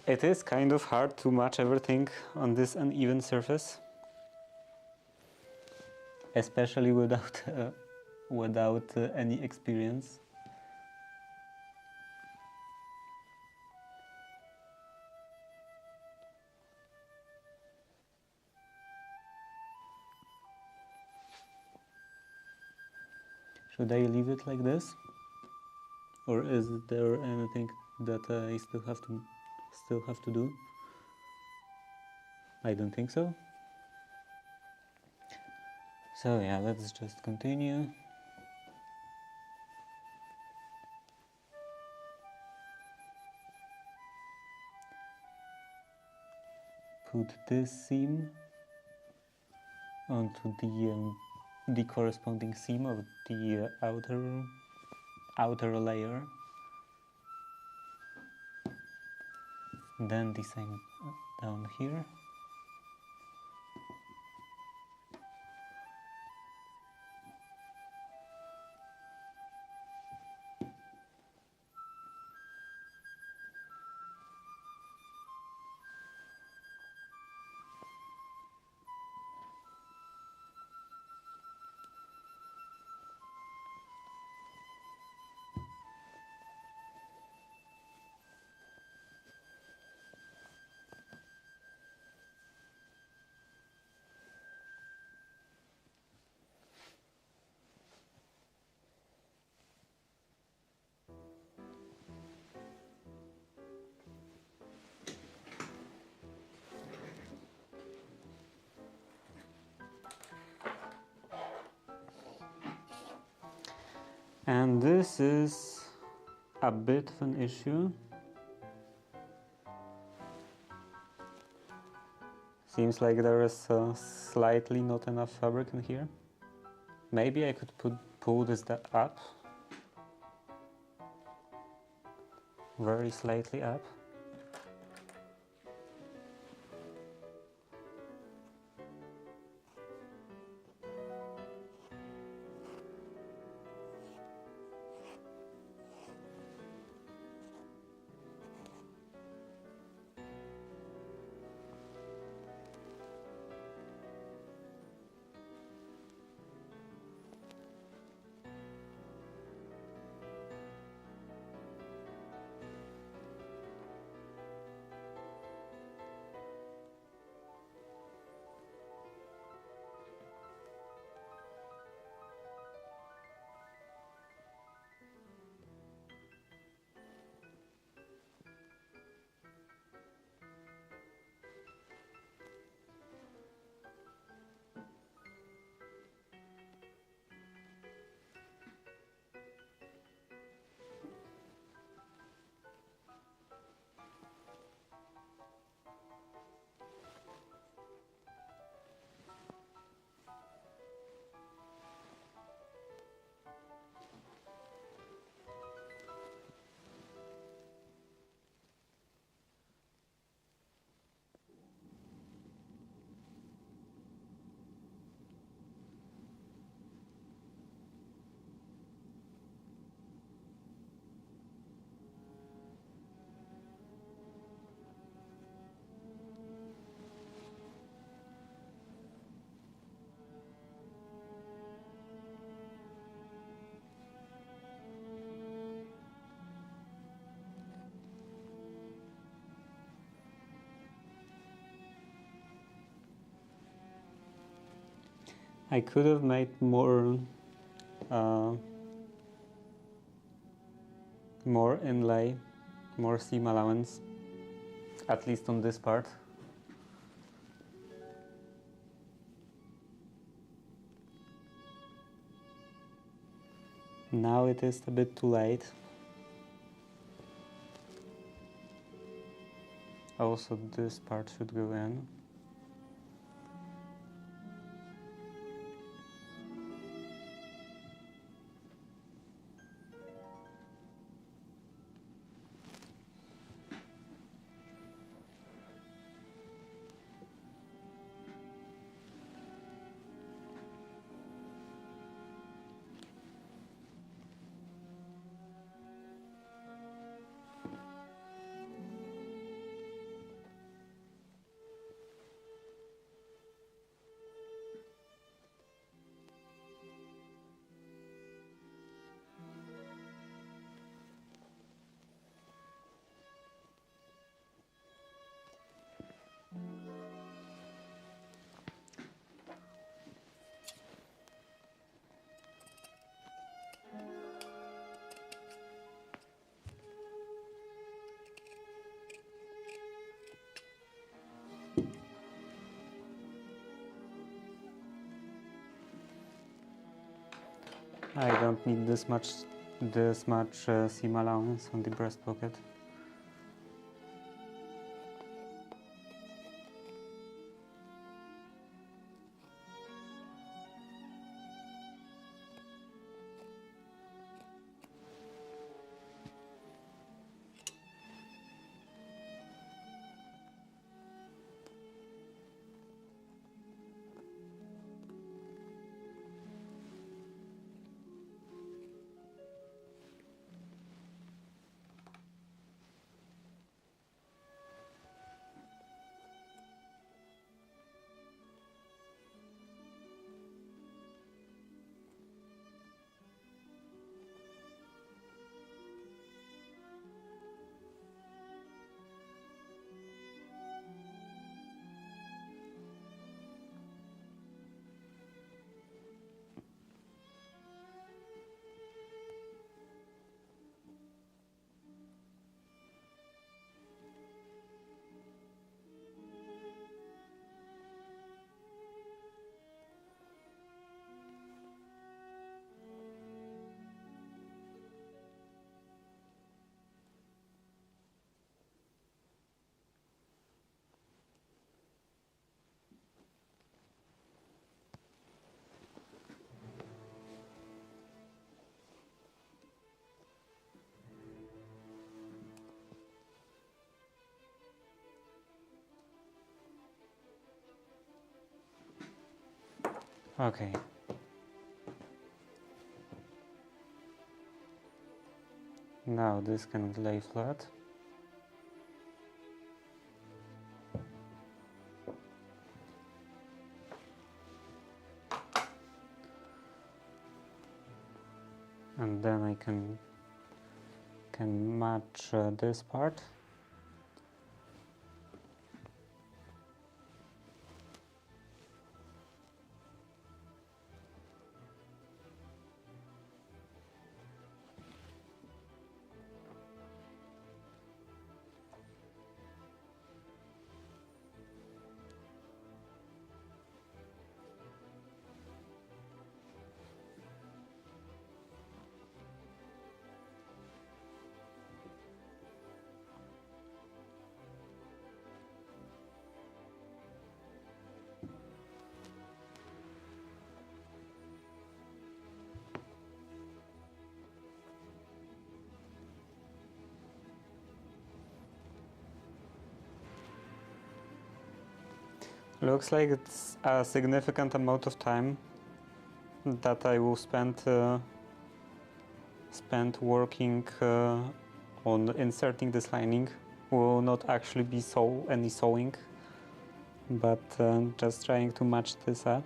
It is kind of hard to match everything on this uneven surface, especially without any experience. Should I leave it like this, or is there anything that I still have to do? I don't think so. So yeah, let's just continue. Put this seam onto the corresponding seam of the outer layer. Then the same down here. And this is a bit of an issue. Seems like there is slightly not enough fabric in here. Maybe I could pull this up, very slightly up. I could have made uh, more inlay, more seam allowance, at least on this part. Now it is a bit too late. Also, this part should go in. I don't need this much seam allowance on the breast pocket. Okay. Now this can lay flat. And then I can match this part. Looks like it's a significant amount of time that I will spend working on inserting this lining. Will not actually be any sewing, but just trying to match this up.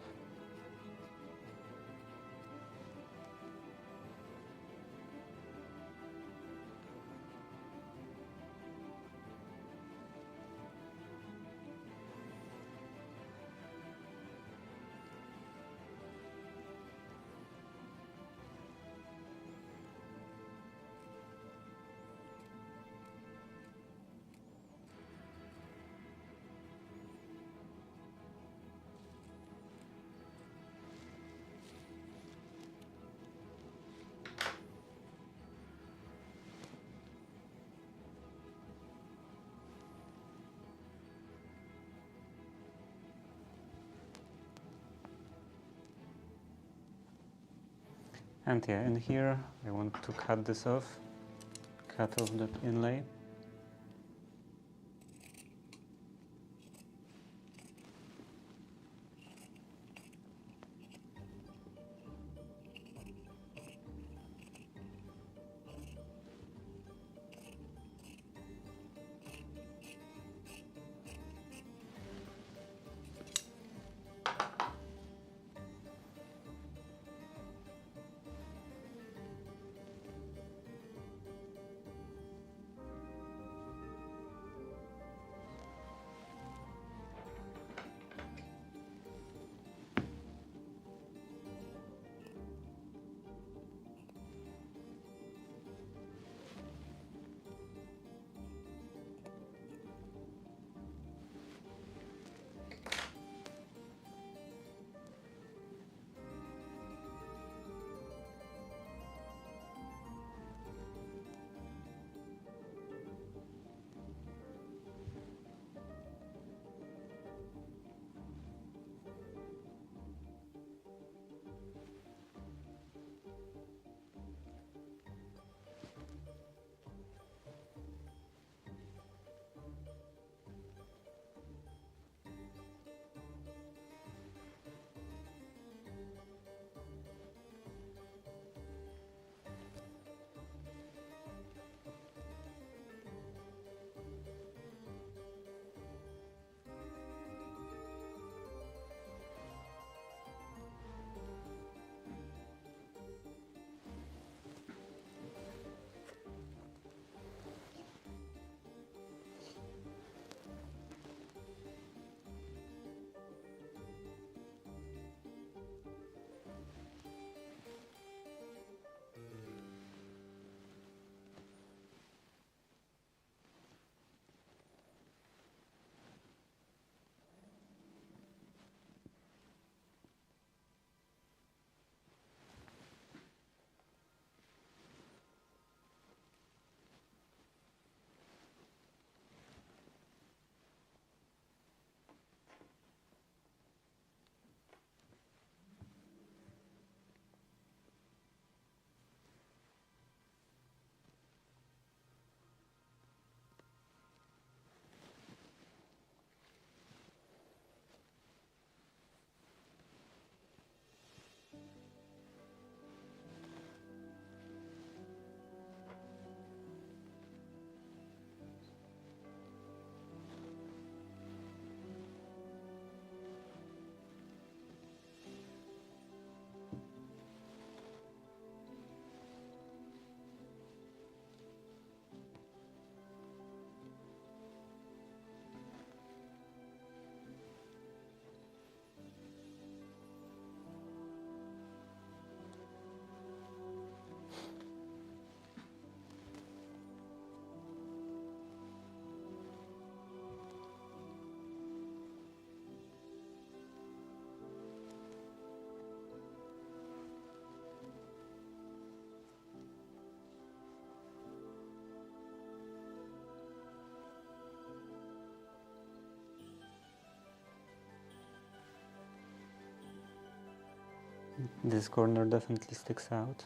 And yeah, in here I want to cut this off, cut off that inlay. This corner definitely sticks out.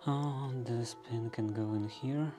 Oh, this pin can go in here.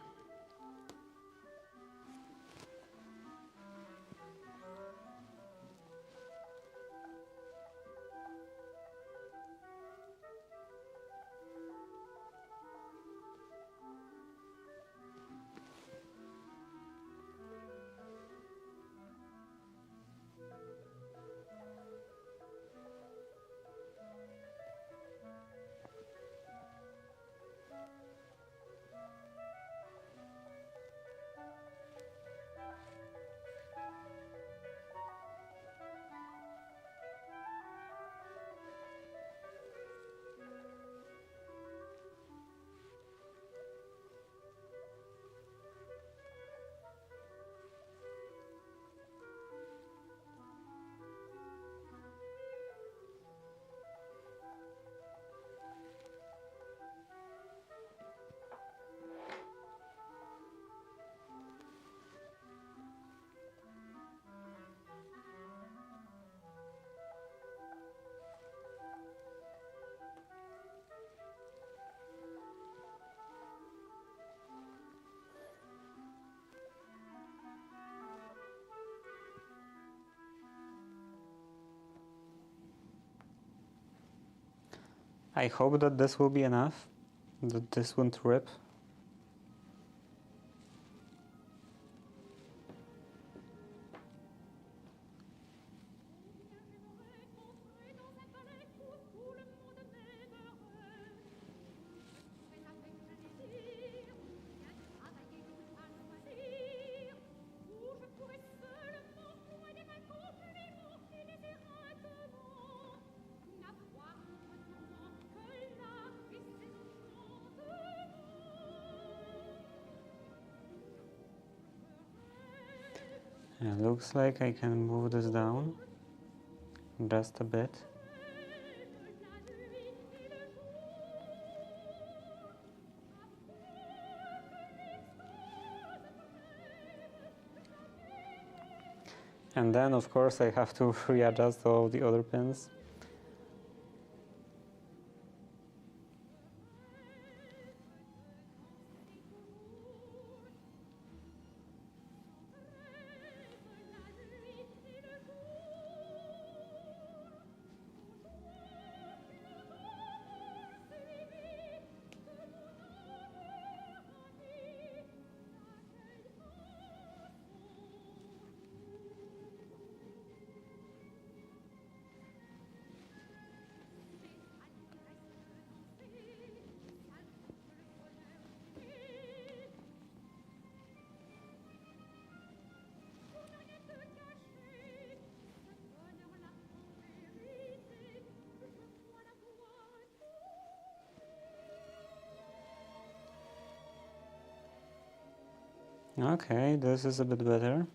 I hope that this will be enough, that this won't rip. It looks like I can move this down just a bit. And then, of course, I have to readjust all the other pins. Okay, this is a bit better.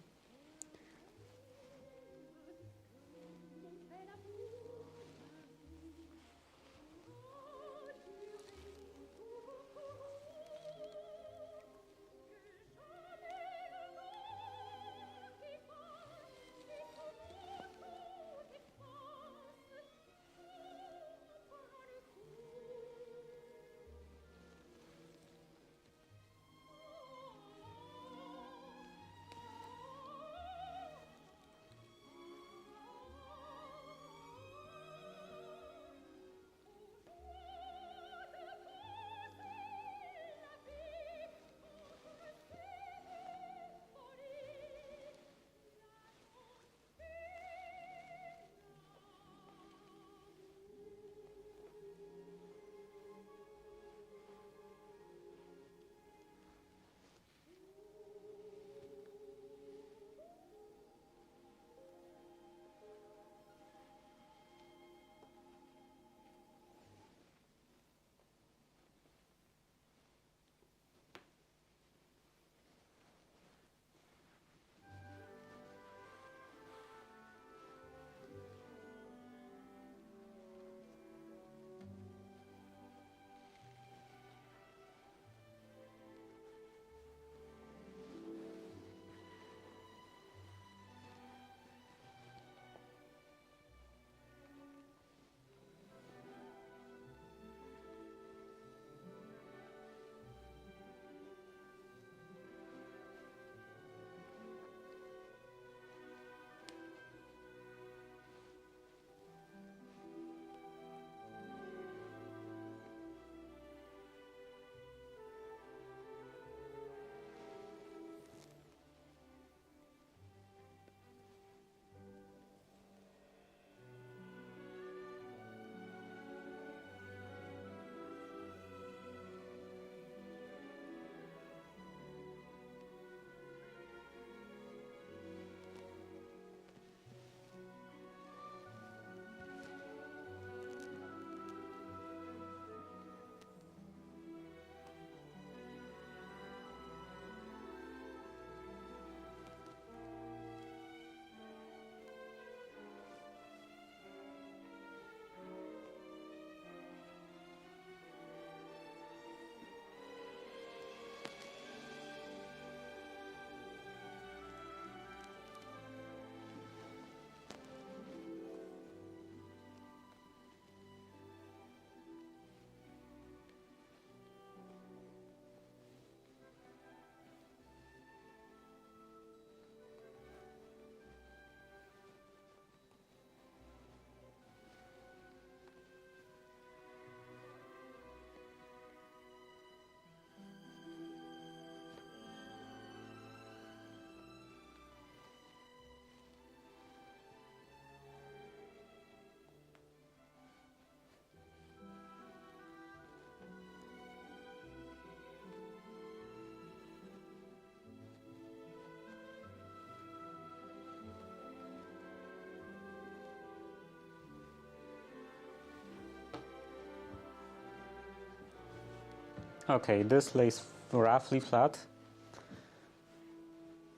Okay, this lays roughly flat.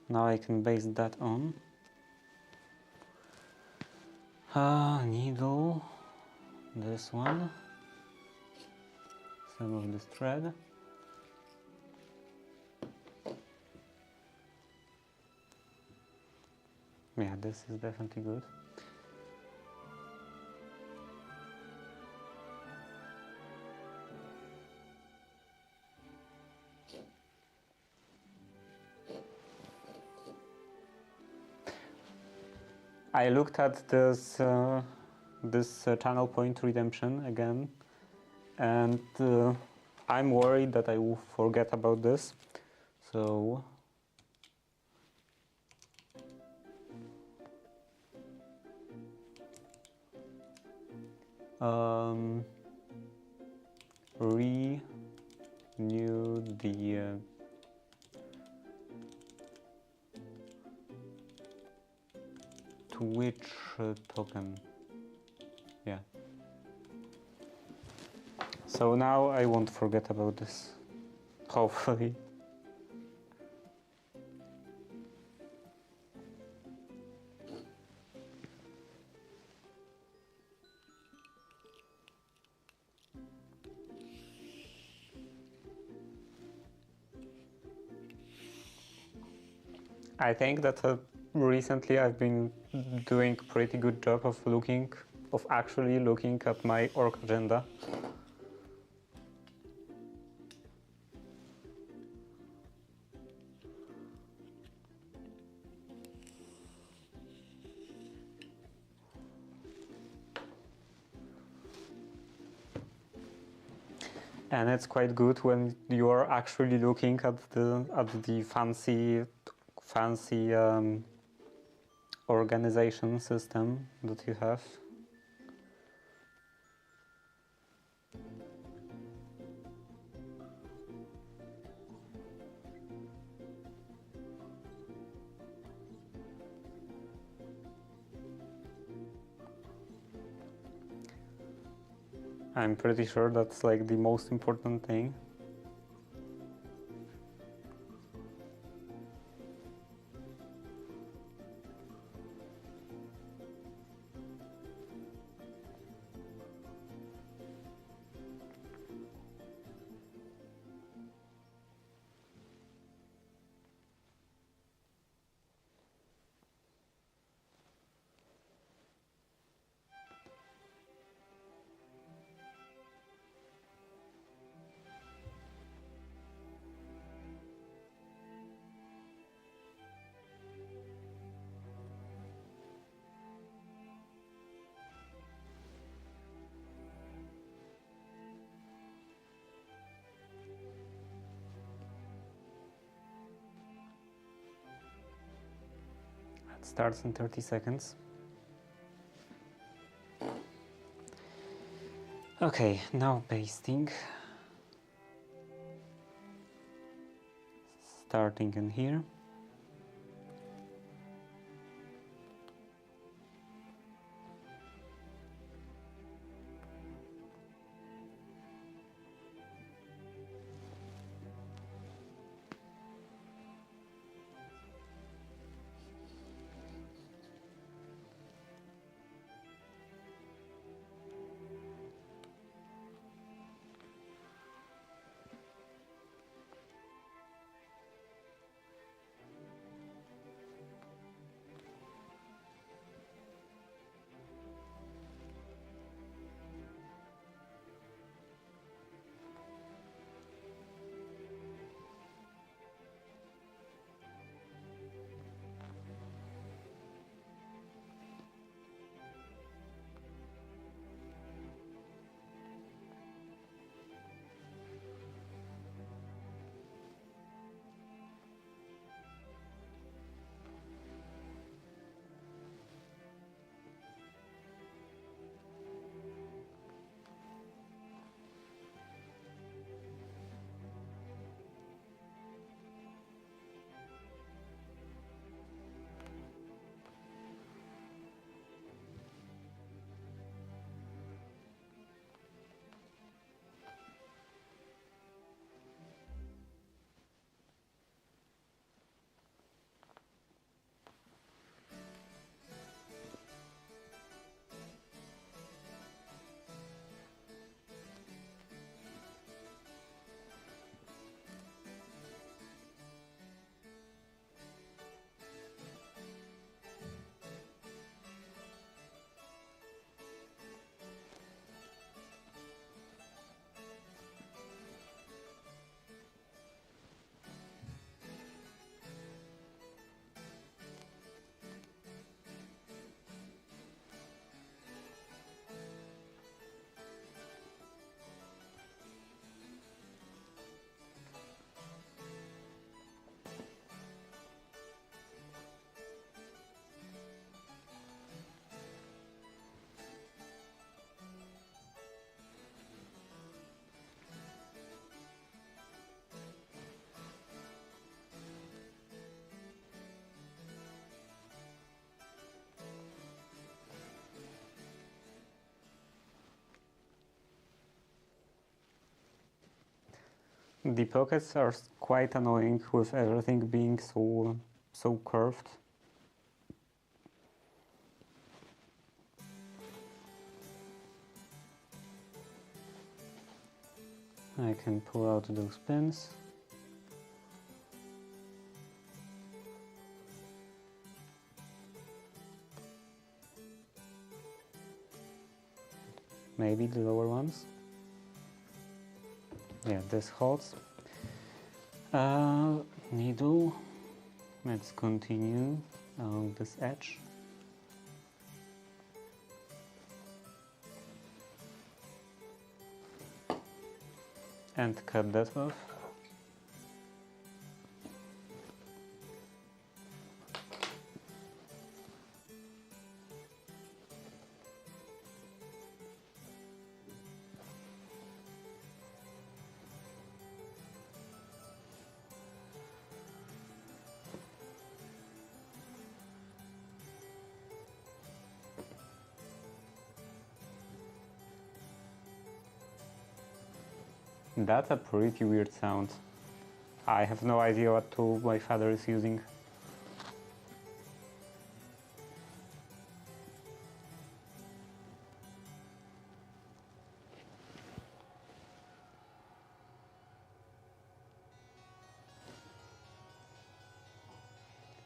Now I can base that on. Needle, this one, some of this thread. Yeah, this is definitely good. I looked at this channel point redemption again, and I'm worried that I will forget about this. So renew the Twitch token. Yeah. So now I won't forget about this. Hopefully. I think that recently I've been doing a pretty good job of actually looking at my org agenda. And it's quite good when you are actually looking at the fancy organization system that you have. I'm pretty sure that's like the most important thing. It starts in 30 seconds. Okay, now pasting. Starting in here. The pockets are quite annoying with everything being so curved. I can pull out those pins. Maybe the lower ones. Yeah, this holds. Needle. Let's continue along this edge. And cut that off. That's a pretty weird sound. I have no idea what tool my father is using.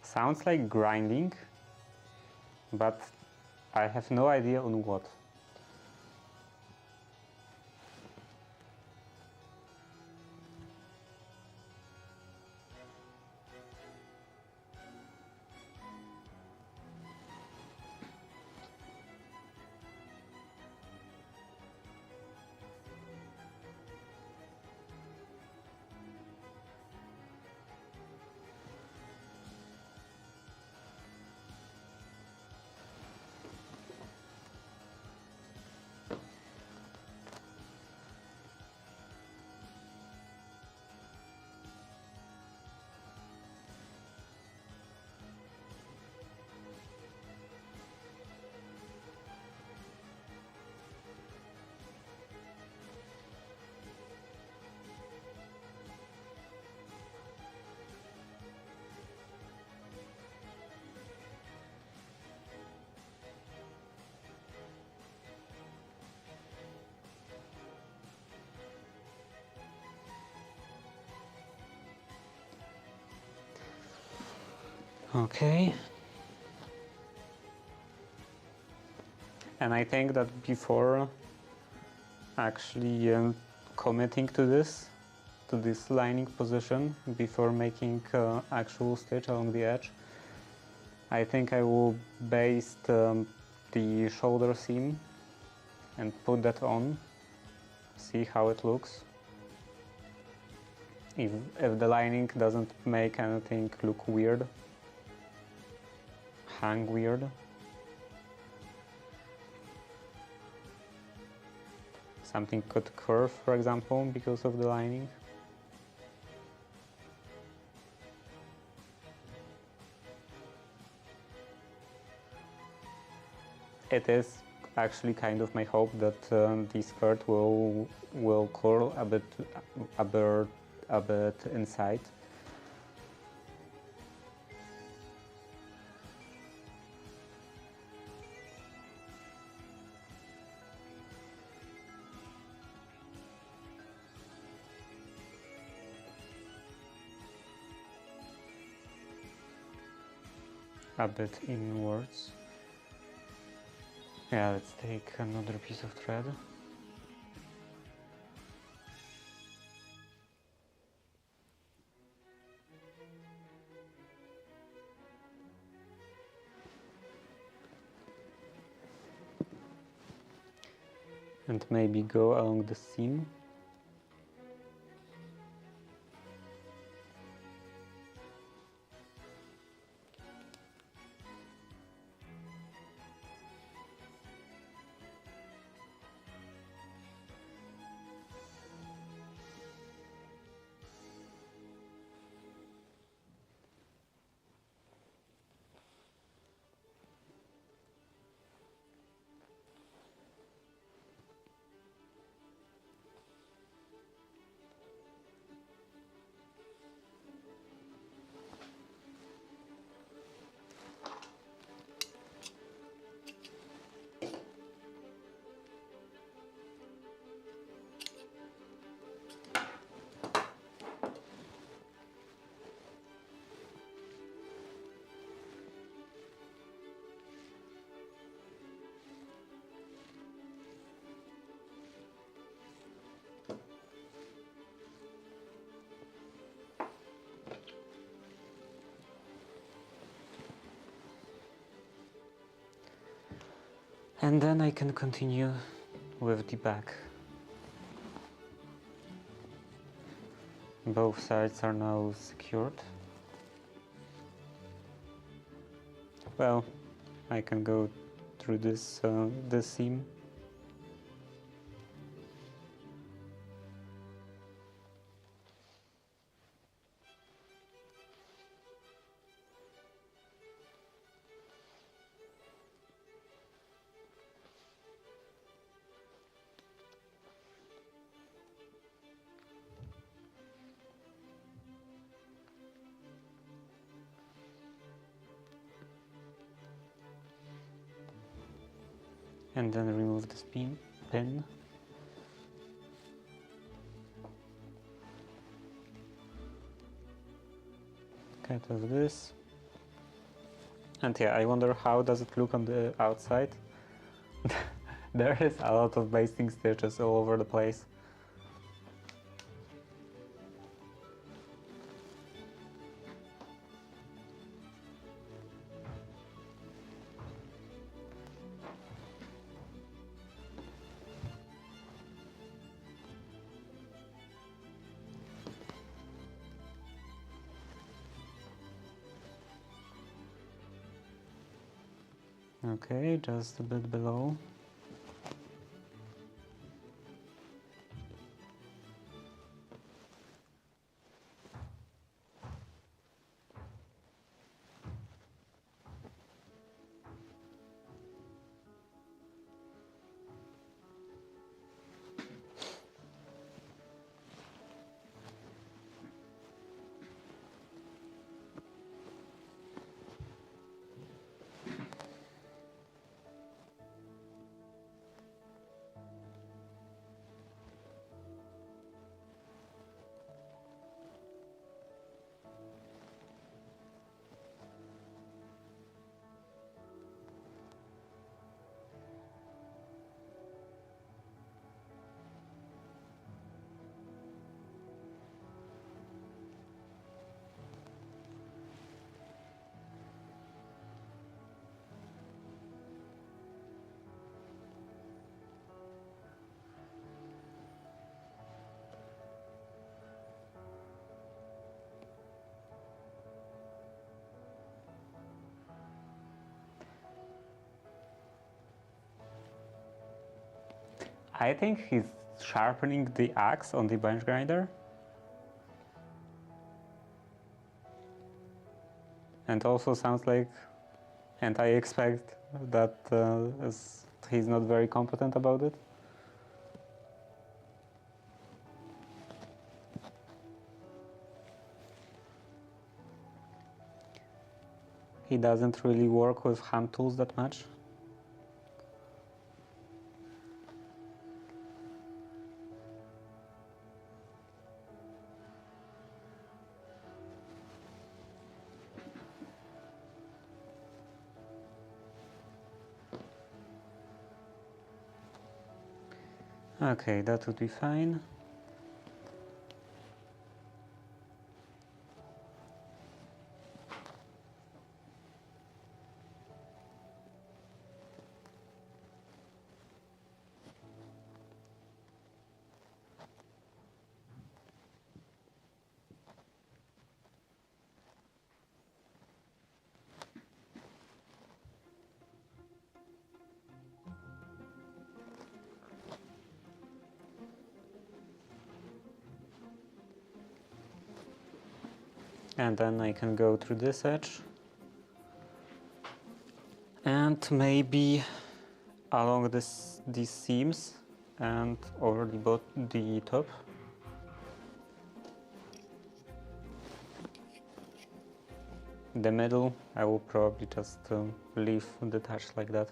Sounds like grinding, but I have no idea on what. Okay. And I think that before actually committing to this lining position, before making actual stitch along the edge, I think I will baste the shoulder seam and put that on, see how it looks. If the lining doesn't make anything look weird, hang weird, something could curve, for example, because of the lining. It is actually kind of my hope that the skirt will curl a bit inside. A bit inwards. Yeah, let's take another piece of thread. And maybe go along the seam. And then I can continue with the back. Both sides are now secured. Well, I can go through this seam. And then remove this pin. Cut off this. And yeah, I wonder how does it look on the outside. There is a lot of basting stitches all over the place. Okay, just a bit below. I think he's sharpening the axe on the bench grinder. And also sounds like, and I expect that he's not very competent about it. He doesn't really work with hand tools that much. Okay, that would be fine. And then I can go through this edge. And maybe along these seams and over the top. The middle, I will probably just leave detached like that.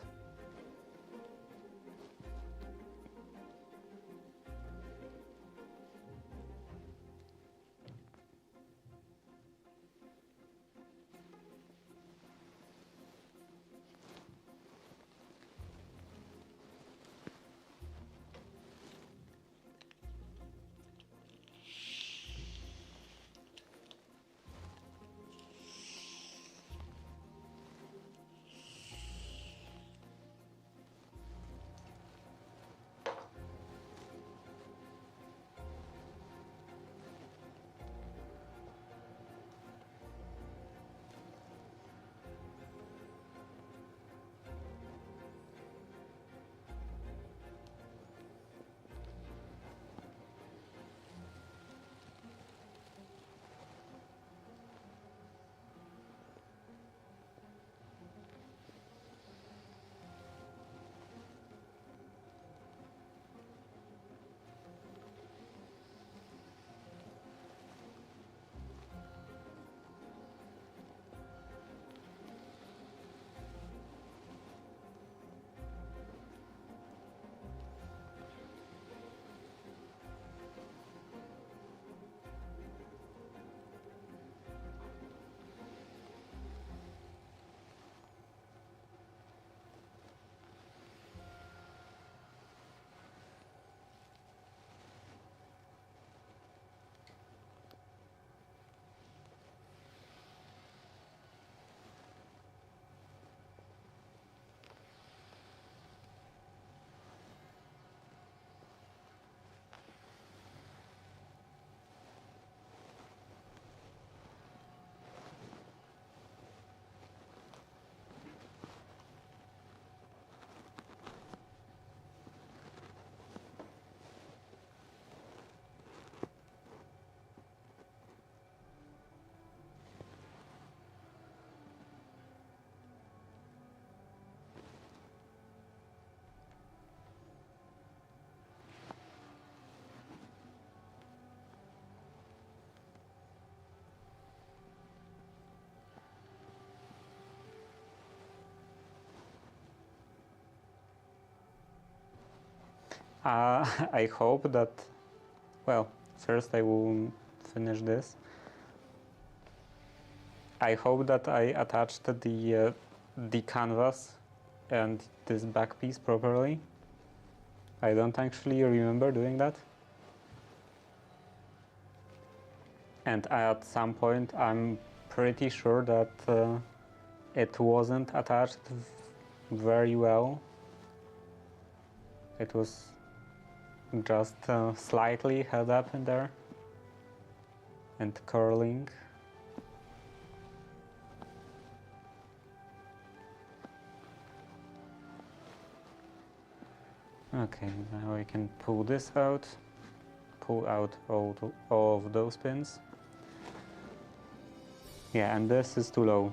I hope that, well, first I will finish this. I hope that I attached the canvas and this back piece properly. I don't actually remember doing that. And at some point I'm pretty sure that it wasn't attached very well. It was just slightly held up in there and curling. Okay, now I can pull this out, pull out all of those pins. Yeah, and this is too low.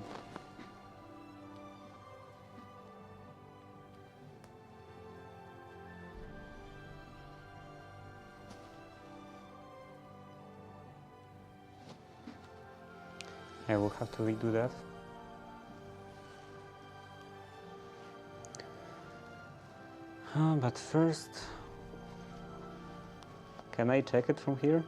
I will have to redo that. But first, can I check it from here?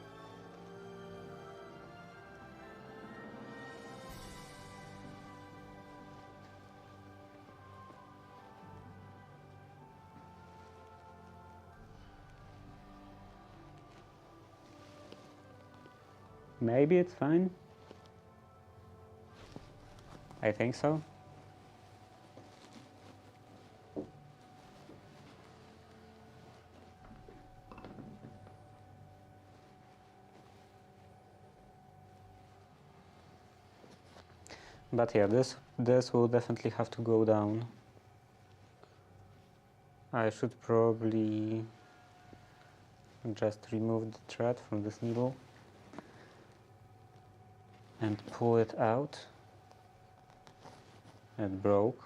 Maybe it's fine. I think so. But yeah, this will definitely have to go down. I should probably just remove the thread from this needle and pull it out. It broke.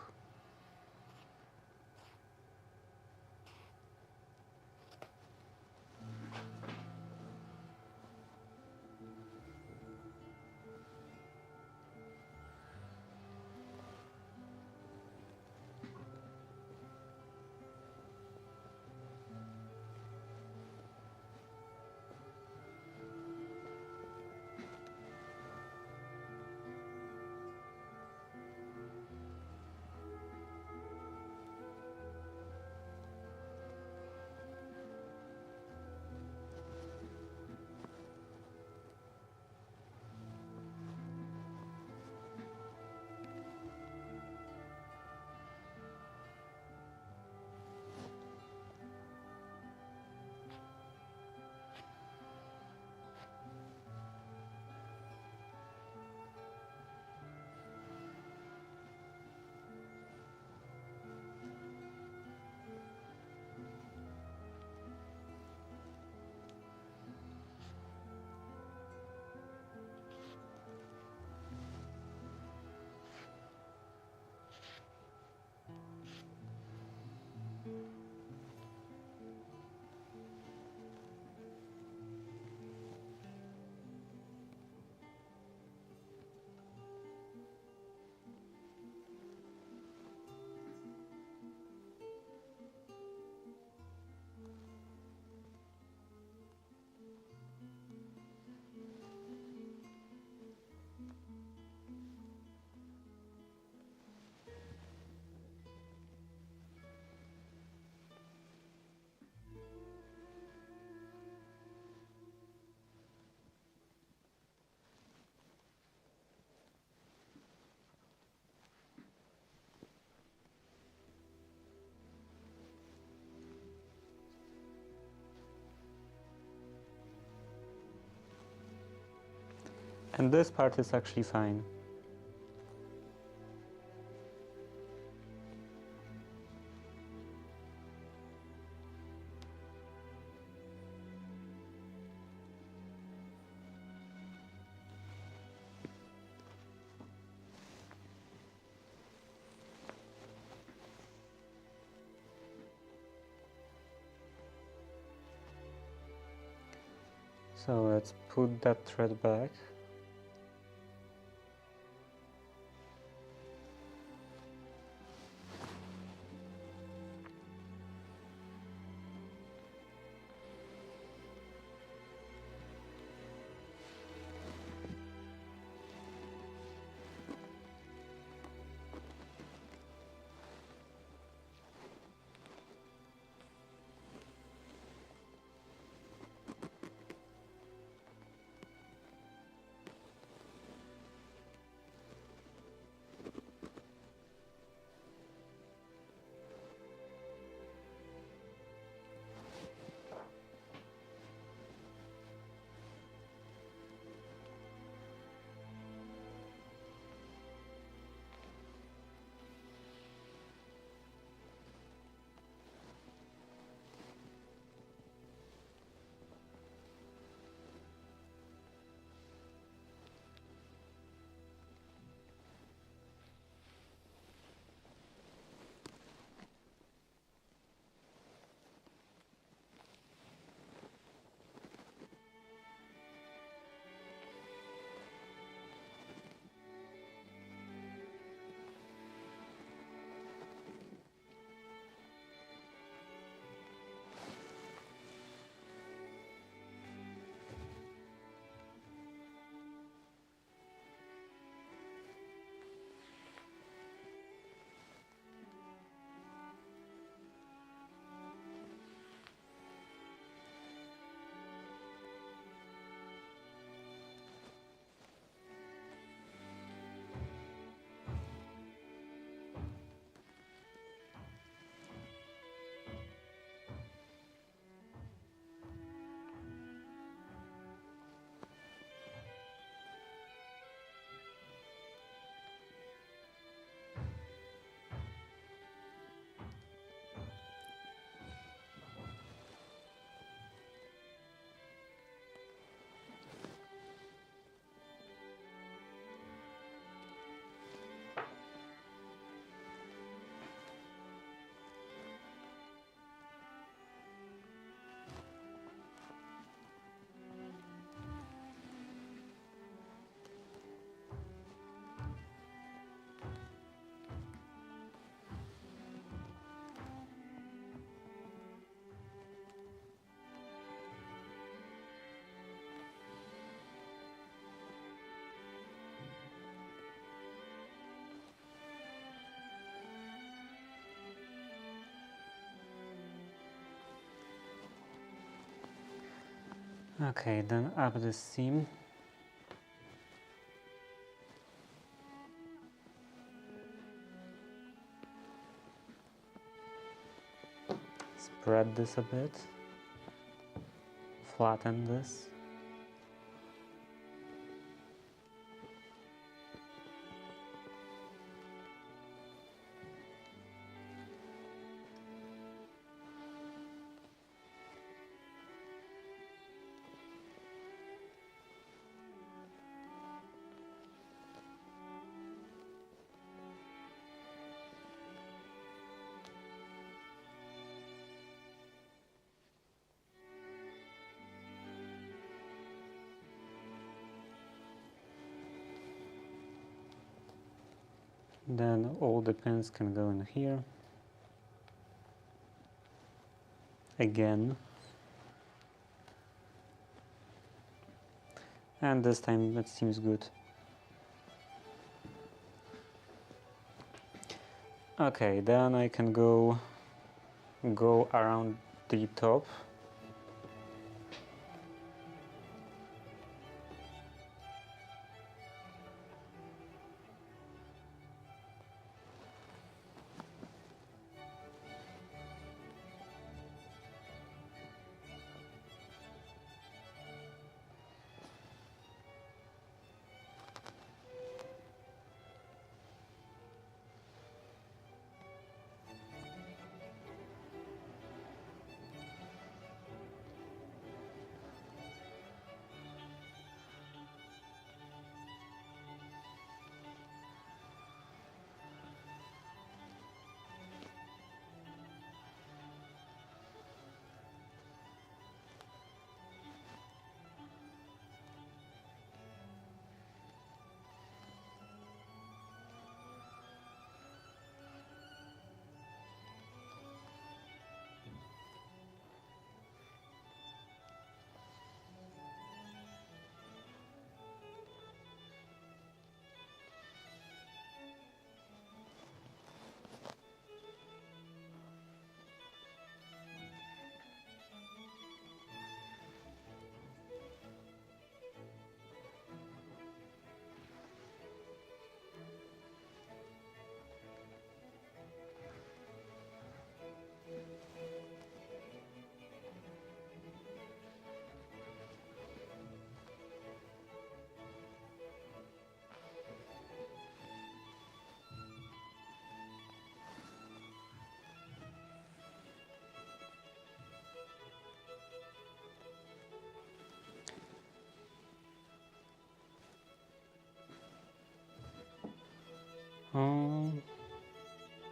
And this part is actually fine. So let's put that thread back. Okay, then up the seam. Spread this a bit. Flatten this. Then all the pins can go in here. Again. And this time it seems good. Okay, then I can go around the top.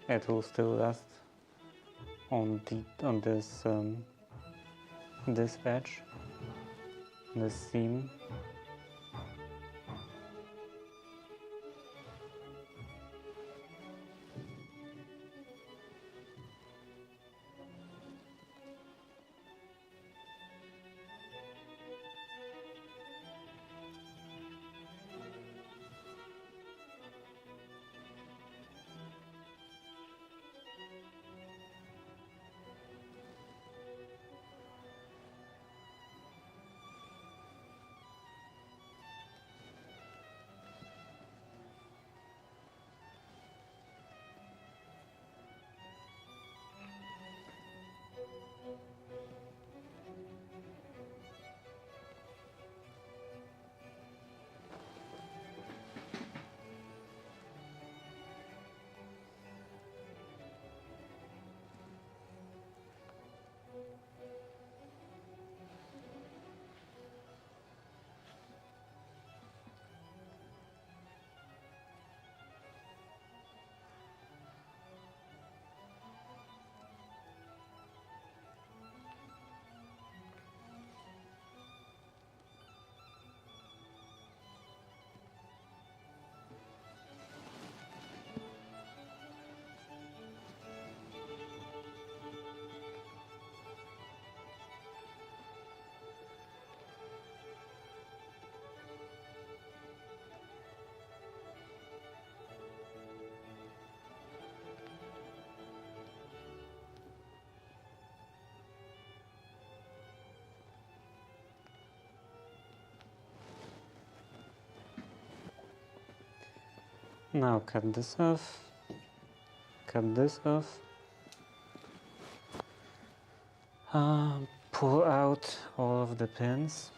It will still rest on this edge, this seam. Now cut this off, cut this off, pull out all of the pins.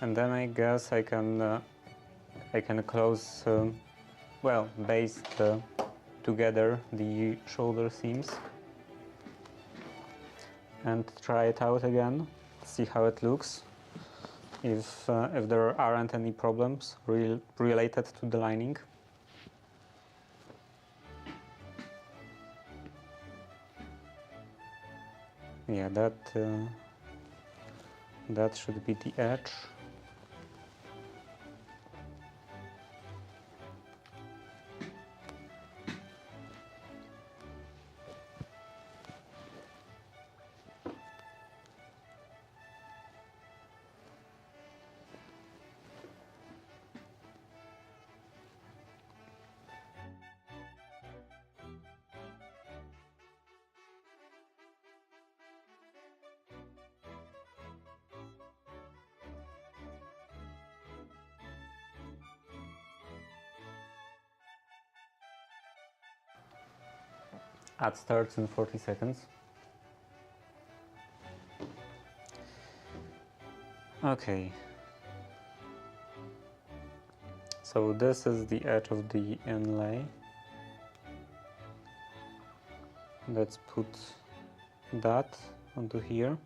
And then I guess I can close, well, baste together the shoulder seams and try it out again, see how it looks, if there aren't any problems related to the lining. Yeah, that should be the edge. Ad starts in 40 seconds. Okay. So this is the edge of the inlay. Let's put that onto here.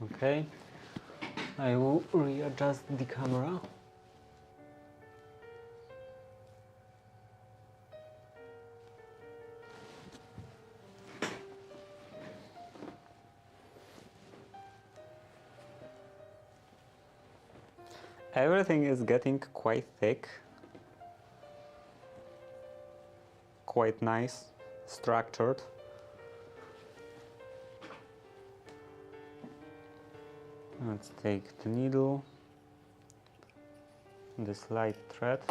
Okay, I will readjust the camera. Everything is getting quite thick, quite nice, structured. Let's take the needle, this light thread.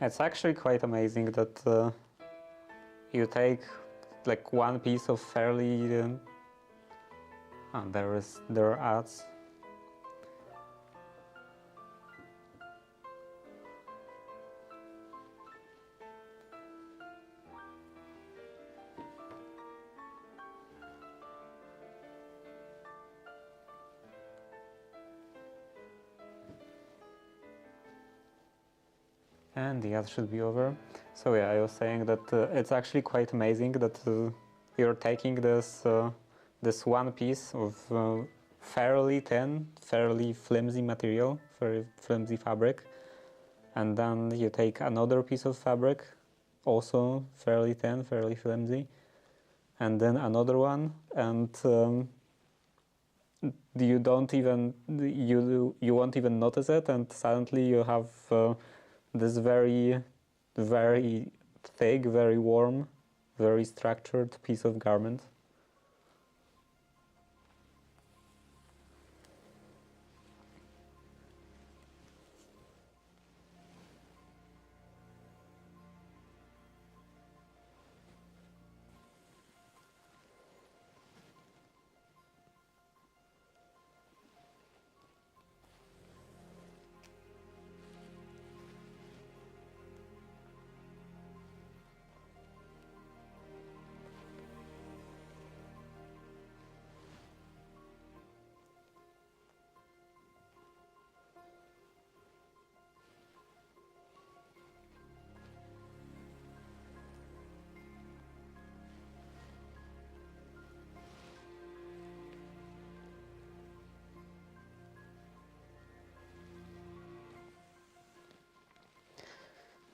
It's actually quite amazing that you take like one piece of fairly there are ads. And the ad should be over. So yeah, I was saying that it's actually quite amazing that you're taking this this one piece of fairly thin, fairly flimsy material, very flimsy fabric, and then you take another piece of fabric, also fairly thin, fairly flimsy, and then another one, and you don't even you won't even notice it, and suddenly you have this very thick, very warm, very structured piece of garment.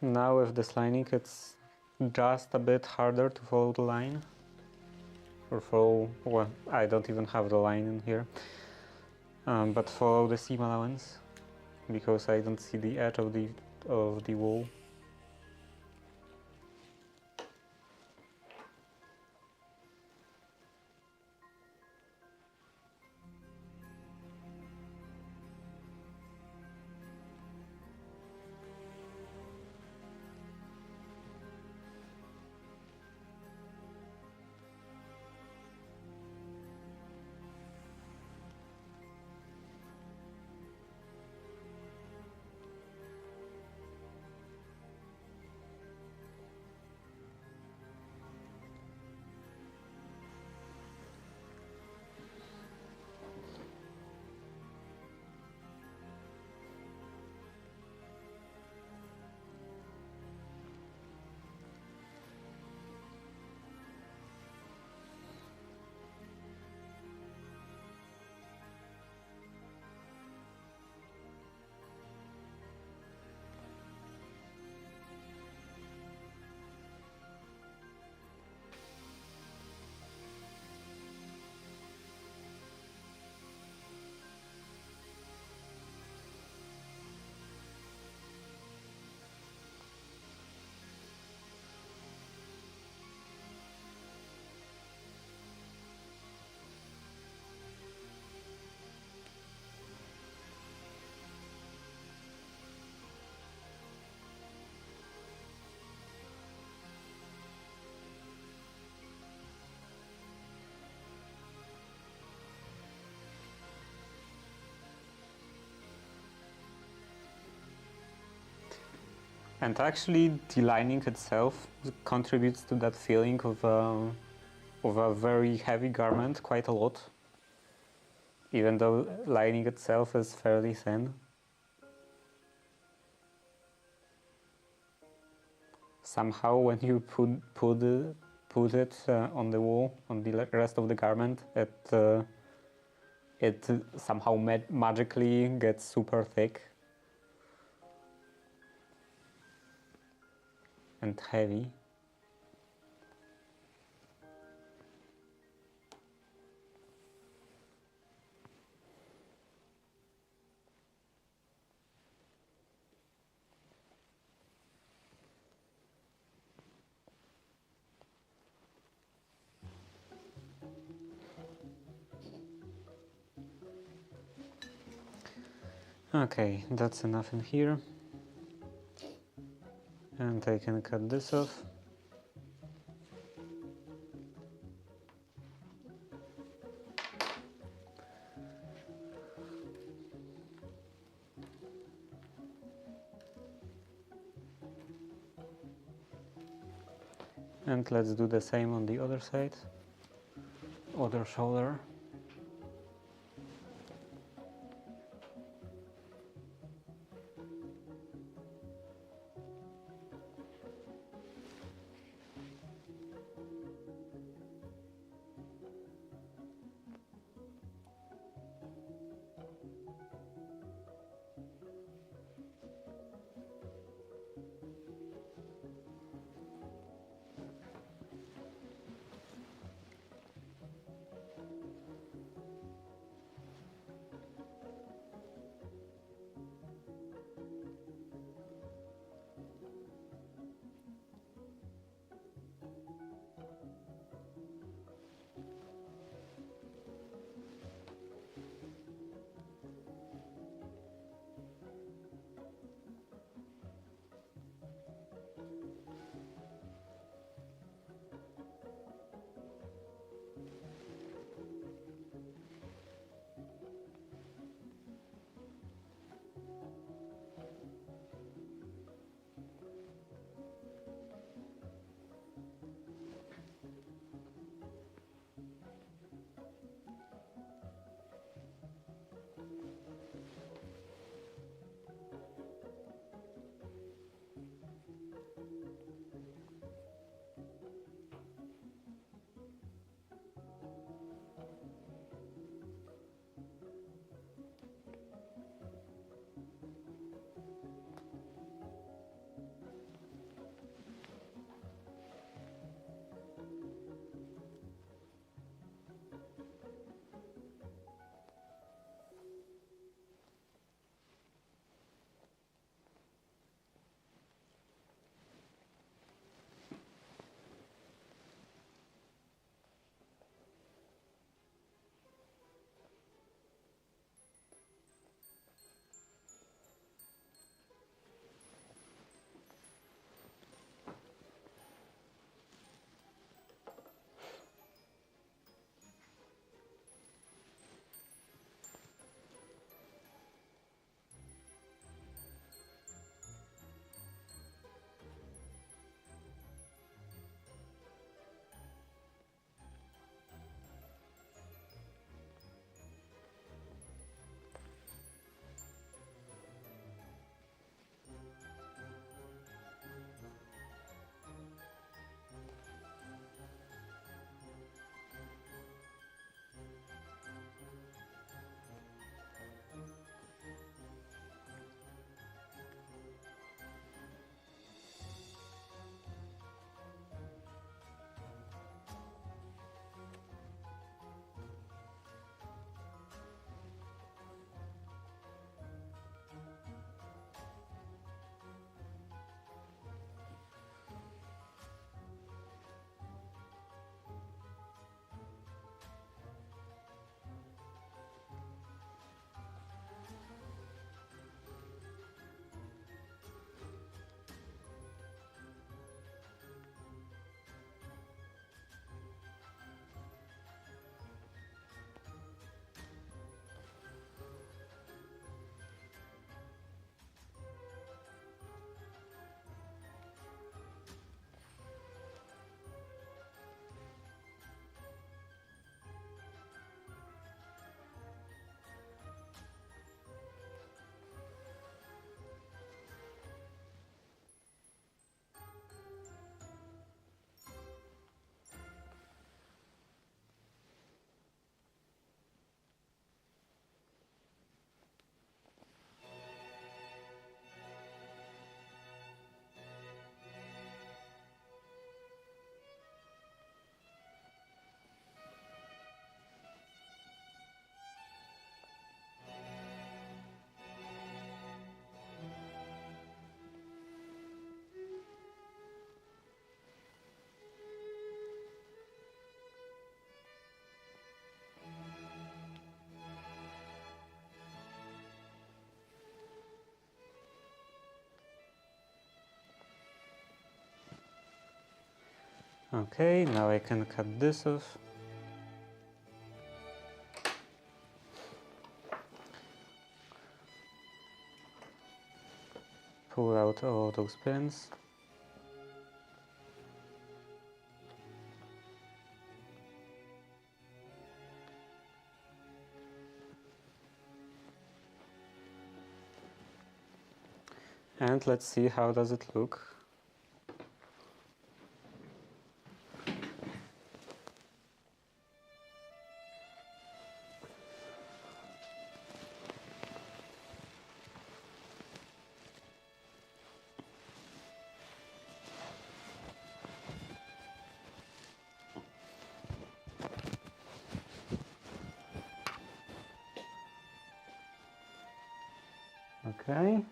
Now with this lining, it's just a bit harder to follow the line, or follow, well, I don't even have the line in here, but follow the seam allowance, because I don't see the edge of the wool. And actually, the lining itself contributes to that feeling of a very heavy garment quite a lot, even though lining itself is fairly thin. Somehow, when you put it on the wool, on the rest of the garment, it somehow magically gets super thick and heavy. Okay, that's enough in here. And I can cut this off. And let's do the same on the other side, other shoulder. Okay, now I can cut this off. Pull out all those pins. And let's see how does it look. Okay,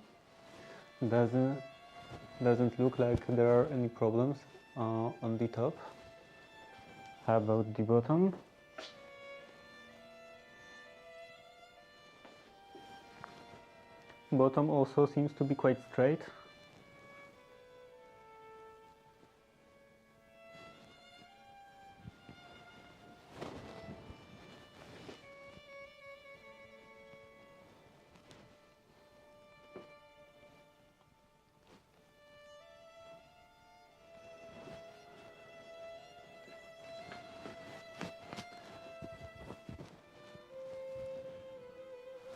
doesn't look like there are any problems on the top. How about the bottom? Bottom also seems to be quite straight.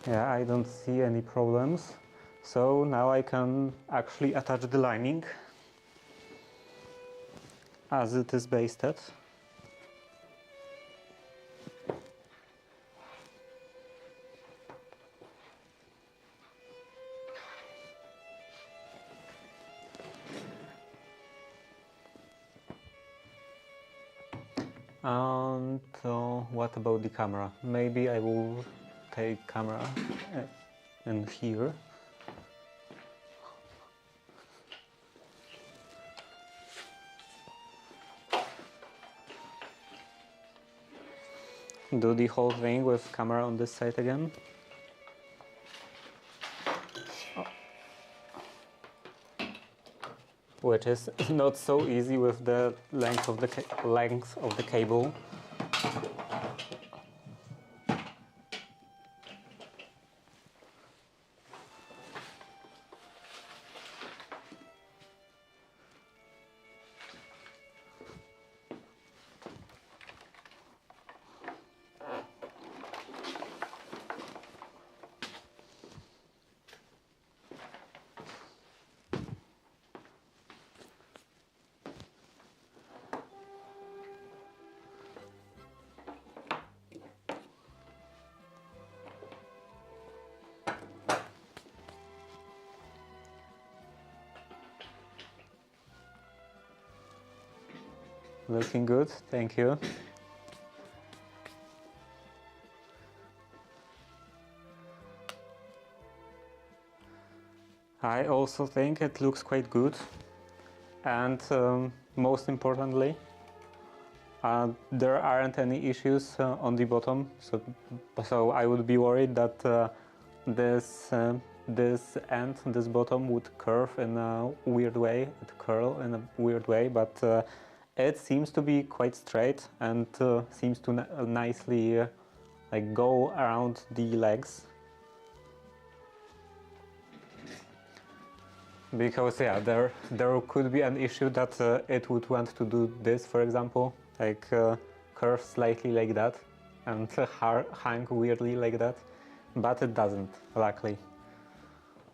Yeah, I don't see any problems. So now I can actually attach the lining as it is basted. And what about the camera? Maybe I will take camera in here. Do the whole thing with camera on this side again. Which is not so easy with the length of the cable. Looking good, thank you. I also think it looks quite good, and most importantly, there aren't any issues on the bottom, so I would be worried that this bottom would curve in a weird way, curl in a weird way, but it seems to be quite straight and seems to nicely like go around the legs. Because yeah, there could be an issue that it would want to do this, for example, like curve slightly like that and hang weirdly like that, but it doesn't, luckily.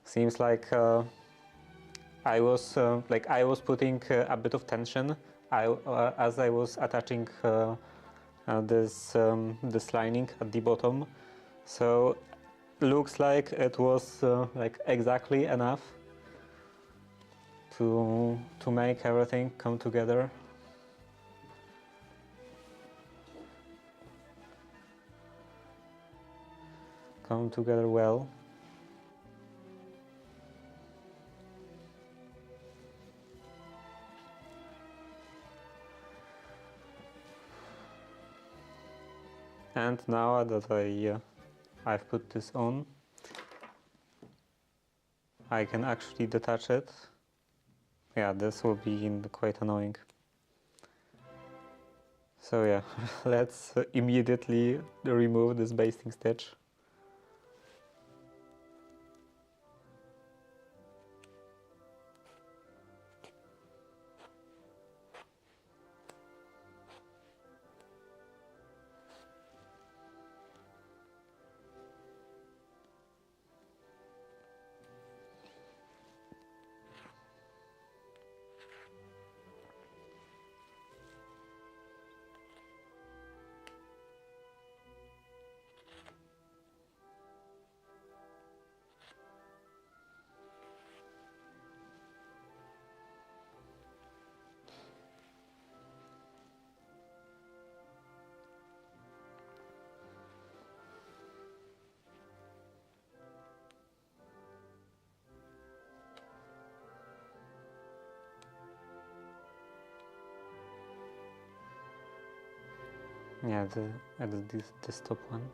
Seems like I was putting a bit of tension as I was attaching this lining at the bottom, so looks like it was like exactly enough to make everything come together. Come together well. And now that I've put this on, I can actually detach it. Yeah, this will be quite annoying. So yeah, let's immediately remove this basting stitch. Yeah, this top one.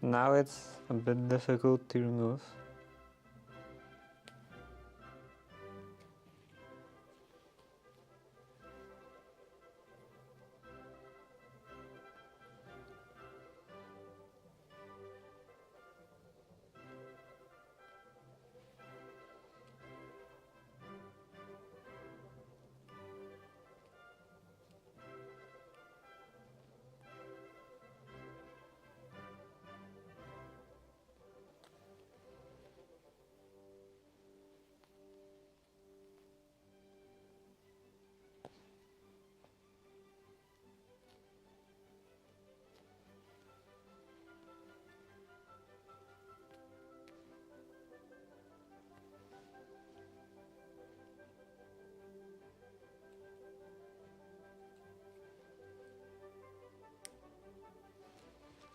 Now it's a bit difficult to remove.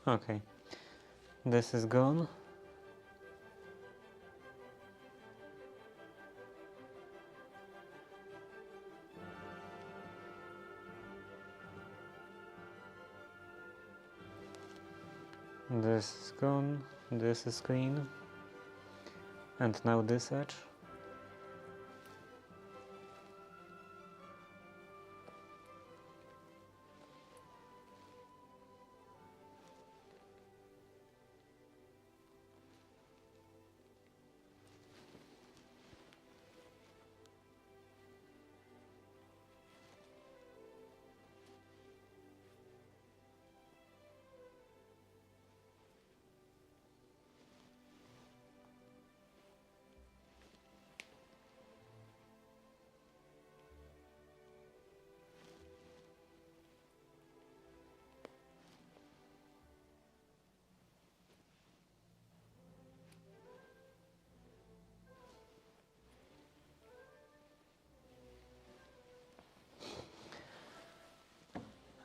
Okay, this is gone. This is gone, this is clean. And now this edge.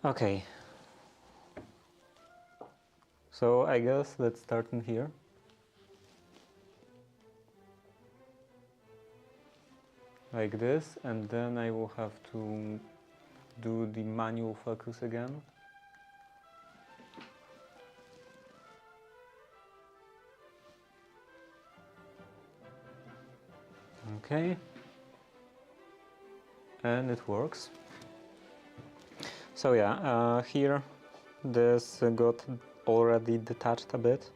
Okay. So I guess let's start in here. Like this, and then I will have to do the manual focus again. Okay. And it works. So yeah, here this got already detached a bit,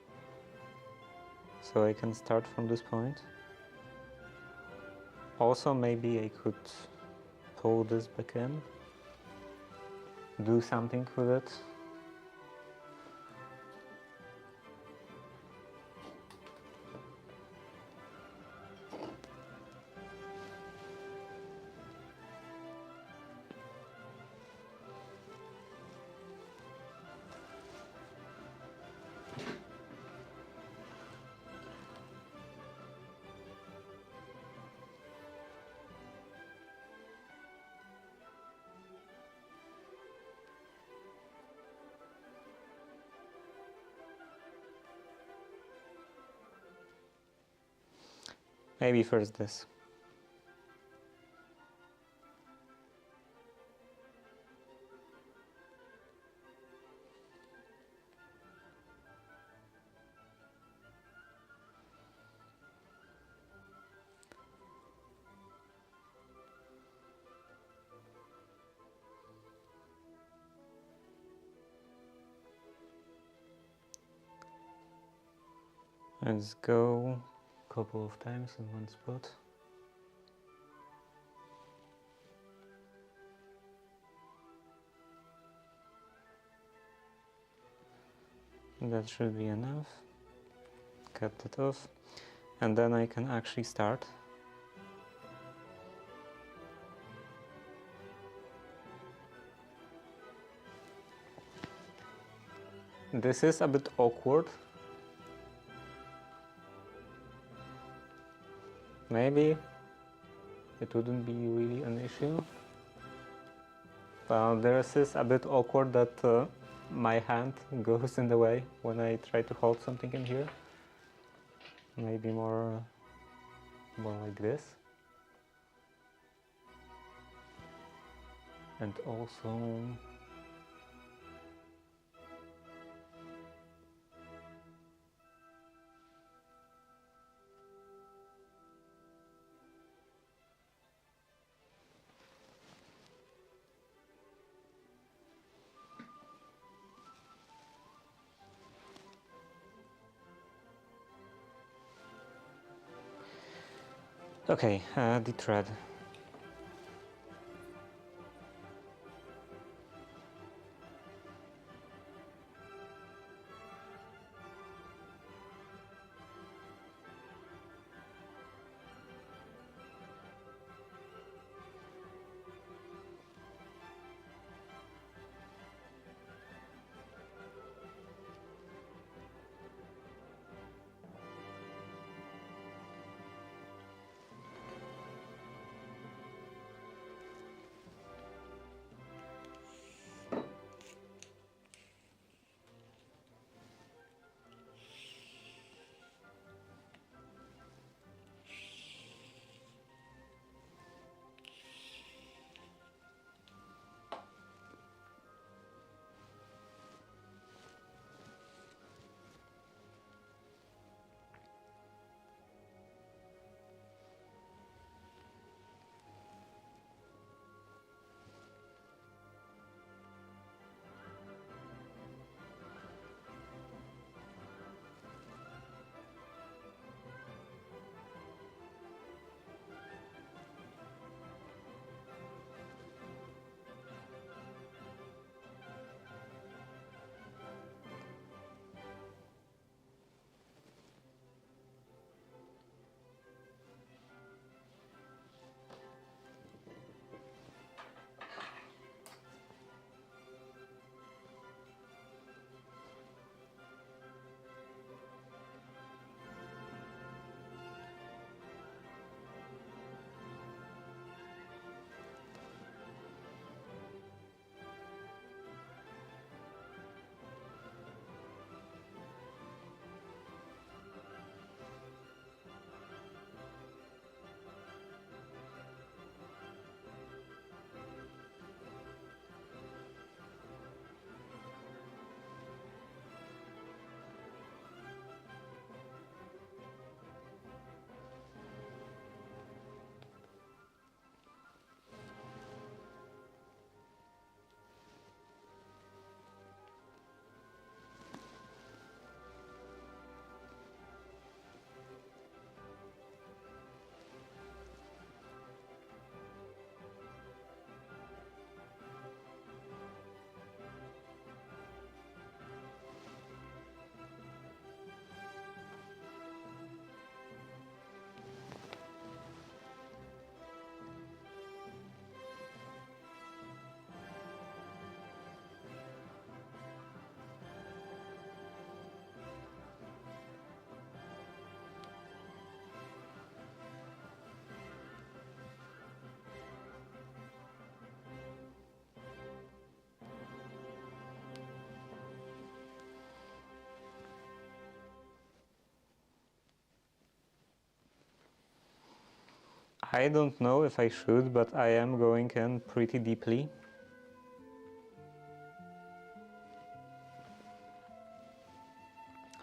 so I can start from this point. Also, maybe I could pull this back in, do something with it. Maybe first this. Let's go a couple of times in one spot. That should be enough. Cut it off. And then I can actually start. This is a bit awkward. Maybe it wouldn't be really an issue. Well, this is a bit awkward that my hand goes in the way when I try to hold something in here. Maybe more like this. And also okay, the thread. I don't know if I should, but I am going in pretty deeply.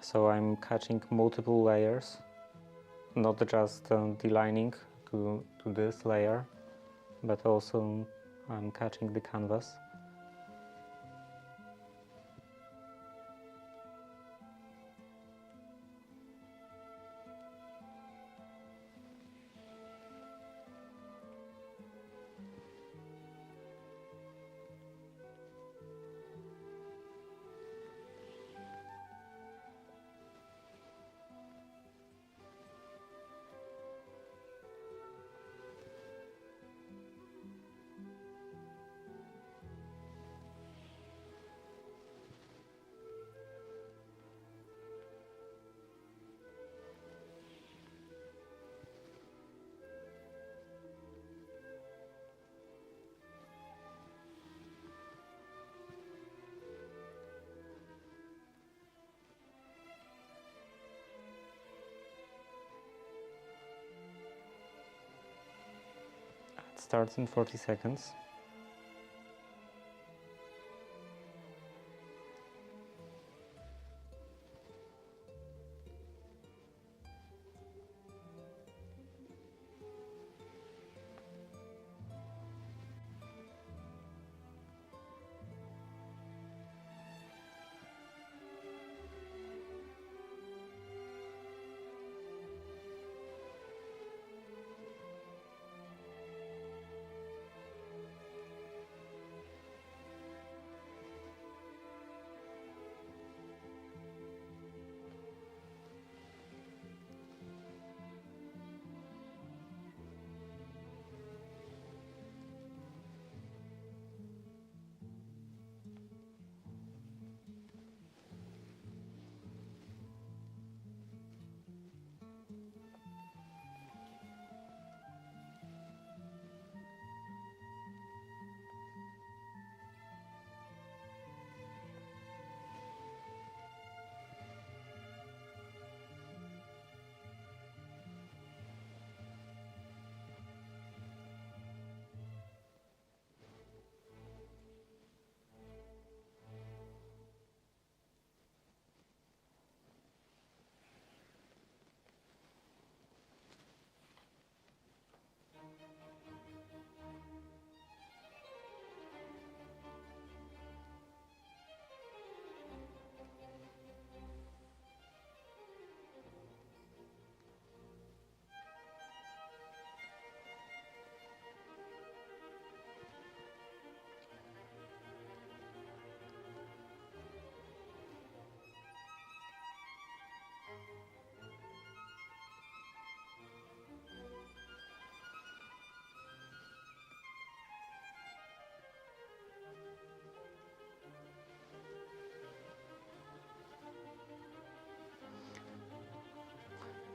So I'm catching multiple layers, not just the lining to this layer, but also I'm catching the canvas. It starts in 40 seconds.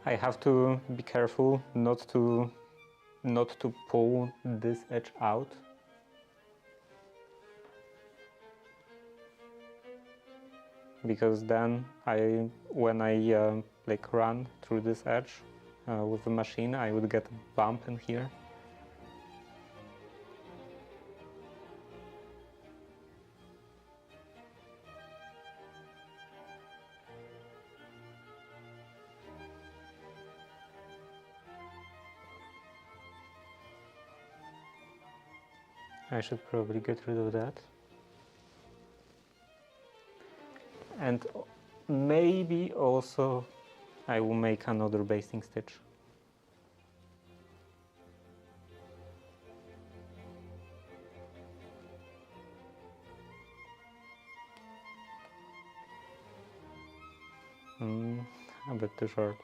I have to be careful not to pull this edge out. Because then when I like run through this edge with the machine, I would get a bump in here. I should probably get rid of that. And maybe also I will make another basting stitch. A bit too short.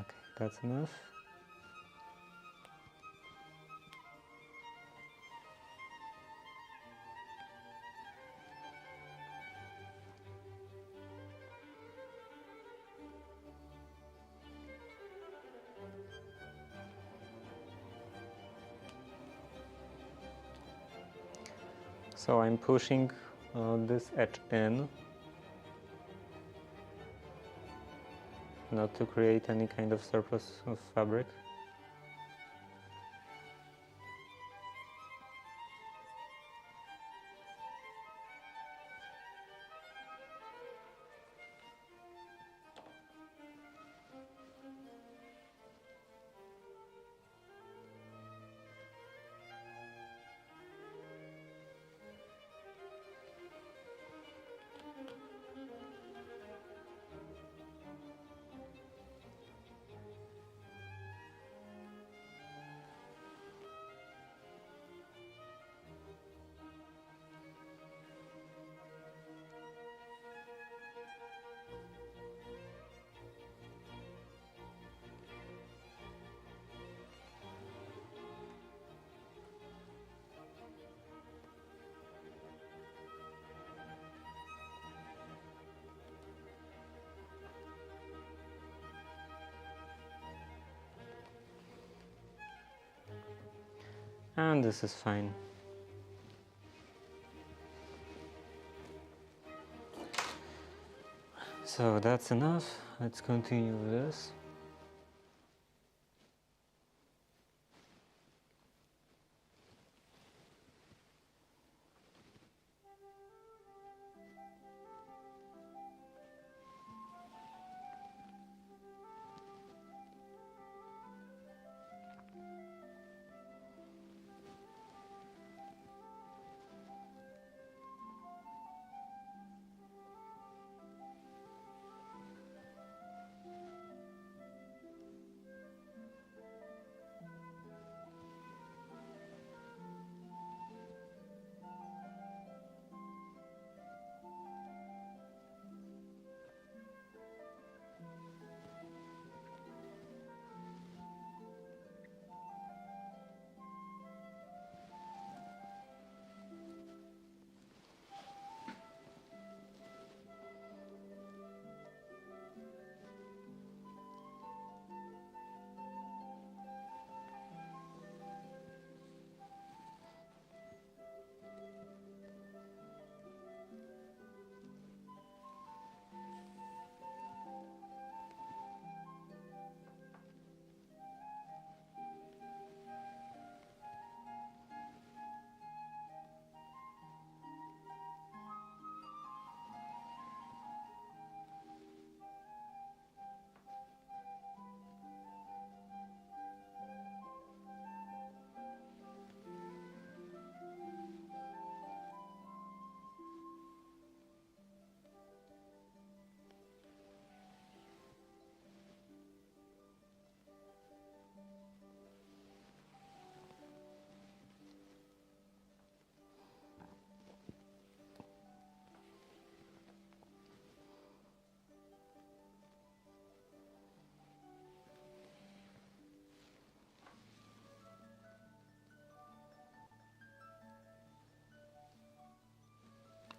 Okay, that's enough. So I'm pushing this edge in. not to create any kind of surplus of fabric. And this is fine. So that's enough. Let's continue with this.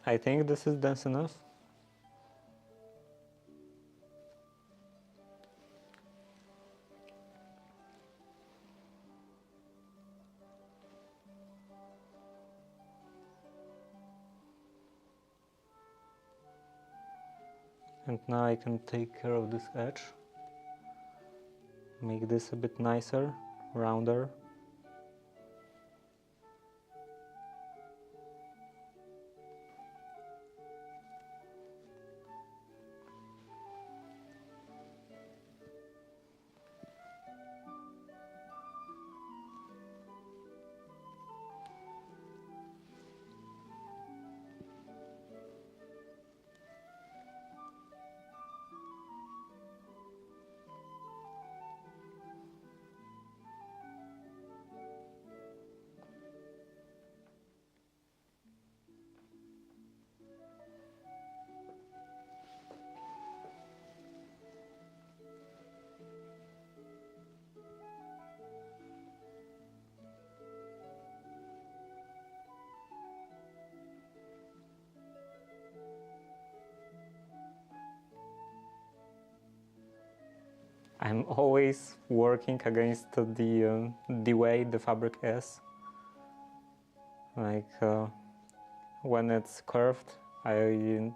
I think this is dense enough. And now I can take care of this edge. Make this a bit nicer, rounder. I'm always working against the way the fabric is. Like when it's curved, I'm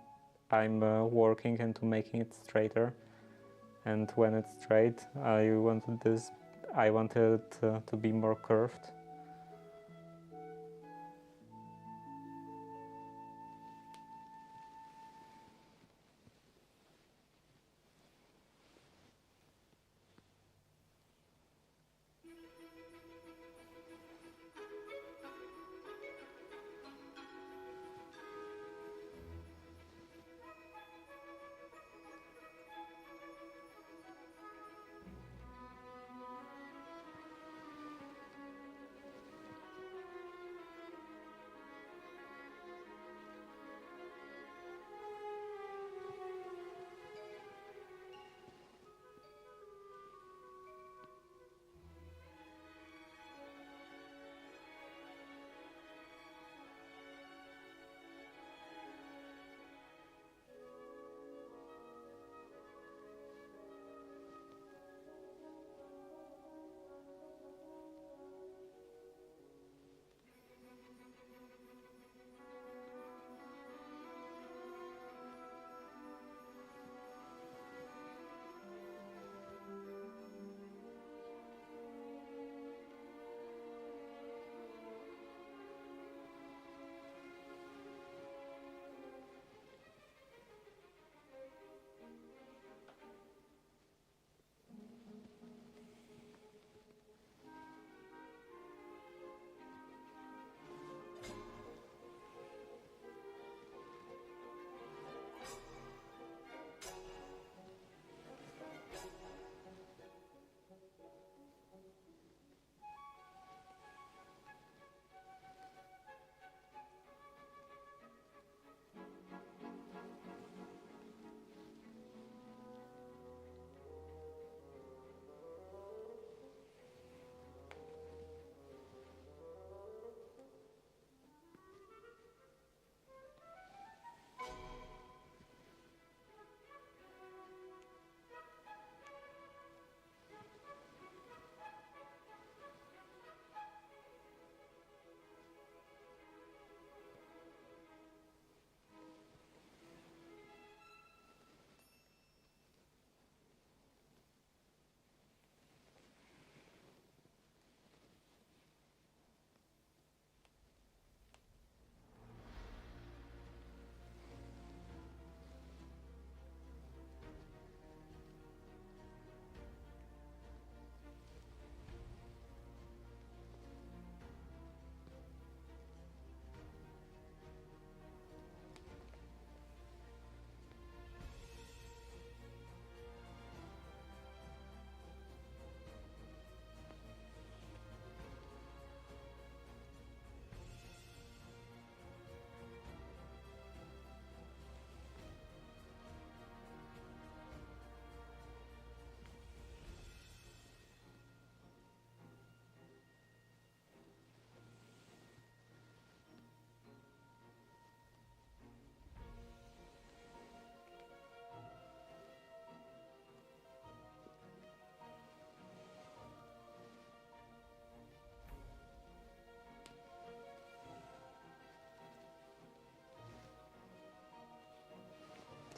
working into making it straighter. and when it's straight, I wanted it to be more curved.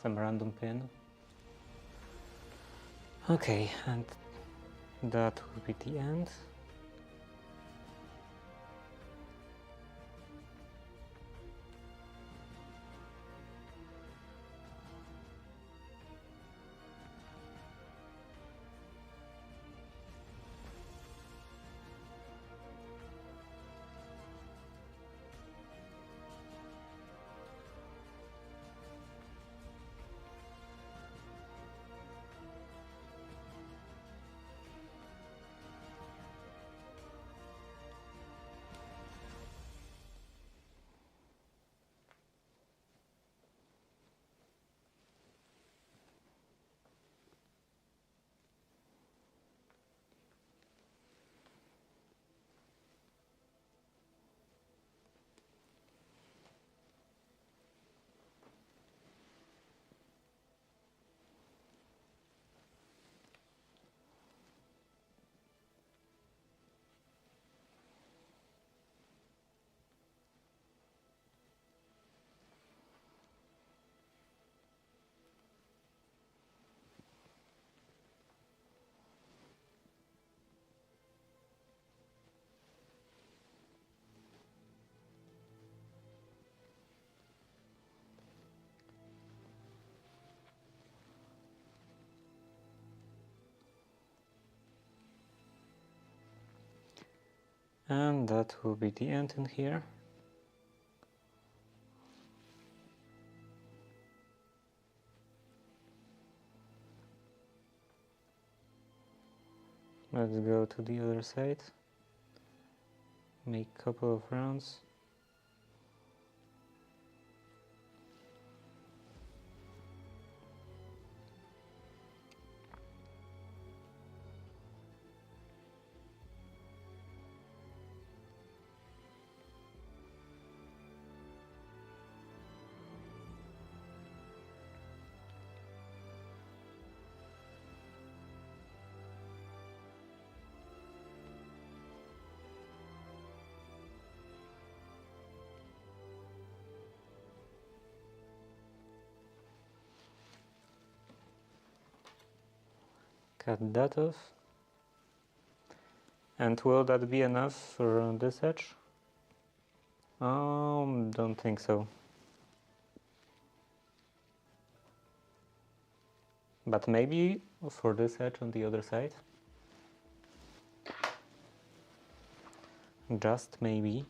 Some random piano. Okay, and that will be the end. And that will be the end in here. Let's go to the other side. Make a couple of rounds. Cut that off. And will that be enough for this edge? Don't think so. But maybe for this edge on the other side? Just maybe.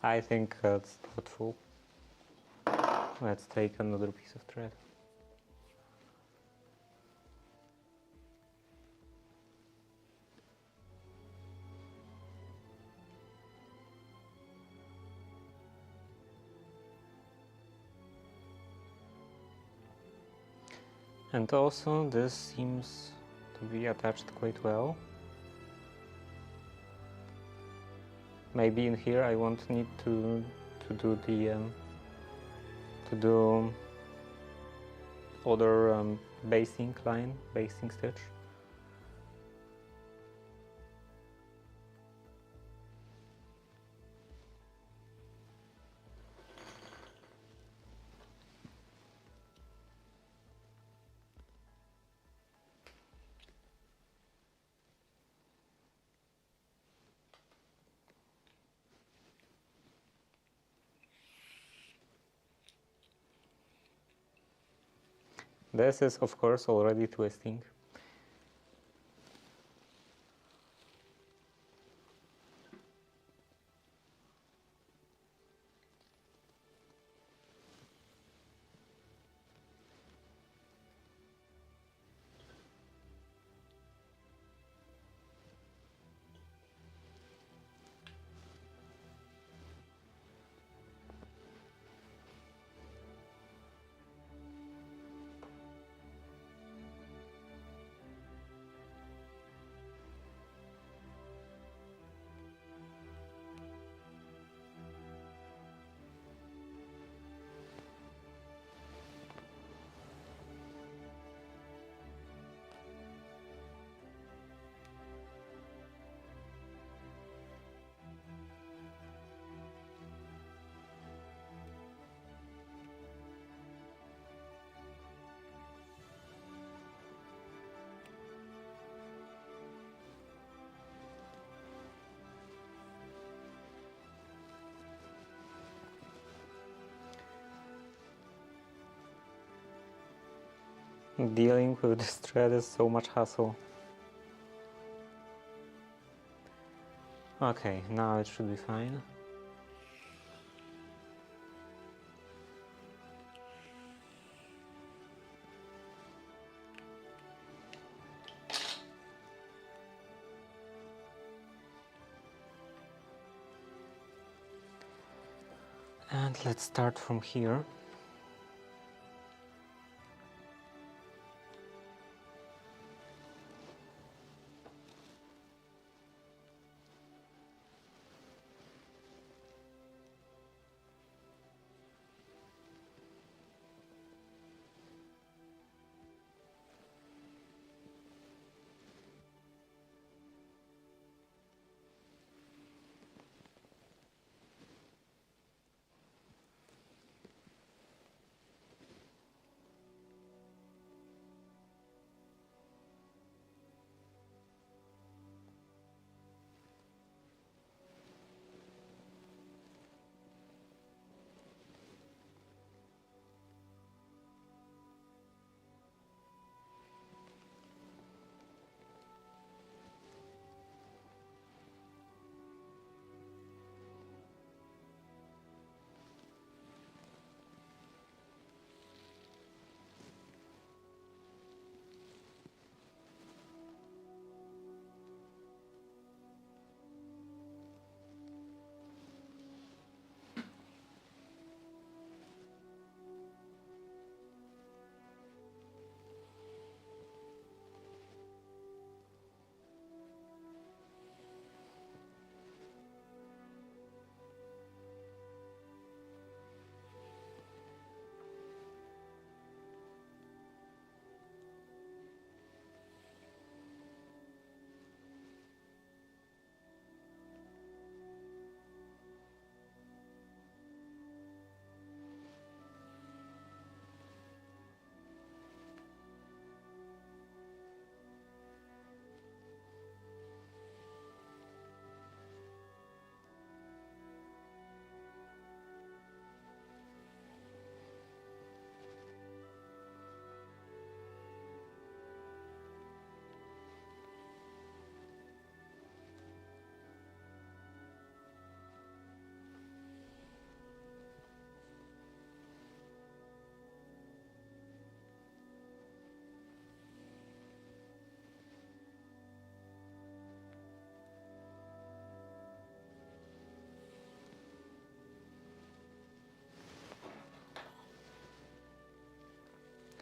I think that's thoughtful. Let's take another piece of thread. And also this seems to be attached quite well. Maybe in here I won't need to do the other basting line, basting stitch. This is of course already twisting. Dealing with this thread is so much hassle. Okay, now it should be fine. And let's start from here.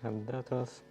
Cut that off.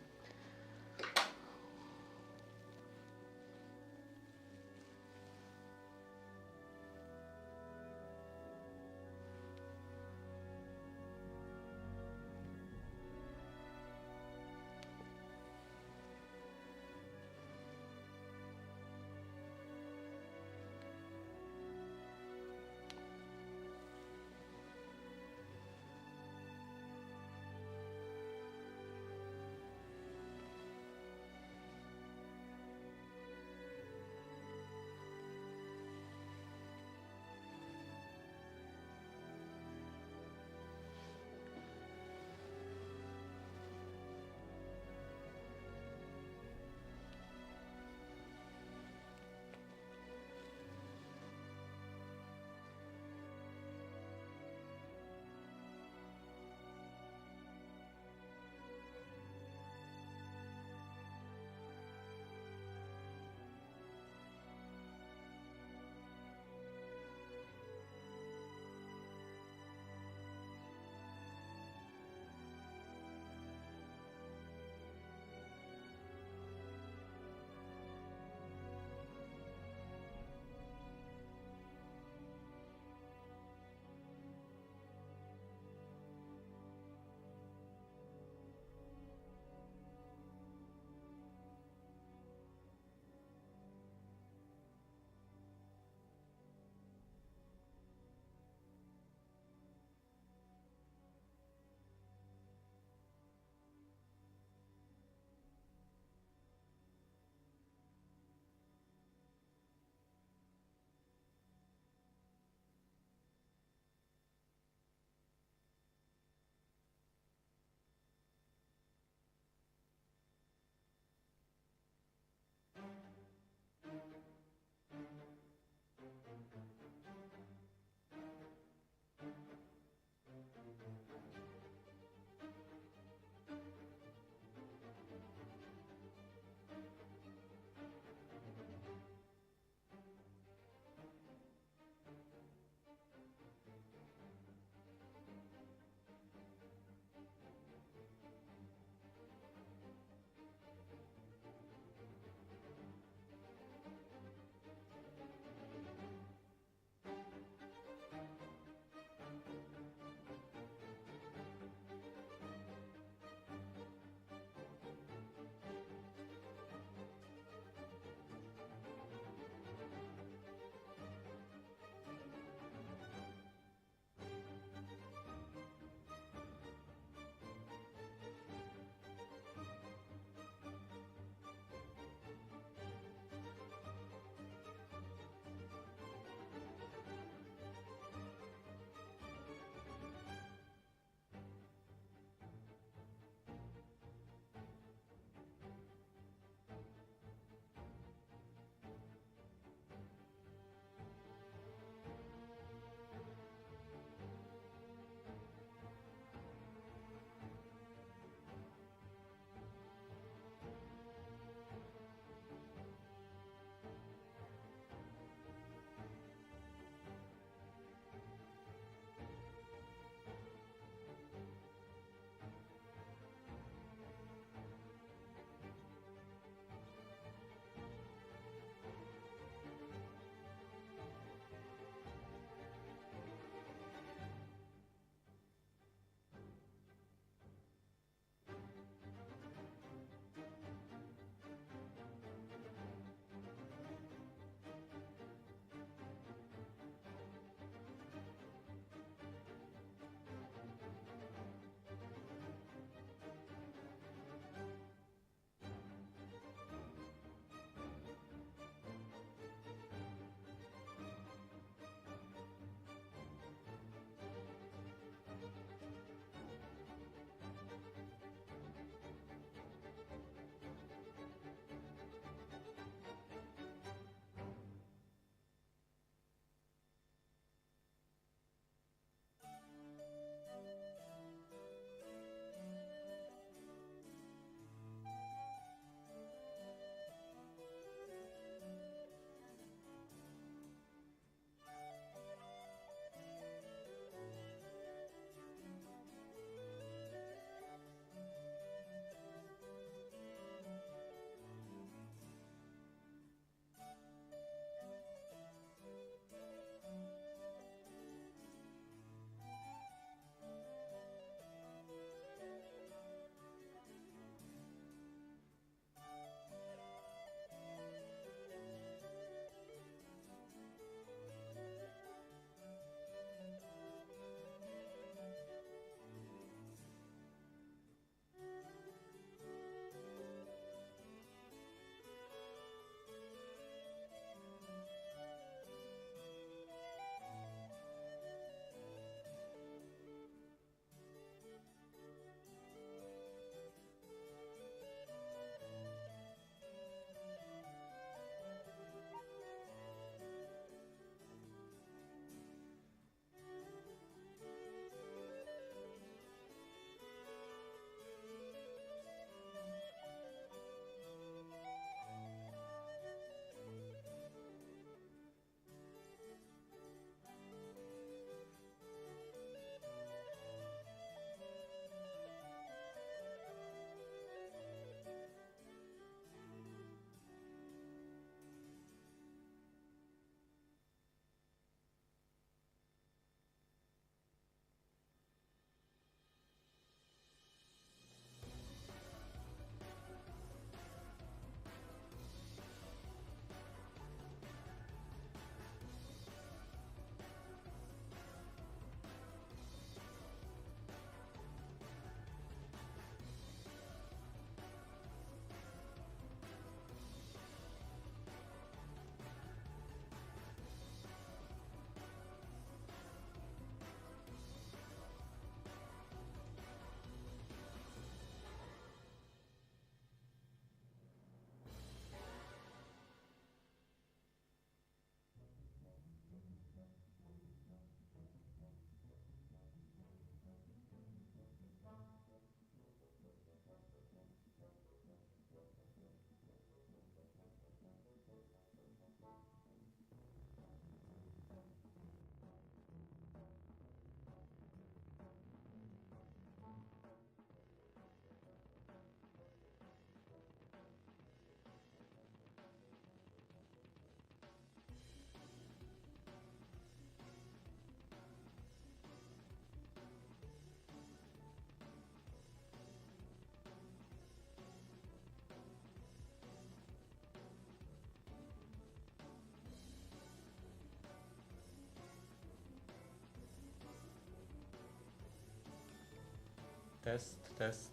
Test.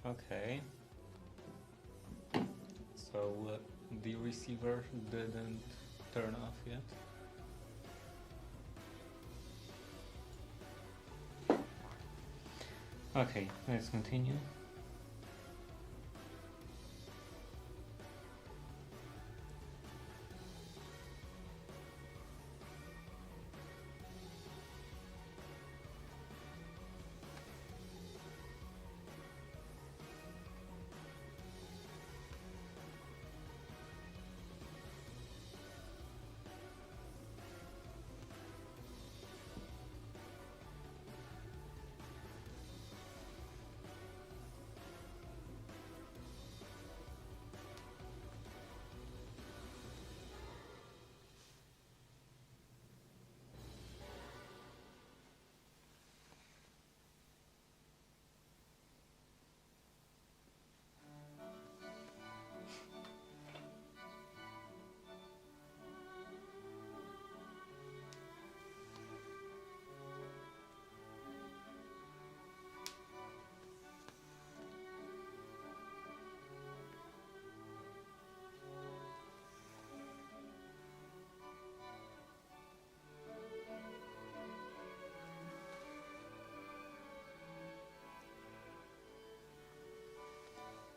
Okay. So the receiver didn't turn off yet. Okay, let's continue.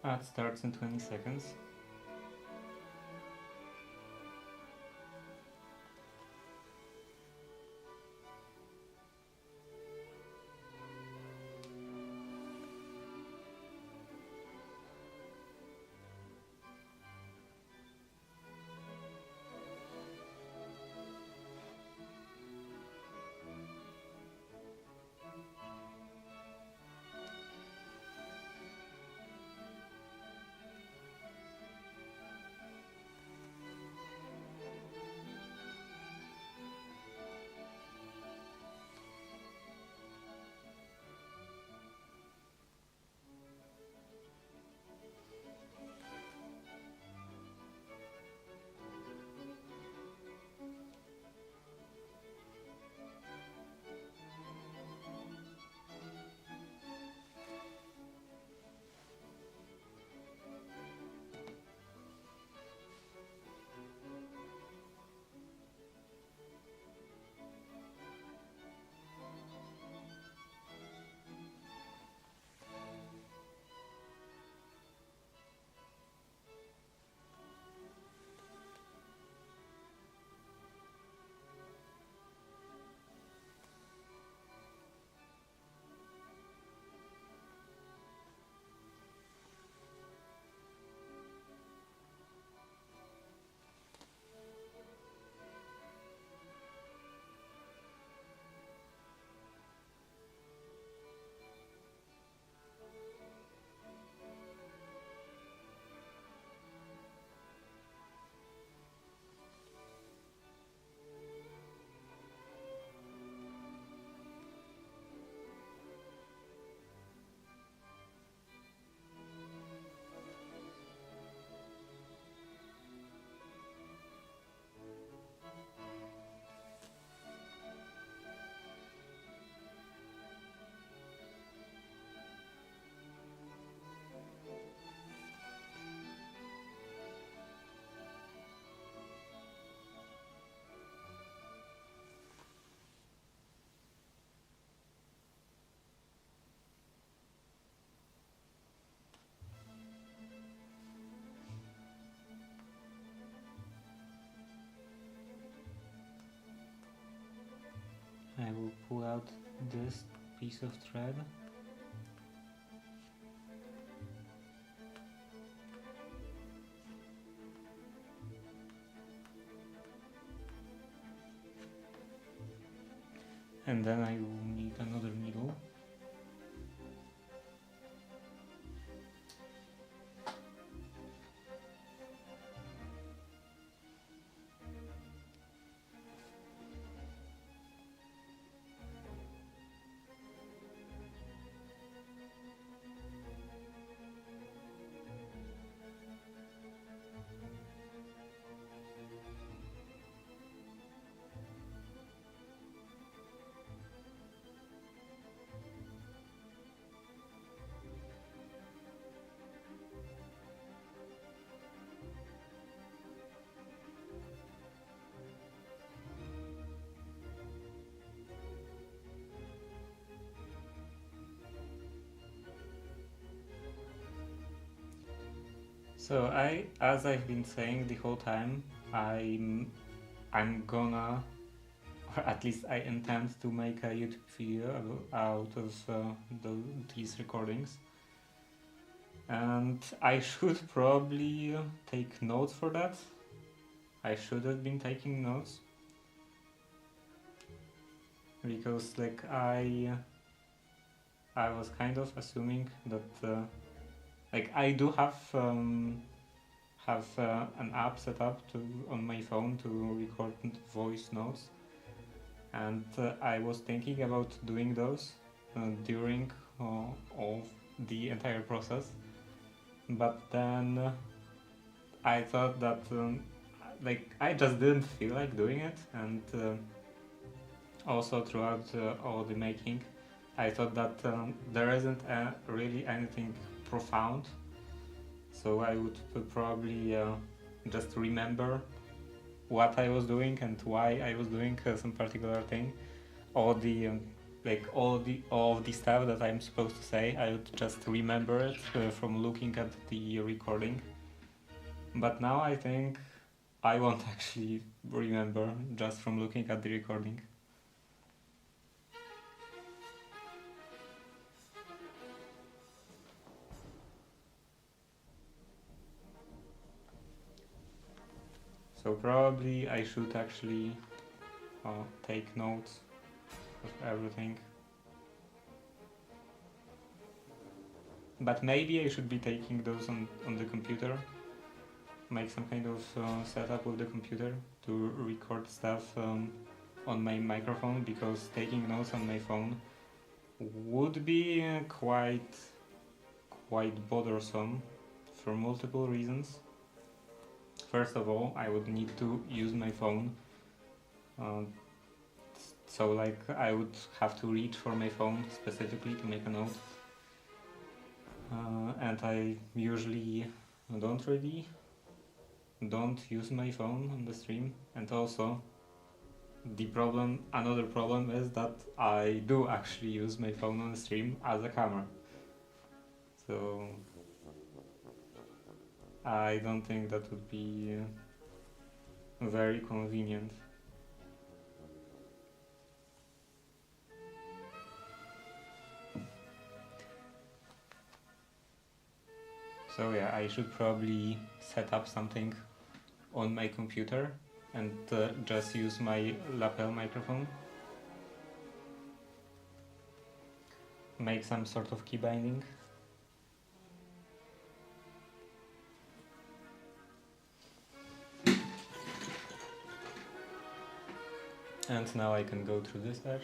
Ad starts in 20 seconds. I will pull out this piece of thread. And then I will need another needle. So as I've been saying the whole time, I'm gonna, or at least I intend to make a YouTube video out of these recordings. And I should probably take notes for that. I should have been taking notes. Because like I was kind of assuming that like I do have an app set up on my phone to record voice notes, and I was thinking about doing those during all the entire process, but then I thought that like I just didn't feel like doing it, and also throughout all the making I thought that there isn't really anything profound, so I would probably just remember what I was doing and why I was doing some particular thing. All the all of the stuff that I'm supposed to say, I would just remember it from looking at the recording. But now I think I won't actually remember just from looking at the recording. So probably I should actually take notes of everything. But maybe I should be taking those on the computer. Make some kind of setup with the computer to record stuff on my microphone, because taking notes on my phone would be quite bothersome for multiple reasons. First of all, I would need to use my phone, so like I would have to reach for my phone specifically to make a note, and I usually don't use my phone on the stream. And also another problem is that I do actually use my phone on the stream as a camera, so I don't think that would be very convenient. So yeah, I should probably set up something on my computer and just use my lapel microphone. Make some sort of key binding. And now I can go through this edge.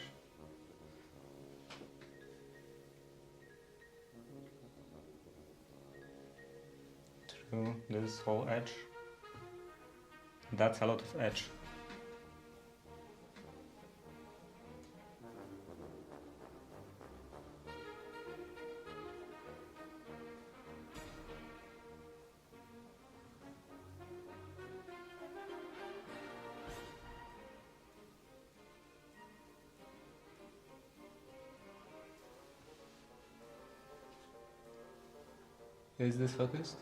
Through this whole edge. That's a lot of edge. Is this focused?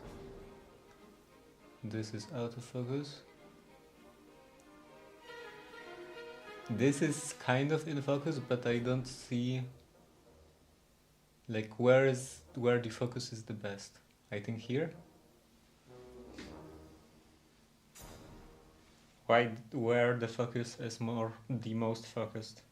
This is out of focus. This is kind of in focus, but I don't see like where the focus is the best. I think here. Where the focus is the most focused.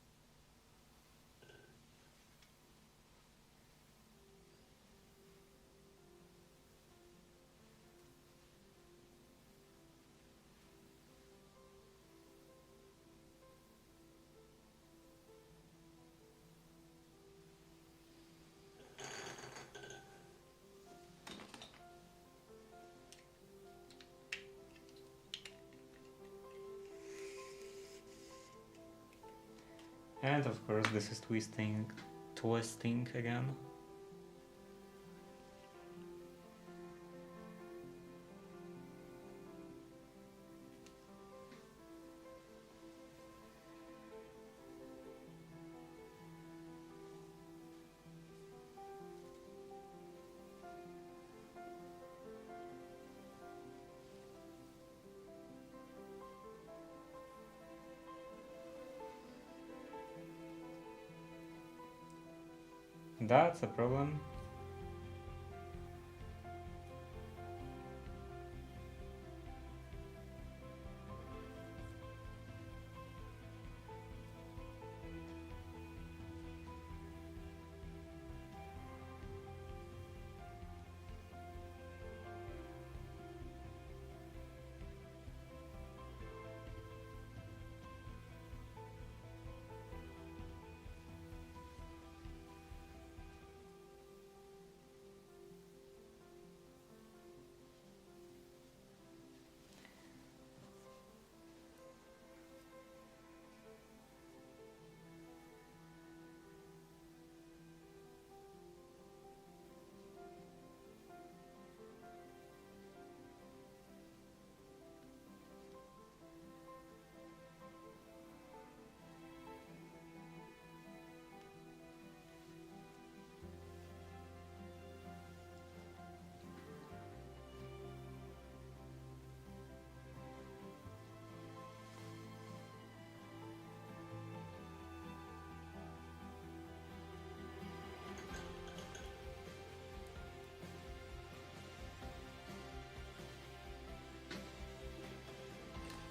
And of course this is twisting again. That's a problem.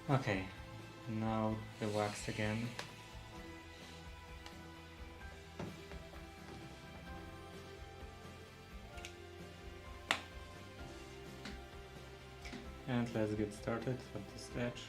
Okay, now the wax again. And let's get started at this edge.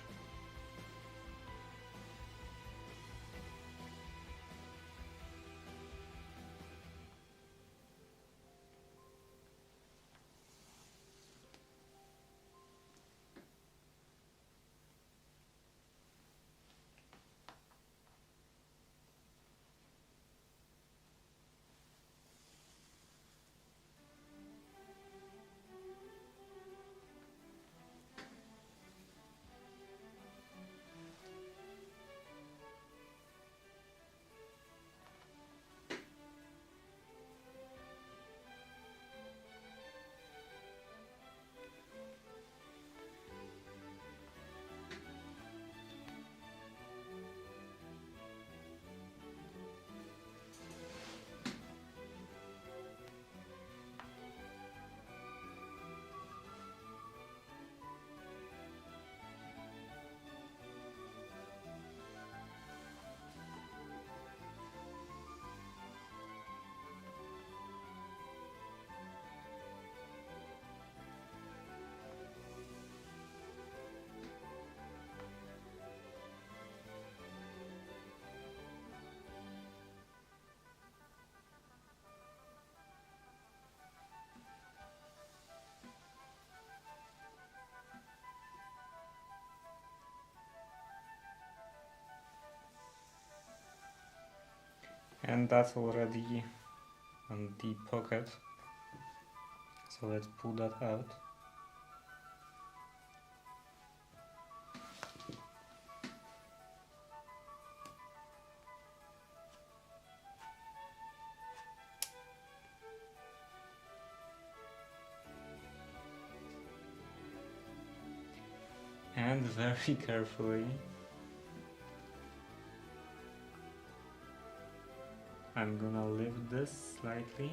And that's already on the pocket. So let's pull that out. And very carefully, I'm gonna lift this slightly.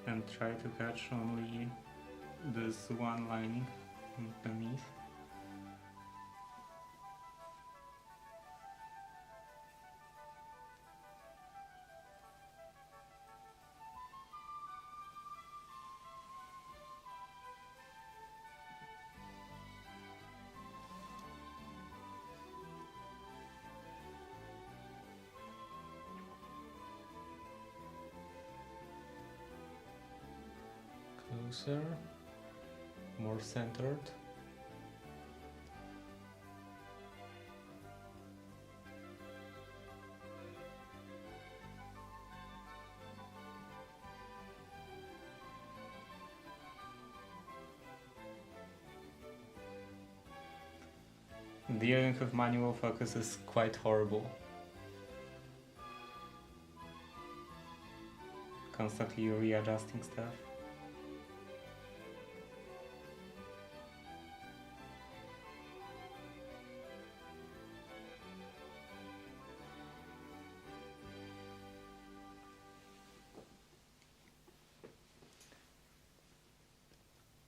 And try to catch only this one lining beneath. Closer, more centered. Dealing with manual focus is quite horrible. Constantly readjusting stuff.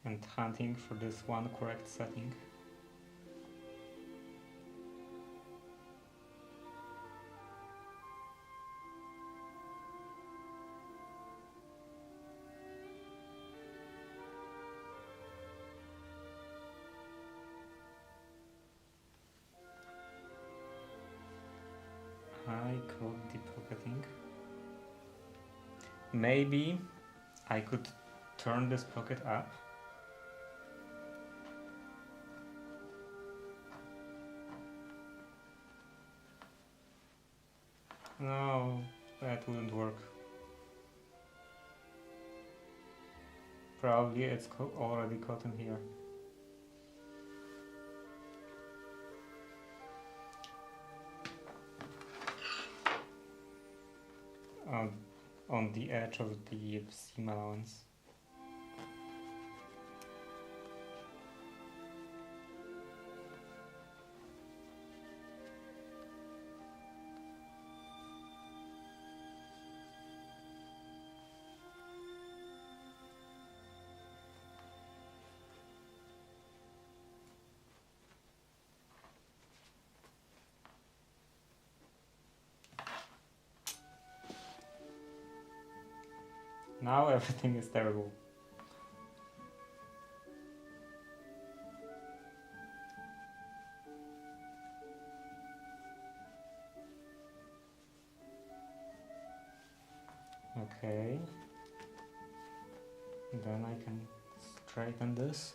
and hunting for this one correct setting. I code the pocketing. Maybe I could turn this pocket up. No, that wouldn't work. Probably it's already caught in here. On the edge of the seam allowance. Now everything is terrible. Okay. Then I can straighten this.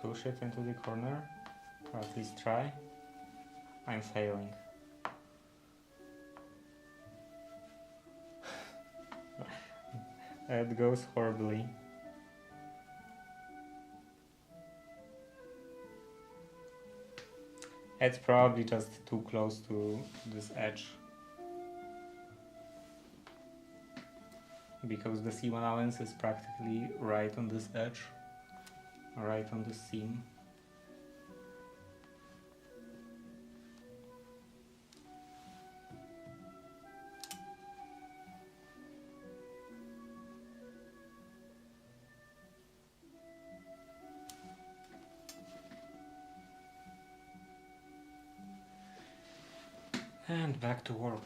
Push it into the corner. Or at least try. I'm failing. It goes horribly. It's probably just too close to this edge. Because the seam allowance is practically right on this edge. Right on the seam. And back to work.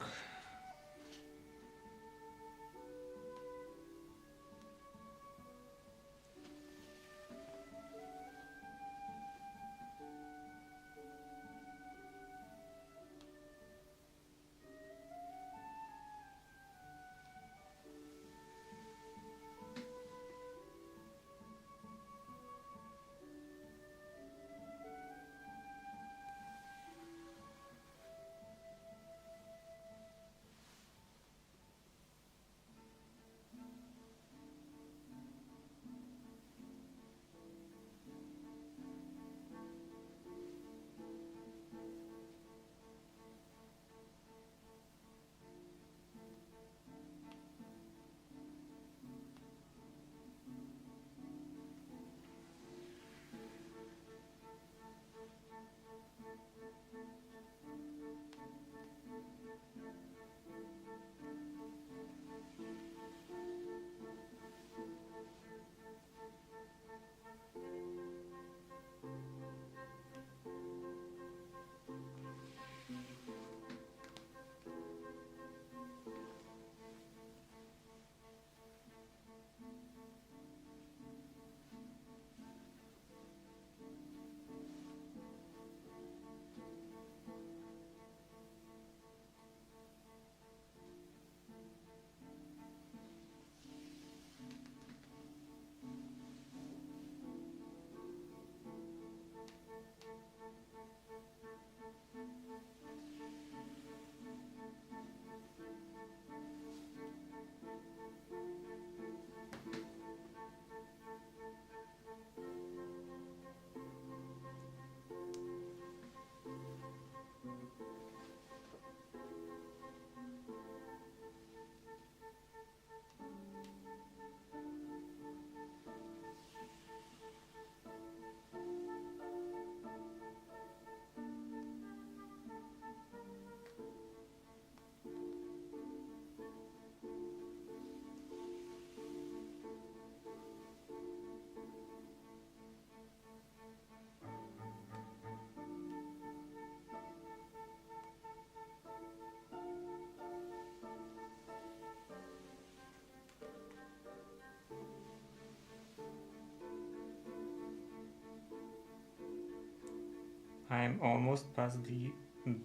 I'm almost past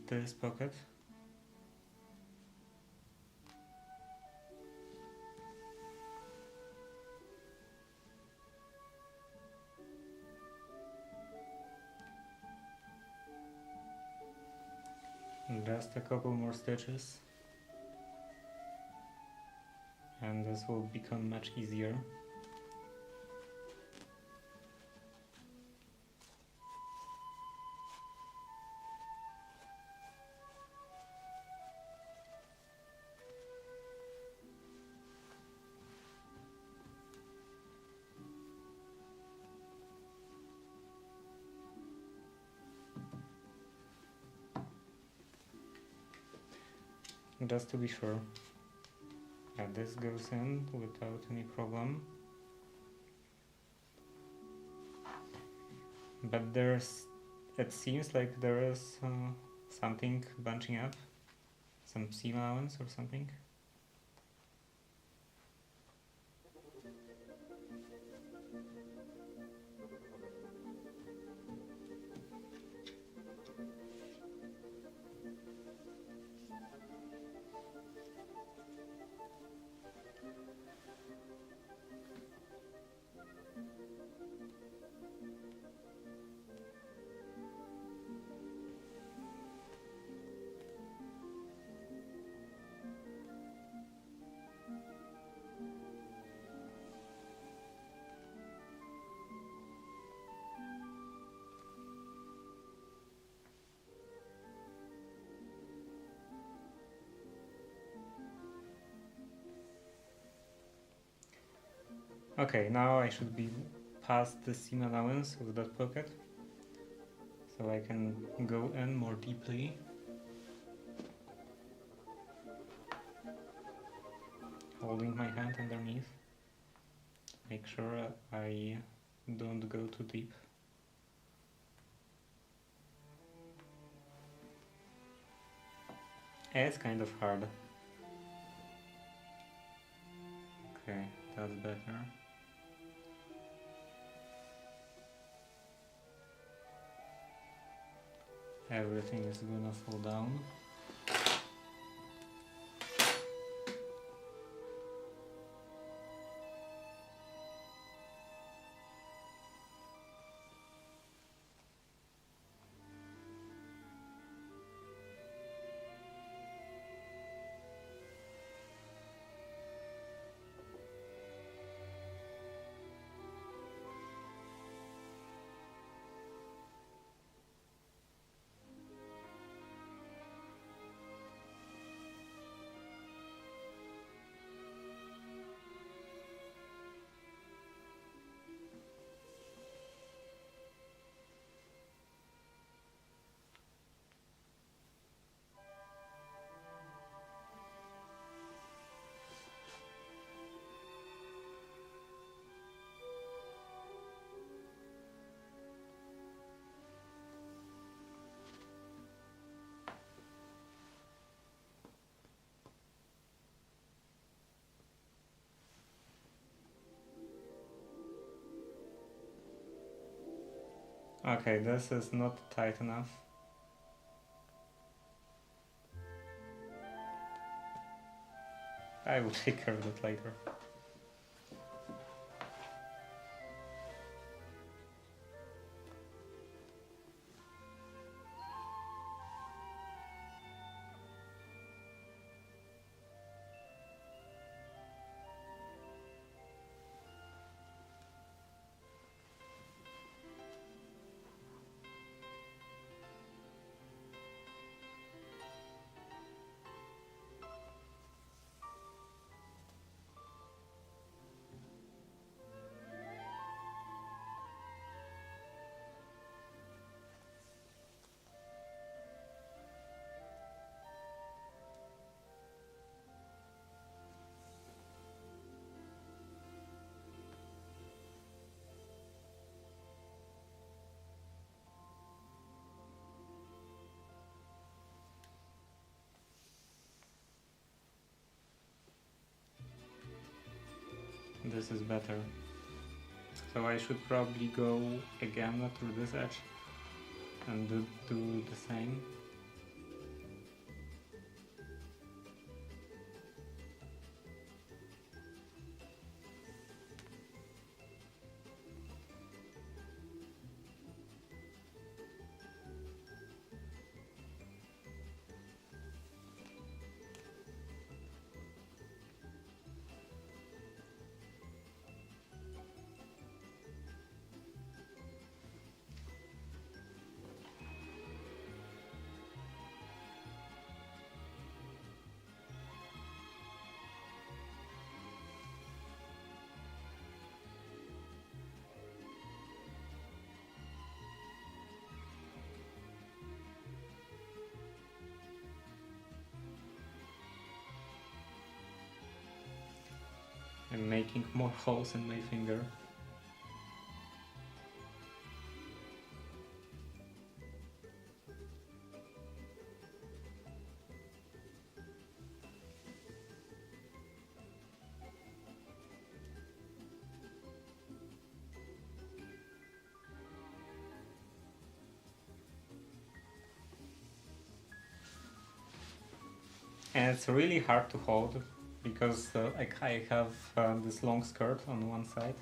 this pocket. Just a couple more stitches and this will become much easier. Just to be sure that this goes in without any problem. But it seems like there is something bunching up, some seam allowance or something. Okay, now I should be past the seam allowance of that pocket, so I can go in more deeply. Holding my hand underneath, make sure I don't go too deep. It's kind of hard. Okay, that's better. Everything is gonna fall down. Okay, this is not tight enough. I will take care of it later. This is better. So I should probably go again through this edge. and do the same. I'm making more holes in my finger. And it's really hard to hold because like I have this long skirt on one side.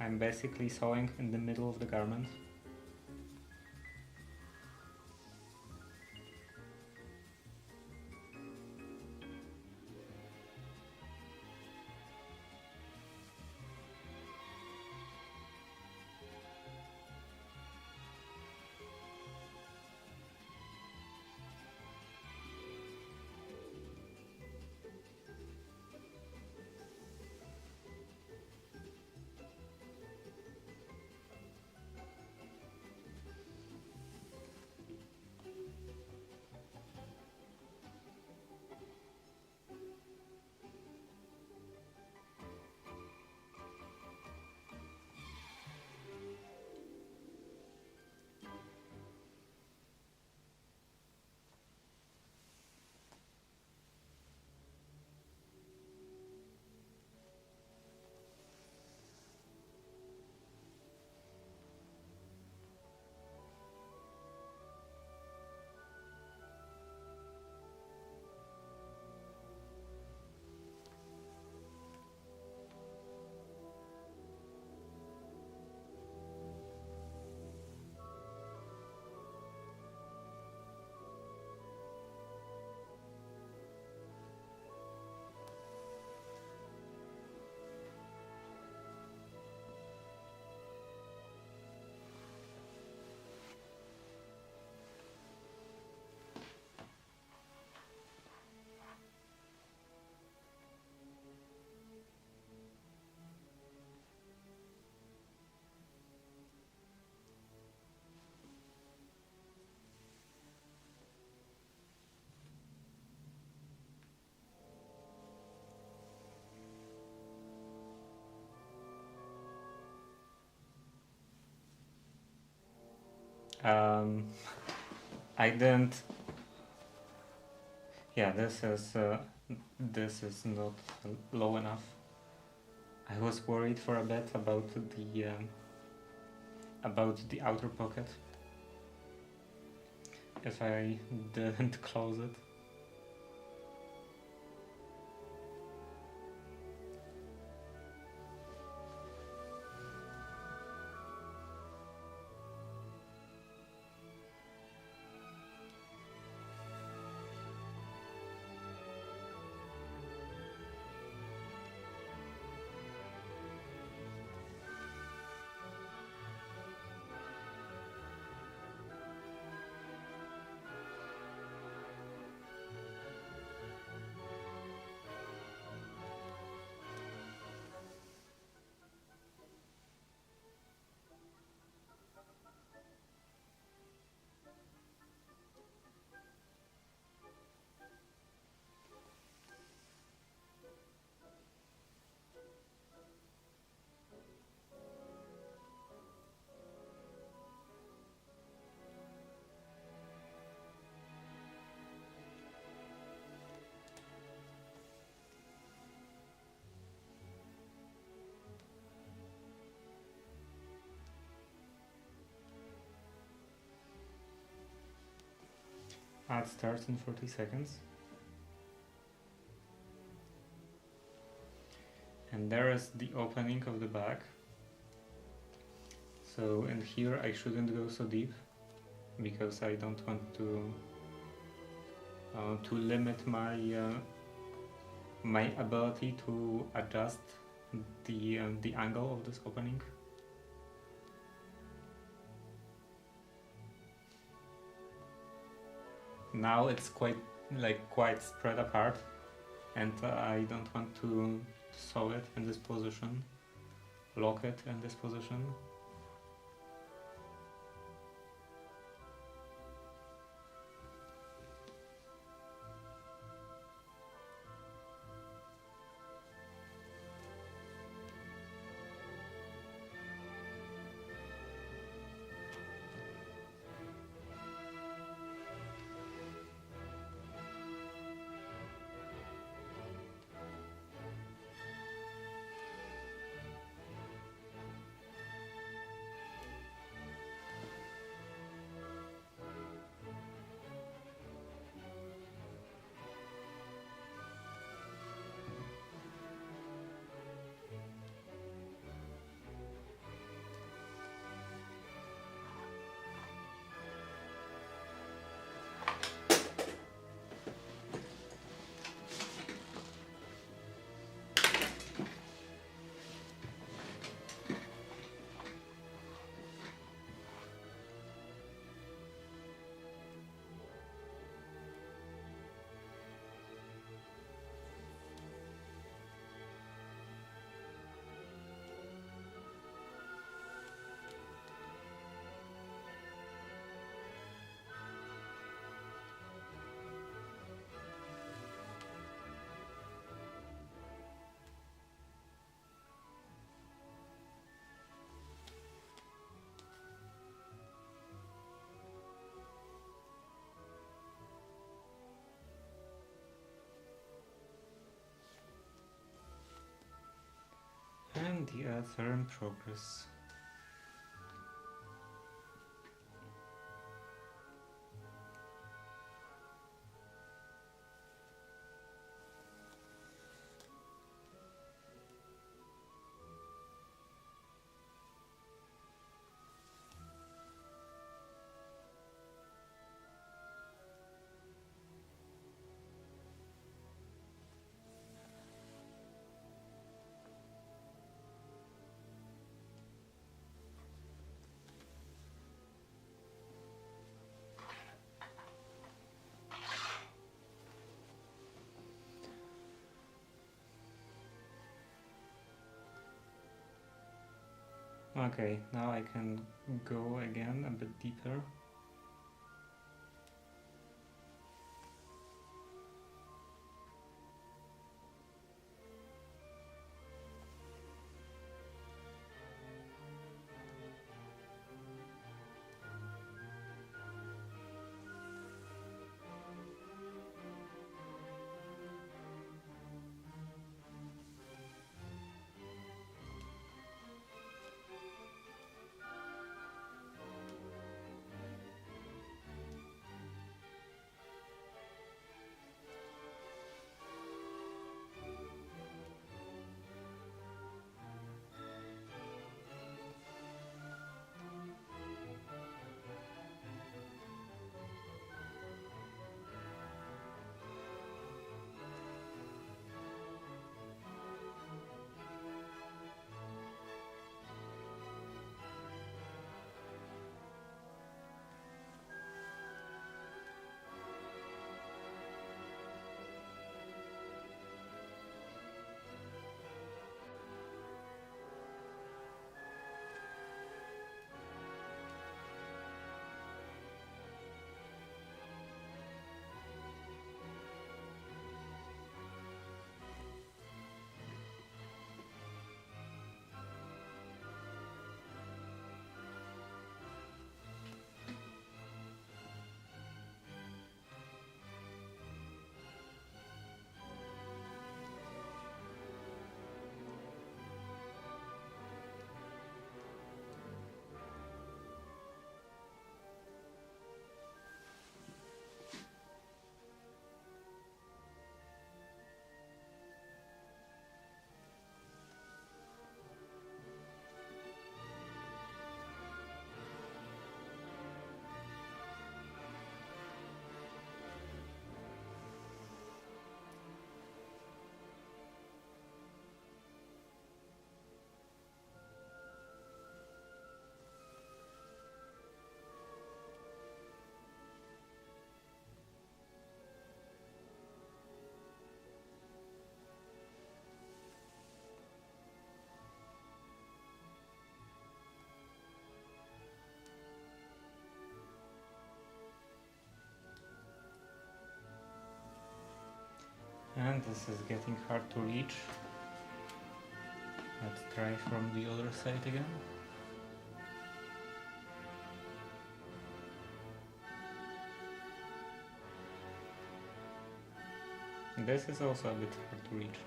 I'm basically sewing in the middle of the garment. Um, I didn't. Yeah, this is not low enough. I was worried for a bit about the outer pocket if I didn't close it. Ad starts in 40 seconds. And there is the opening of the bag. So, and here I shouldn't go so deep because I don't want to limit my my ability to adjust the angle of this opening. Now it's quite spread apart, and I don't want to sew it in this position, lock it in this position. And the ads are in progress. Okay, now I can go again a bit deeper. And this is getting hard to reach. Let's try from the other side again. This is also a bit hard to reach.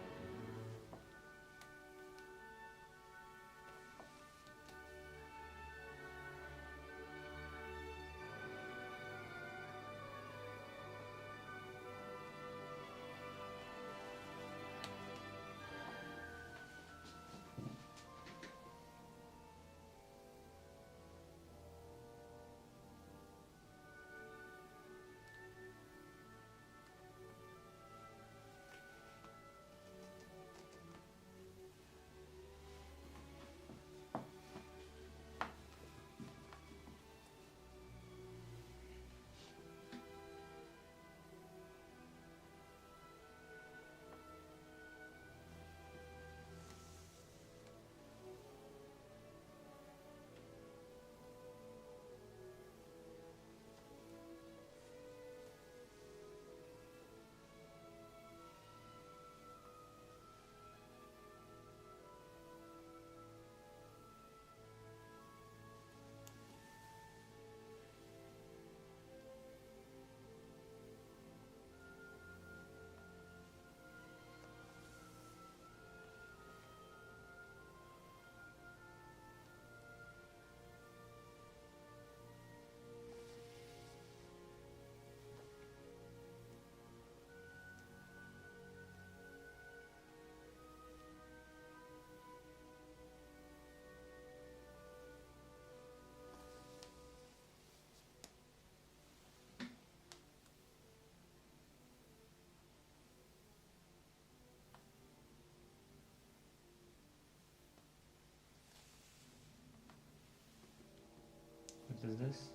What is this?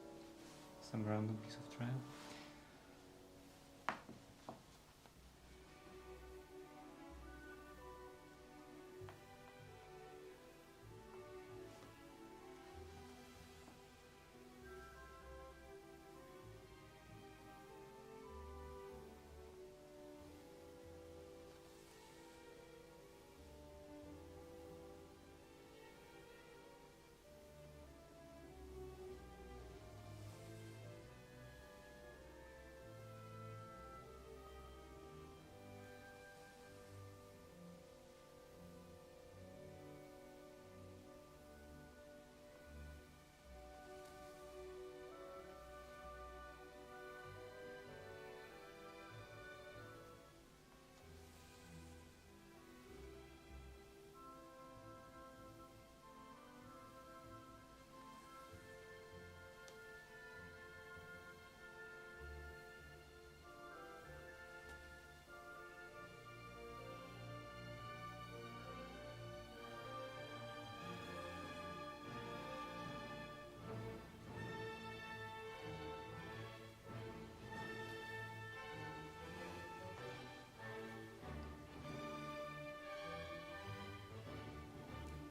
Some random piece of trail.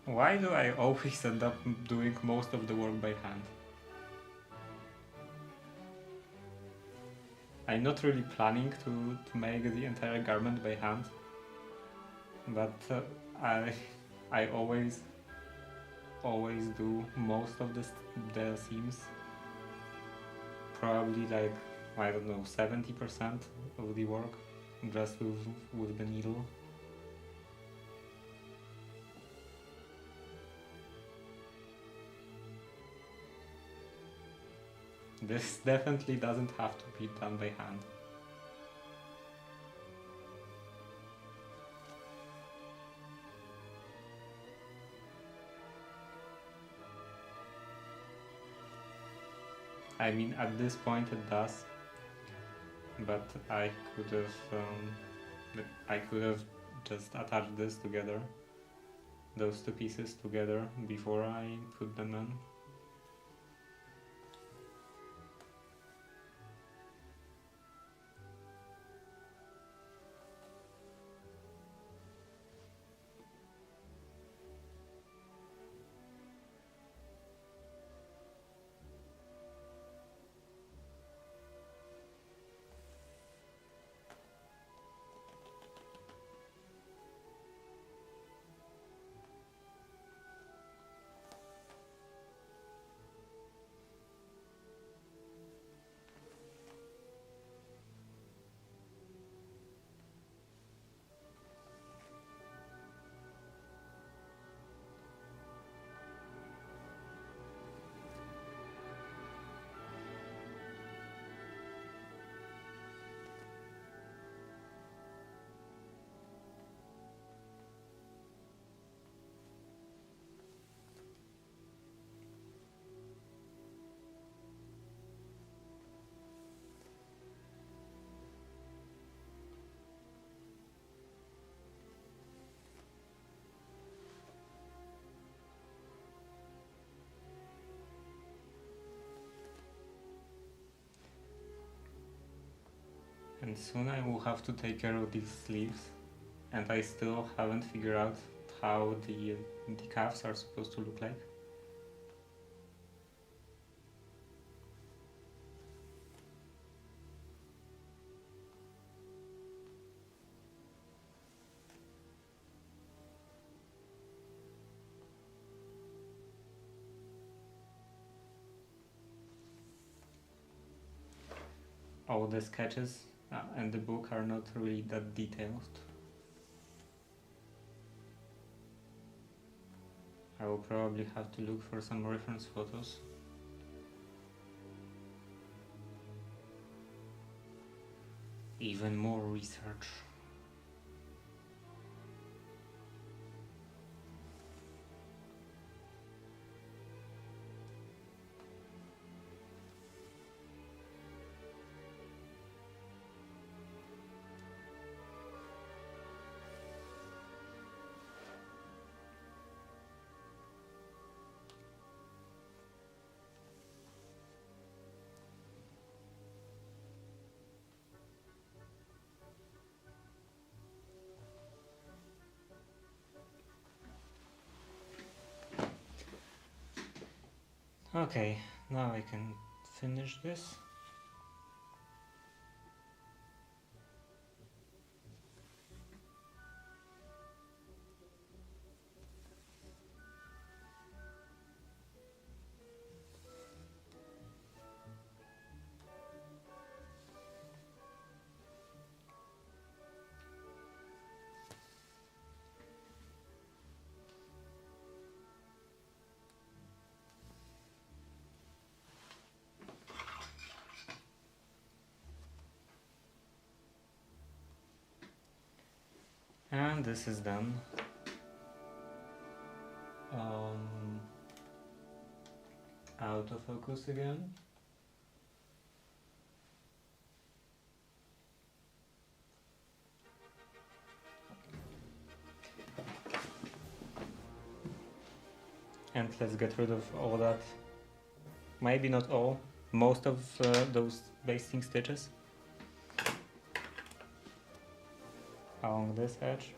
Why do I always end up doing most of the work by hand? I'm not really planning to make the entire garment by hand, but I always do most of the seams. Probably like, I don't know, 70% of the work just with the needle. This definitely doesn't have to be done by hand. I mean, at this point it does, but I could have just attached this together, those two pieces together, before I put them in. And soon I will have to take care of these sleeves, and I still haven't figured out how the cuffs are supposed to look like. All the sketches and the book are not really that detailed. I will probably have to look for some reference photos. Even more research. Okay, now I can finish this. And this is done. Autofocus again. And let's get rid of all that. Maybe not all, most of those basting stitches along this edge.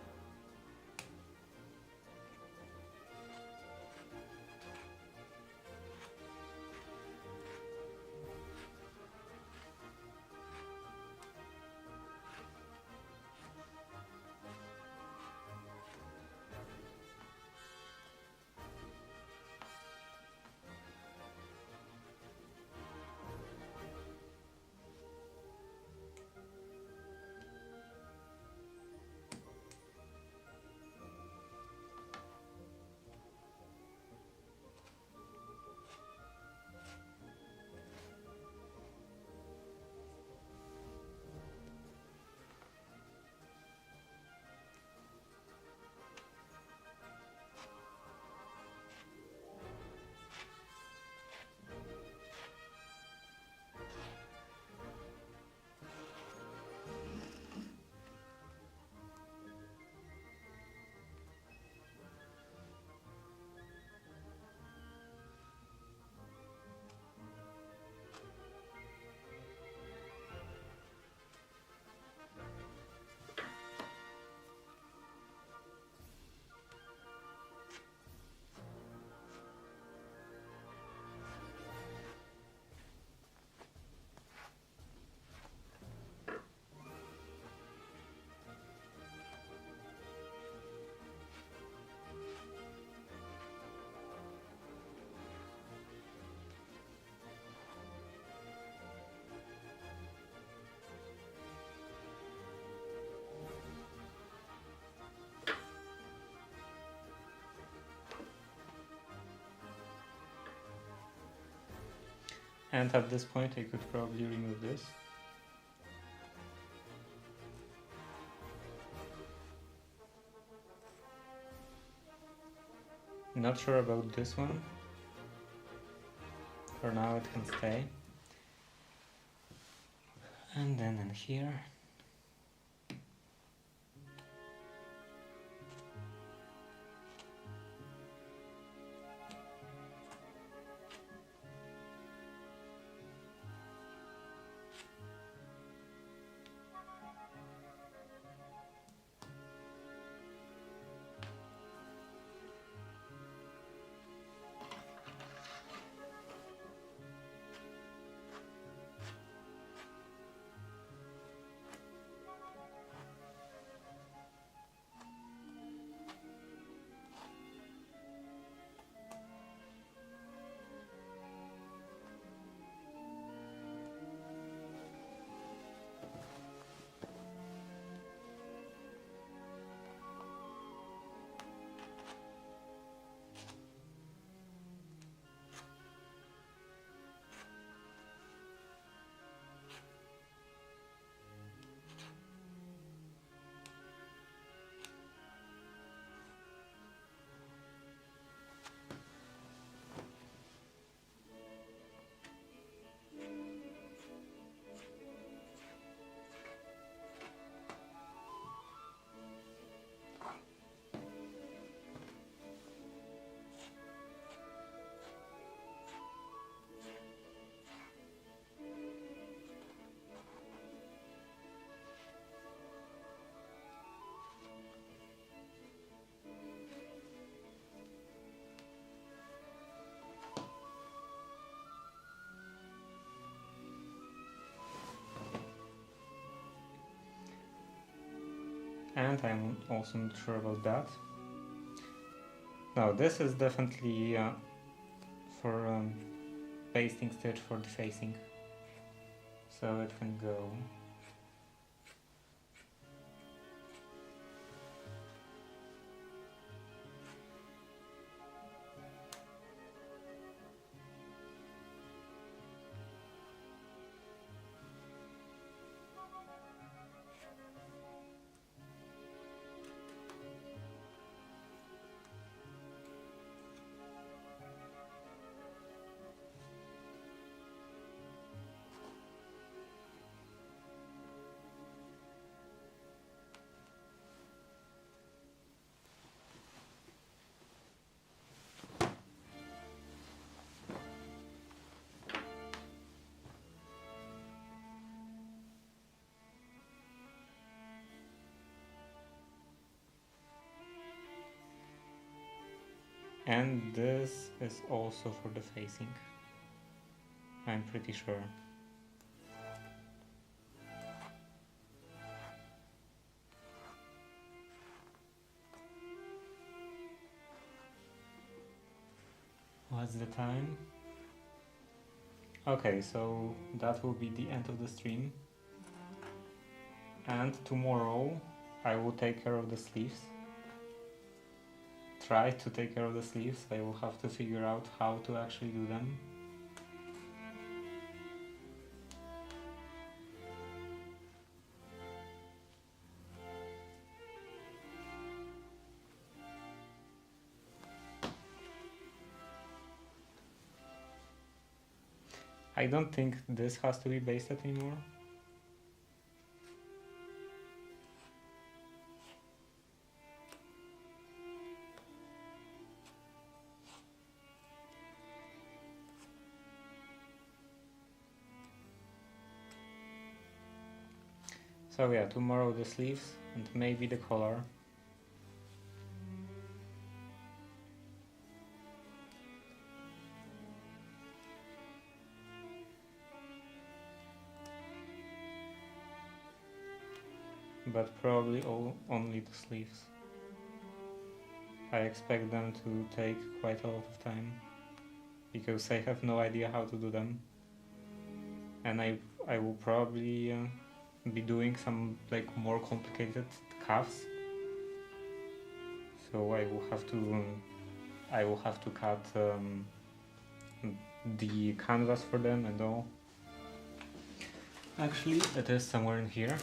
And at this point I could probably remove this. Not sure about this one. For now it can stay. And then in here. And I'm also not sure about that. No, this is definitely for pasting stitch for defacing. So it can go. And this is also for the facing. I'm pretty sure. What's the time? Okay, so that will be the end of the stream. And tomorrow I will take care of the sleeves. Try to take care of the sleeves. I will have to figure out how to actually do them. I don't think this has to be basted anymore. So yeah, tomorrow the sleeves and maybe the collar. But probably only the sleeves. I expect them to take quite a lot of time because I have no idea how to do them, and I will probably be doing some like more complicated cuffs. So I will have to cut the canvas for them and all. Actually, it is somewhere in here.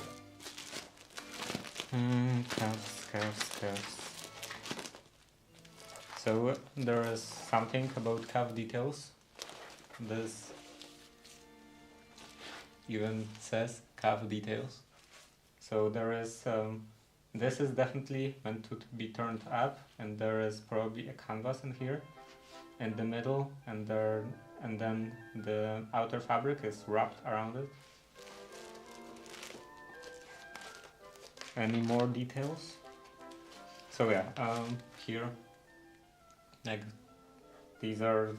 Cuffs. So there is something about cuff details. This even says cuff details. So there is this is definitely meant to be turned up, and there is probably a canvas in here in the middle, and then the outer fabric is wrapped around it. Any more details? So yeah, here, like, these are,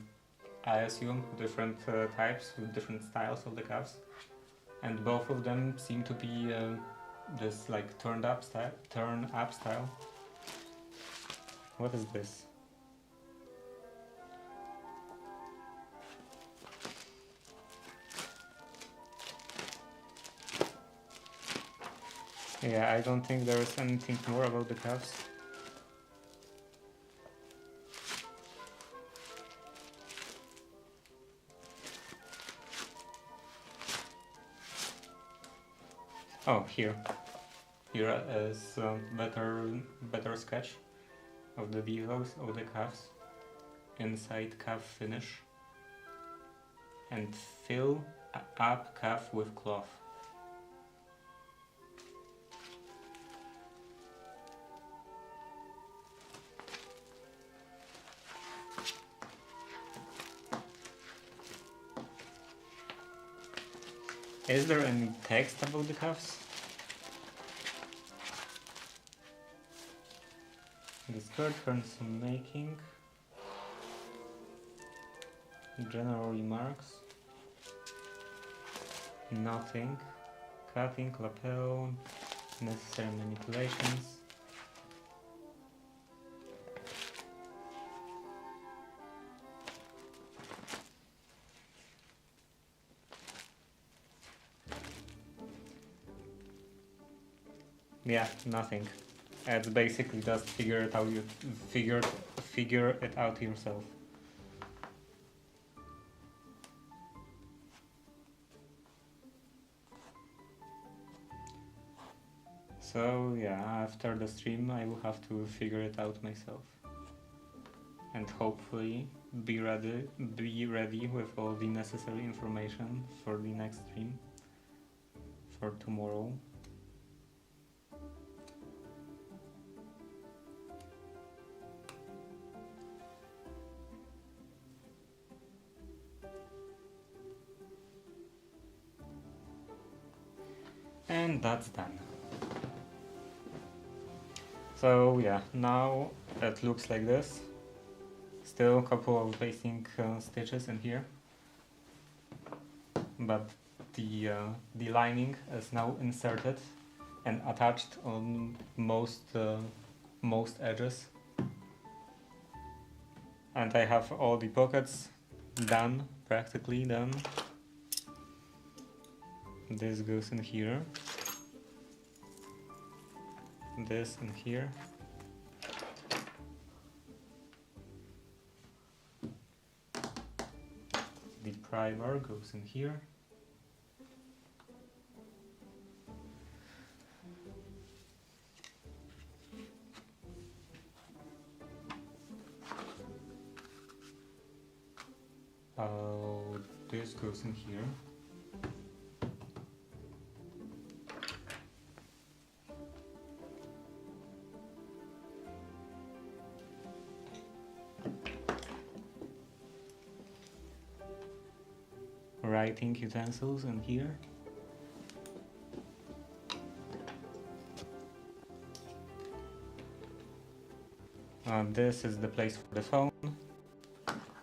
I assume, different types with different styles of the cuffs, and both of them seem to be this like turn up style. What is this? Yeah, I don't think there is anything more about the cuffs. Oh, here is better sketch of the details of the cuffs. Inside cuff finish and fill up cuff with cloth. Is there any text about the cuffs? The skirt turns some making. General remarks. Nothing. Cutting, lapel. necessary manipulations. Yeah, nothing. It's basically just figure it out. You figure it out yourself. So yeah, after the stream I will have to figure it out myself, and hopefully be ready with all the necessary information for the next stream for tomorrow. And that's done. So yeah, now it looks like this. Still a couple of basting stitches in here, but the lining is now inserted and attached on most edges. And I have all the pockets done, practically done. This goes in here. This in here. The primer goes in here. This goes in here. Writing utensils in here. This is the place for the phone,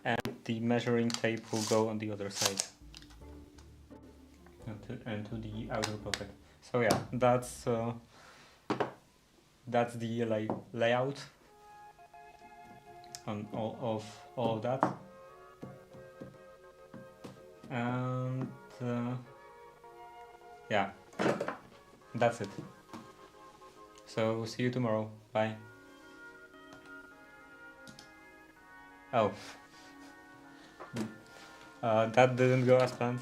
and the measuring tape will go on the other side and to the outer pocket. So yeah, that's the layout on all of that. And yeah, that's it. So see you tomorrow. Bye. Oh, that didn't go as planned.